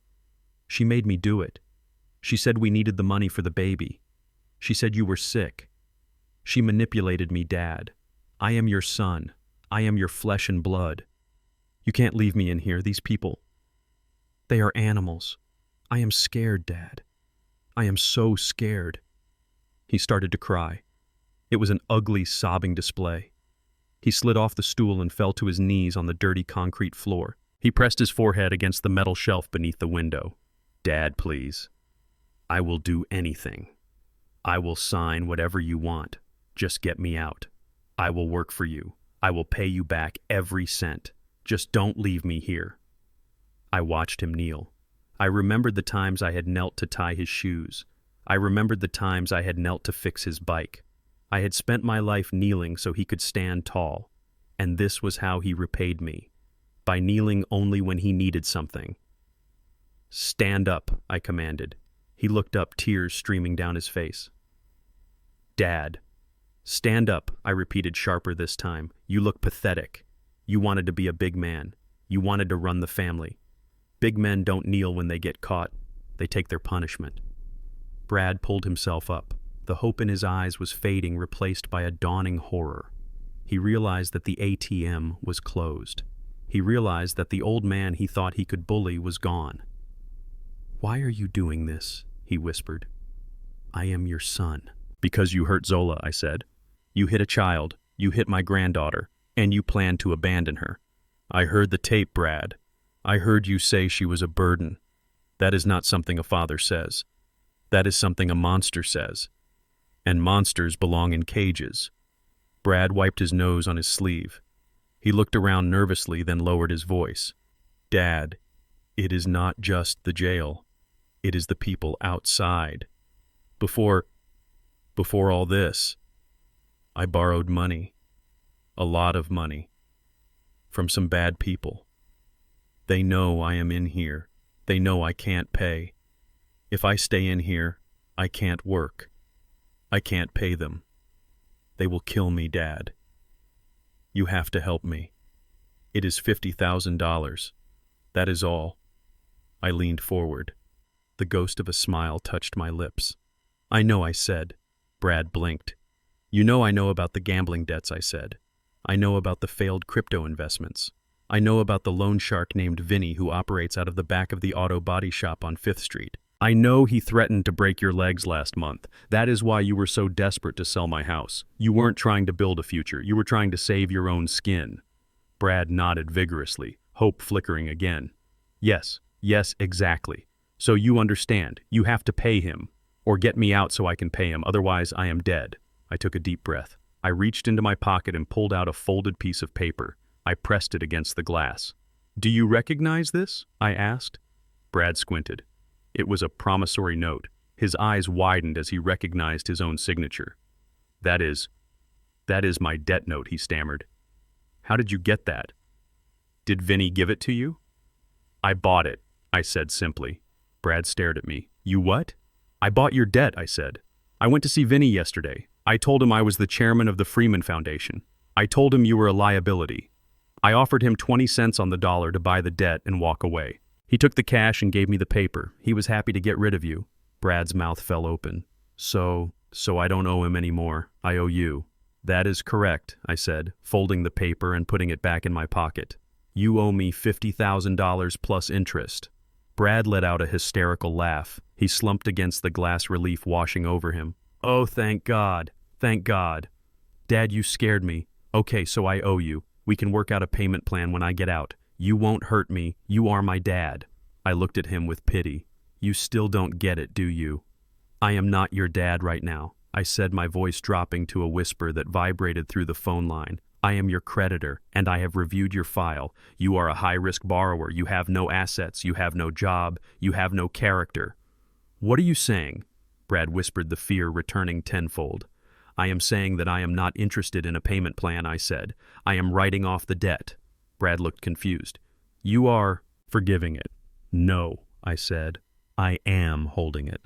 She made me do it. She said we needed the money for the baby. She said you were sick. She manipulated me, Dad. I am your son. I am your flesh and blood. You can't leave me in here. These people, they are animals. I am scared, Dad. I am so scared." He started to cry. It was an ugly, sobbing display. He slid off the stool and fell to his knees on the dirty concrete floor. He pressed his forehead against the metal shelf beneath the window. "Dad, please. I will do anything. I will sign whatever you want. Just get me out. I will work for you. I will pay you back every cent. Just don't leave me here." I watched him kneel. I remembered the times I had knelt to tie his shoes. I remembered the times I had knelt to fix his bike. I had spent my life kneeling so he could stand tall, and this was how he repaid me, by kneeling only when he needed something. "Stand up," I commanded. He looked up, tears streaming down his face. "Dad." "Stand up," I repeated, sharper this time. "You look pathetic. You wanted to be a big man. You wanted to run the family. Big men don't kneel when they get caught. They take their punishment." Brad pulled himself up. The hope in his eyes was fading, replaced by a dawning horror. He realized that the ATM was closed. He realized that the old man he thought he could bully was gone. "Why are you doing this?" he whispered. "I am your son." "Because you hurt Zola," I said. "You hit a child, you hit my granddaughter, and you planned to abandon her. I heard the tape, Brad. I heard you say she was a burden. That is not something a father says. That is something a monster says. And monsters belong in cages." Brad wiped his nose on his sleeve. He looked around nervously, then lowered his voice. "Dad, it is not just the jail. It is the people outside. Before all this, I borrowed money. A lot of money. From some bad people. They know I am in here. They know I can't pay. If I stay in here, I can't work. I can't pay them. They will kill me, Dad. You have to help me. It is $50,000. That is all." I leaned forward. The ghost of a smile touched my lips. "I know," I said. Brad blinked. "You know I know about the gambling debts," I said. "I know about the failed crypto investments. I know about the loan shark named Vinny who operates out of the back of the auto body shop on 5th Street. I know he threatened to break your legs last month. That is why you were so desperate to sell my house. You weren't trying to build a future. You were trying to save your own skin." Brad nodded vigorously, hope flickering again. Yes, exactly. "So you understand. You have to pay him. Or get me out so I can pay him. Otherwise, I am dead." I took a deep breath. I reached into my pocket and pulled out a folded piece of paper. I pressed it against the glass. "Do you recognize this?" I asked. Brad squinted. It was a promissory note. His eyes widened as he recognized his own signature. That is my debt note," he stammered. "How did you get that? Did Vinny give it to you?" "I bought it," I said simply. Brad stared at me. "You what?" "I bought your debt," I said. "I went to see Vinny yesterday. I told him I was the chairman of the Freeman Foundation. I told him you were a liability. I offered him 20 cents on the dollar to buy the debt and walk away. He took the cash and gave me the paper. He was happy to get rid of you. Brad's mouth fell open. So I don't owe him any more. I owe you. That is correct, I said, folding the paper and putting it back in my pocket. You owe me $50,000 plus interest. Brad let out a hysterical laugh. He slumped against the glass relief washing over him. Oh, thank God. Thank God. Dad, you scared me. Okay, so I owe you. We can work out a payment plan when I get out. You won't hurt me. You are my dad. I looked at him with pity. You still don't get it, do you? I am not your dad right now, I said, my voice dropping to a whisper that vibrated through the phone line. I am your creditor, and I have reviewed your file. You are a high-risk borrower. You have no assets. You have no job. You have no character. What are you saying? Brad whispered, the fear returning tenfold. I am saying that I am not interested in a payment plan, I said. I am writing off the debt. Brad looked confused. You are forgiving it. No, I said. I am holding it.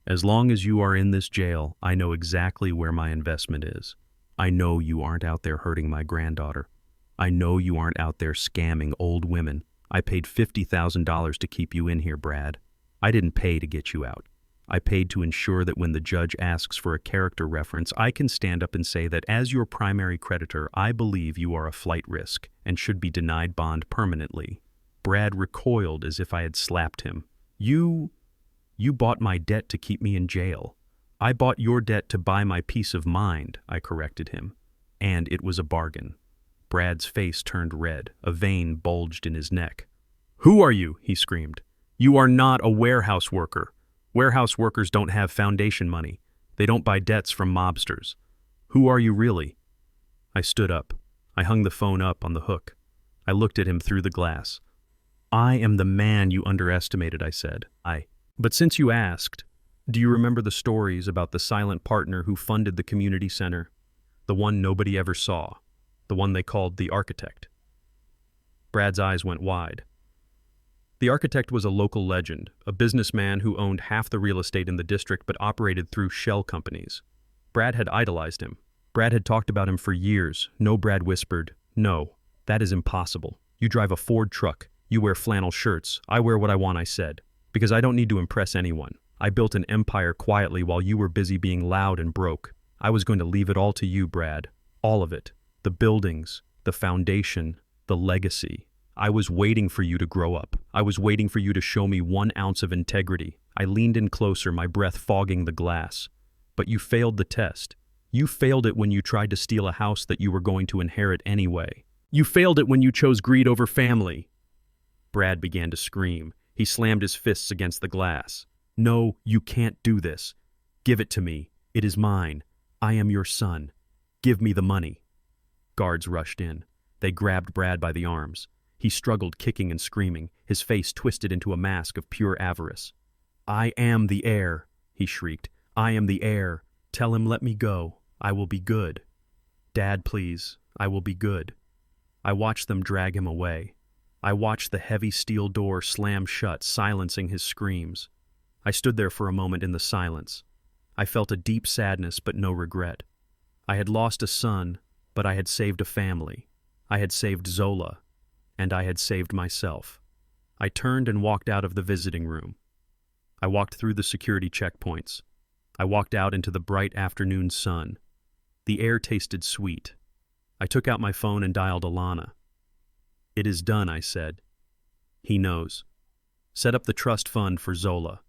As long as you are in this jail, I know exactly where my investment is. I know you aren't out there hurting my granddaughter. I know you aren't out there scamming old women. I paid $50,000 to keep you in here, Brad. I didn't pay to get you out. I paid to ensure that when the judge asks for a character reference, I can stand up and say that as your primary creditor, I believe you are a flight risk and should be denied bond permanently. Brad recoiled as if I had slapped him. You bought my debt to keep me in jail. I bought your debt to buy my peace of mind, I corrected him. And it was a bargain. Brad's face turned red. A vein bulged in his neck. Who are you? He screamed. You are not a warehouse worker. Warehouse workers don't have foundation money. They don't buy debts from mobsters. Who are you really? I stood up. I hung the phone up on the hook. I looked at him through the glass. I am the man you underestimated, I said. But since you asked, do you remember the stories about the silent partner who funded the community center? The one nobody ever saw. The one they called the architect. Brad's eyes went wide. The architect was a local legend, a businessman who owned half the real estate in the district but operated through shell companies. Brad had idolized him. Brad had talked about him for years. No, Brad whispered. No, that is impossible. You drive a Ford truck. You wear flannel shirts. I wear what I want, I said. Because I don't need to impress anyone. I built an empire quietly while you were busy being loud and broke. I was going to leave it all to you, Brad. All of it. The buildings, the foundation, the legacy. I was waiting for you to grow up. I was waiting for you to show me 1 ounce of integrity. I leaned in closer, my breath fogging the glass. But you failed the test. You failed it when you tried to steal a house that you were going to inherit anyway. You failed it when you chose greed over family. Brad began to scream. He slammed his fists against the glass. No, you can't do this. Give it to me. It is mine. I am your son. Give me the money. Guards rushed in. They grabbed Brad by the arms. He struggled, kicking and screaming, his face twisted into a mask of pure avarice. I am the heir, he shrieked. I am the heir. Tell him let me go. I will be good. Dad, please. I will be good. I watched them drag him away. I watched the heavy steel door slam shut, silencing his screams. I stood there for a moment in the silence. I felt a deep sadness but no regret. I had lost a son, but I had saved a family. I had saved Zola, and I had saved myself. I turned and walked out of the visiting room. I walked through the security checkpoints. I walked out into the bright afternoon sun. The air tasted sweet. I took out my phone and dialed Alana. It is done, I said. He knows. Set up the trust fund for Zola.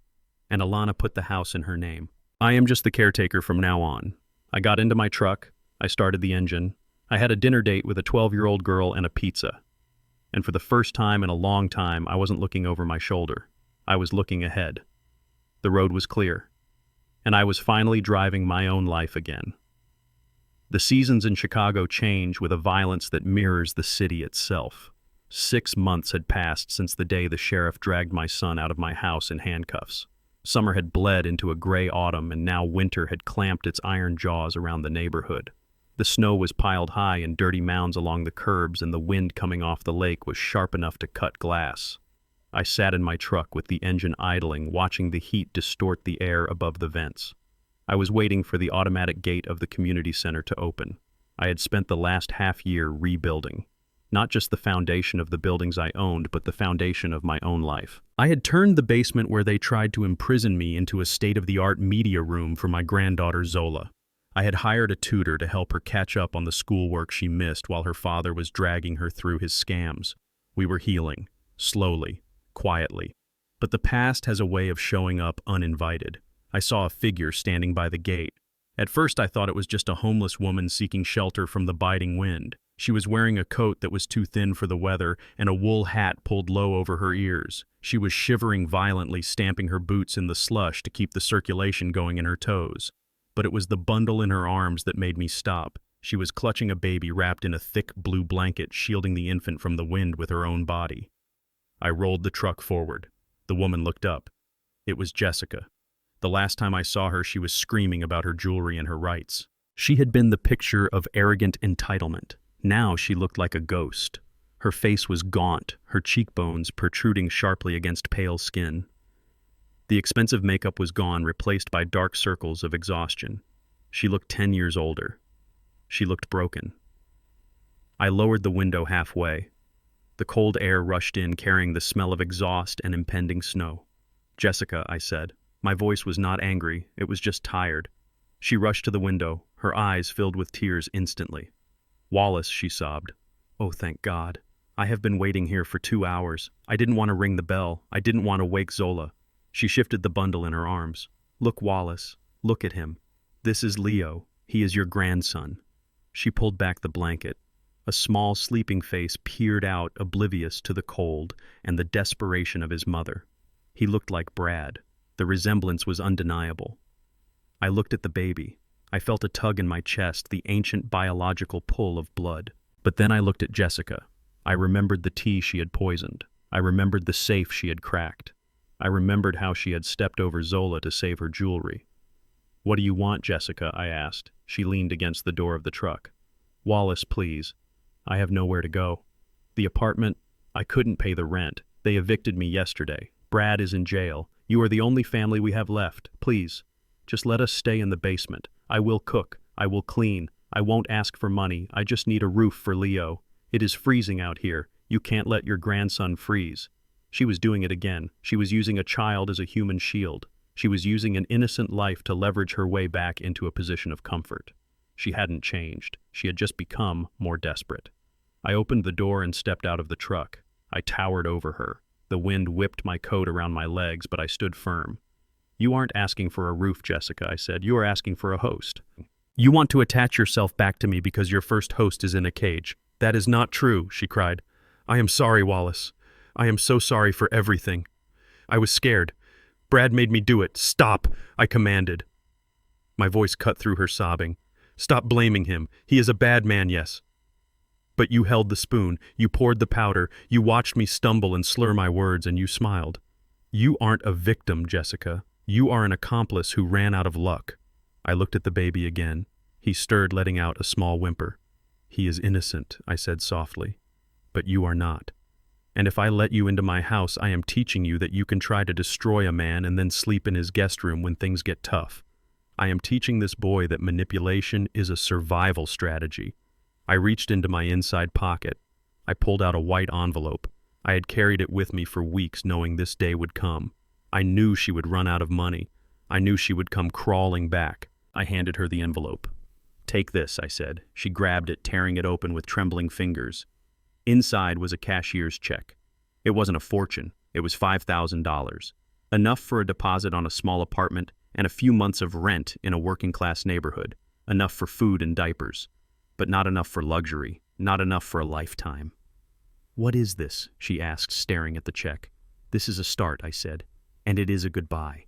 And Alana put the house in her name. I am just the caretaker from now on. I got into my truck. I started the engine. I had a dinner date with a 12-year-old girl and a pizza. And for the first time in a long time, I wasn't looking over my shoulder. I was looking ahead. The road was clear. And I was finally driving my own life again. The seasons in Chicago change with a violence that mirrors the city itself. 6 months had passed since the day the sheriff dragged my son out of my house in handcuffs. Summer had bled into a gray autumn, and now winter had clamped its iron jaws around the neighborhood. The snow was piled high in dirty mounds along the curbs, and the wind coming off the lake was sharp enough to cut glass. I sat in my truck with the engine idling, watching the heat distort the air above the vents. I was waiting for the automatic gate of the community center to open. I had spent the last half year rebuilding. Not just the foundation of the buildings I owned, but the foundation of my own life. I had turned the basement where they tried to imprison me into a state-of-the-art media room for my granddaughter Zola. I had hired a tutor to help her catch up on the schoolwork she missed while her father was dragging her through his scams. We were healing, slowly, quietly. But the past has a way of showing up uninvited. I saw a figure standing by the gate. At first I thought it was just a homeless woman seeking shelter from the biting wind. She was wearing a coat that was too thin for the weather and a wool hat pulled low over her ears. She was shivering violently, stamping her boots in the slush to keep the circulation going in her toes. But it was the bundle in her arms that made me stop. She was clutching a baby wrapped in a thick blue blanket, shielding the infant from the wind with her own body. I rolled the truck forward. The woman looked up. It was Jessica. The last time I saw her, she was screaming about her jewelry and her rights. She had been the picture of arrogant entitlement. Now she looked like a ghost. Her face was gaunt, her cheekbones protruding sharply against pale skin. The expensive makeup was gone, replaced by dark circles of exhaustion. She looked 10 years older. She looked broken. I lowered the window halfway. The cold air rushed in, carrying the smell of exhaust and impending snow. "Jessica," I said. My voice was not angry, it was just tired. She rushed to the window, her eyes filled with tears instantly. "Wallace," she sobbed. "Oh, thank God. I have been waiting here for 2 hours. I didn't want to ring the bell. I didn't want to wake Zola." She shifted the bundle in her arms. "Look, Wallace. Look at him. This is Leo. He is your grandson." She pulled back the blanket. A small sleeping face peered out, oblivious to the cold and the desperation of his mother. He looked like Brad. The resemblance was undeniable. I looked at the baby. I felt a tug in my chest, the ancient biological pull of blood. But then I looked at Jessica. I remembered the tea she had poisoned. I remembered the safe she had cracked. I remembered how she had stepped over Zola to save her jewelry. "What do you want, Jessica?" I asked. She leaned against the door of the truck. "Wallace, please. I have nowhere to go. The apartment, I couldn't pay the rent. They evicted me yesterday. Brad is in jail. You are the only family we have left. Please, just let us stay in the basement. I will cook. I will clean. I won't ask for money. I just need a roof for Leo. It is freezing out here. You can't let your grandson freeze." She was doing it again. She was using a child as a human shield. She was using an innocent life to leverage her way back into a position of comfort. She hadn't changed. She had just become more desperate. I opened the door and stepped out of the truck. I towered over her. The wind whipped my coat around my legs, but I stood firm. "You aren't asking for a roof, Jessica," I said. "You are asking for a host. You want to attach yourself back to me because your first host is in a cage." "That is not true," she cried. "I am sorry, Wallace. I am so sorry for everything. I was scared. Brad made me do it. Stop," I commanded. My voice cut through her sobbing. "Stop blaming him. He is a bad man, yes. But you held the spoon, you poured the powder, you watched me stumble and slur my words, and you smiled. You aren't a victim, Jessica. You are an accomplice who ran out of luck." I looked at the baby again. He stirred, letting out a small whimper. "He is innocent," I said softly. "But you are not. And if I let you into my house, I am teaching you that you can try to destroy a man and then sleep in his guest room when things get tough. I am teaching this boy that manipulation is a survival strategy." I reached into my inside pocket. I pulled out a white envelope. I had carried it with me for weeks, knowing this day would come. I knew she would run out of money. I knew she would come crawling back. I handed her the envelope. "Take this," I said. She grabbed it, tearing it open with trembling fingers. Inside was a cashier's check. It wasn't a fortune. It was $5,000. Enough for a deposit on a small apartment and a few months of rent in a working-class neighborhood. Enough for food and diapers. But not enough for luxury. Not enough for a lifetime. "What is this?" she asked, staring at the check. "This is a start," I said. "And it is a goodbye."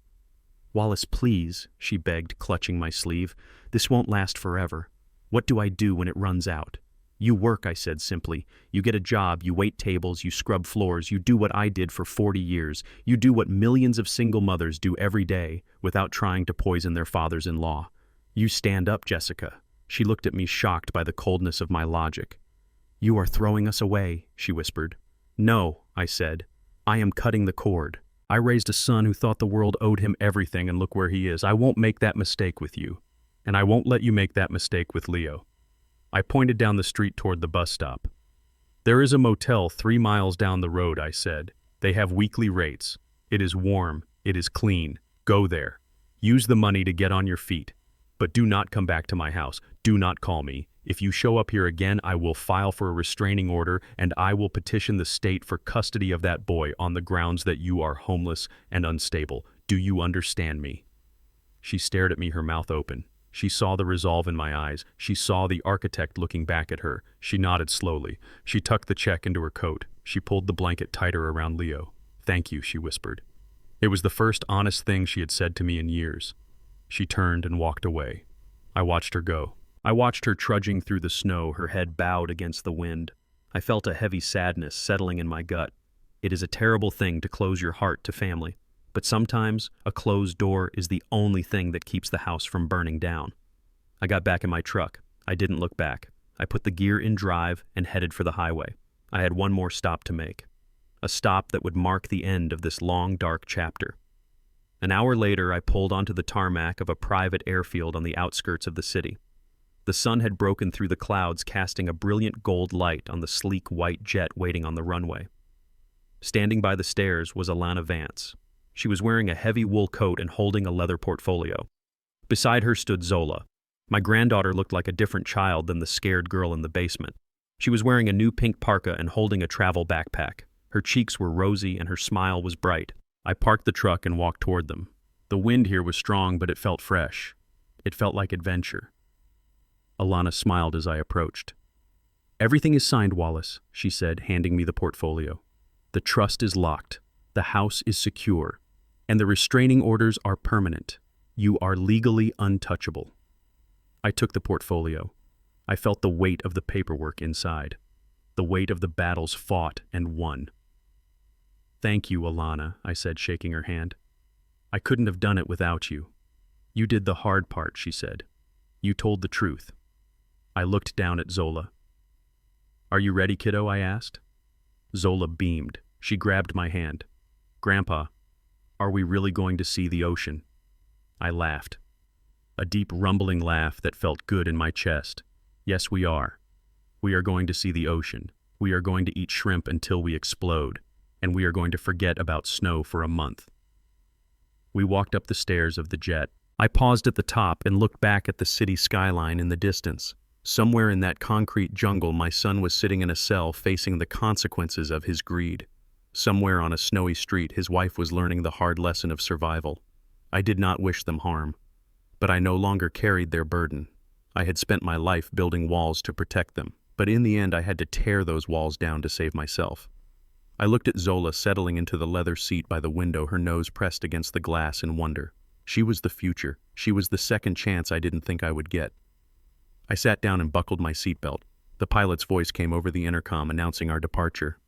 "Wallace, please," she begged, clutching my sleeve. "This won't last forever. What do I do when it runs out?" "You work," I said simply. "You get a job, you wait tables, you scrub floors, you do what I did for 40 years. You do what millions of single mothers do every day without trying to poison their fathers-in-law. You stand up, Jessica." She looked at me, shocked by the coldness of my logic. "You are throwing us away," she whispered. "No," I said. "I am cutting the cord." I raised a son who thought the world owed him everything, and look where he is. I won't make that mistake with you. And I won't let you make that mistake with Leo. I pointed down the street toward the bus stop. There is a motel 3 miles down the road, I said. They have weekly rates. It is warm. It is clean. Go there. Use the money to get on your feet. But do not come back to my house. Do not call me. If you show up here again, I will file for a restraining order, and I will petition the state for custody of that boy on the grounds that you are homeless and unstable. Do you understand me? She stared at me, her mouth open. She saw the resolve in my eyes. She saw the architect looking back at her. She nodded slowly. She tucked the check into her coat. She pulled the blanket tighter around Leo. "Thank you," she whispered. It was the first honest thing she had said to me in years. She turned and walked away. I watched her go. I watched her trudging through the snow, her head bowed against the wind. I felt a heavy sadness settling in my gut. It is a terrible thing to close your heart to family, but sometimes a closed door is the only thing that keeps the house from burning down. I got back in my truck. I didn't look back. I put the gear in drive and headed for the highway. I had one more stop to make. A stop that would mark the end of this long, dark chapter. An hour later, I pulled onto the tarmac of a private airfield on the outskirts of the city. The sun had broken through the clouds, casting a brilliant gold light on the sleek white jet waiting on the runway. Standing by the stairs was Alana Vance. She was wearing a heavy wool coat and holding a leather portfolio. Beside her stood Zola. My granddaughter looked like a different child than the scared girl in the basement. She was wearing a new pink parka and holding a travel backpack. Her cheeks were rosy and her smile was bright. I parked the truck and walked toward them. The wind here was strong, but it felt fresh. It felt like adventure. Alana smiled as I approached. "Everything is signed, Wallace," she said, handing me the portfolio. "The trust is locked. The house is secure. And the restraining orders are permanent. You are legally untouchable." I took the portfolio. I felt the weight of the paperwork inside. The weight of the battles fought and won. "Thank you, Alana," I said, shaking her hand. "I couldn't have done it without you." "You did the hard part," she said. "You told the truth." I looked down at Zola. "Are you ready, kiddo?" I asked. Zola beamed. She grabbed my hand. "Grandpa, are we really going to see the ocean?" I laughed. A deep rumbling laugh that felt good in my chest. "Yes, we are. We are going to see the ocean. We are going to eat shrimp until we explode. And we are going to forget about snow for a month." We walked up the stairs of the jet. I paused at the top and looked back at the city skyline in the distance. Somewhere in that concrete jungle, my son was sitting in a cell facing the consequences of his greed. Somewhere on a snowy street, his wife was learning the hard lesson of survival. I did not wish them harm, but I no longer carried their burden. I had spent my life building walls to protect them, but in the end I had to tear those walls down to save myself. I looked at Zola settling into the leather seat by the window, her nose pressed against the glass in wonder. She was the future. She was the second chance I didn't think I would get. I sat down and buckled my seatbelt. The pilot's voice came over the intercom announcing our departure.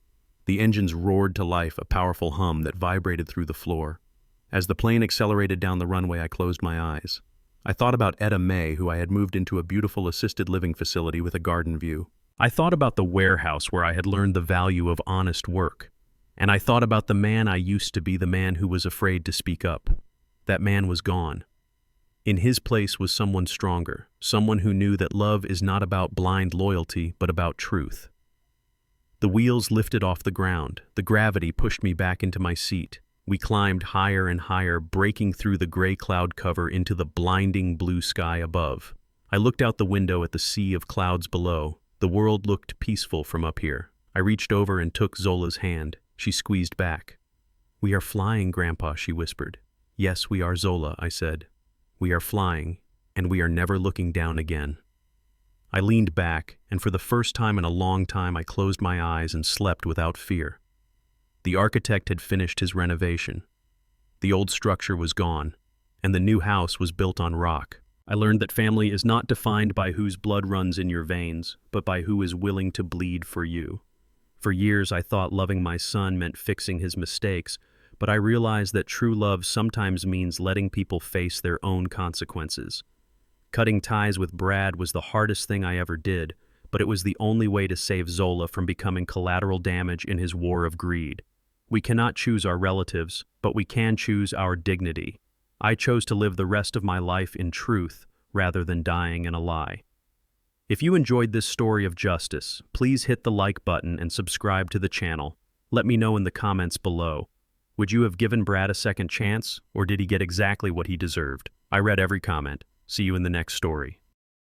The engines roared to life, a powerful hum that vibrated through the floor. As the plane accelerated down the runway, I closed my eyes. I thought about Etta May, who I had moved into a beautiful assisted living facility with a garden view. I thought about the warehouse where I had learned the value of honest work. And I thought about the man I used to be, the man who was afraid to speak up. That man was gone. In his place was someone stronger, someone who knew that love is not about blind loyalty, but about truth. The wheels lifted off the ground. The gravity pushed me back into my seat. We climbed higher and higher, breaking through the gray cloud cover into the blinding blue sky above. I looked out the window at the sea of clouds below. The world looked peaceful from up here. I reached over and took Zola's hand. She squeezed back. "We are flying, Grandpa," she whispered. "Yes, we are, Zola," I said. "We are flying, and we are never looking down again." I leaned back, and for the first time in a long time I closed my eyes and slept without fear. The architect had finished his renovation. The old structure was gone, and the new house was built on rock. I learned that family is not defined by whose blood runs in your veins, but by who is willing to bleed for you. For years I thought loving my son meant fixing his mistakes, but I realized that true love sometimes means letting people face their own consequences. Cutting ties with Brad was the hardest thing I ever did, but it was the only way to save Zola from becoming collateral damage in his war of greed. We cannot choose our relatives, but we can choose our dignity. I chose to live the rest of my life in truth rather than dying in a lie. If you enjoyed this story of justice, please hit the like button and subscribe to the channel. Let me know in the comments below. Would you have given Brad a second chance, or did he get exactly what he deserved? I read every comment. See you in the next story.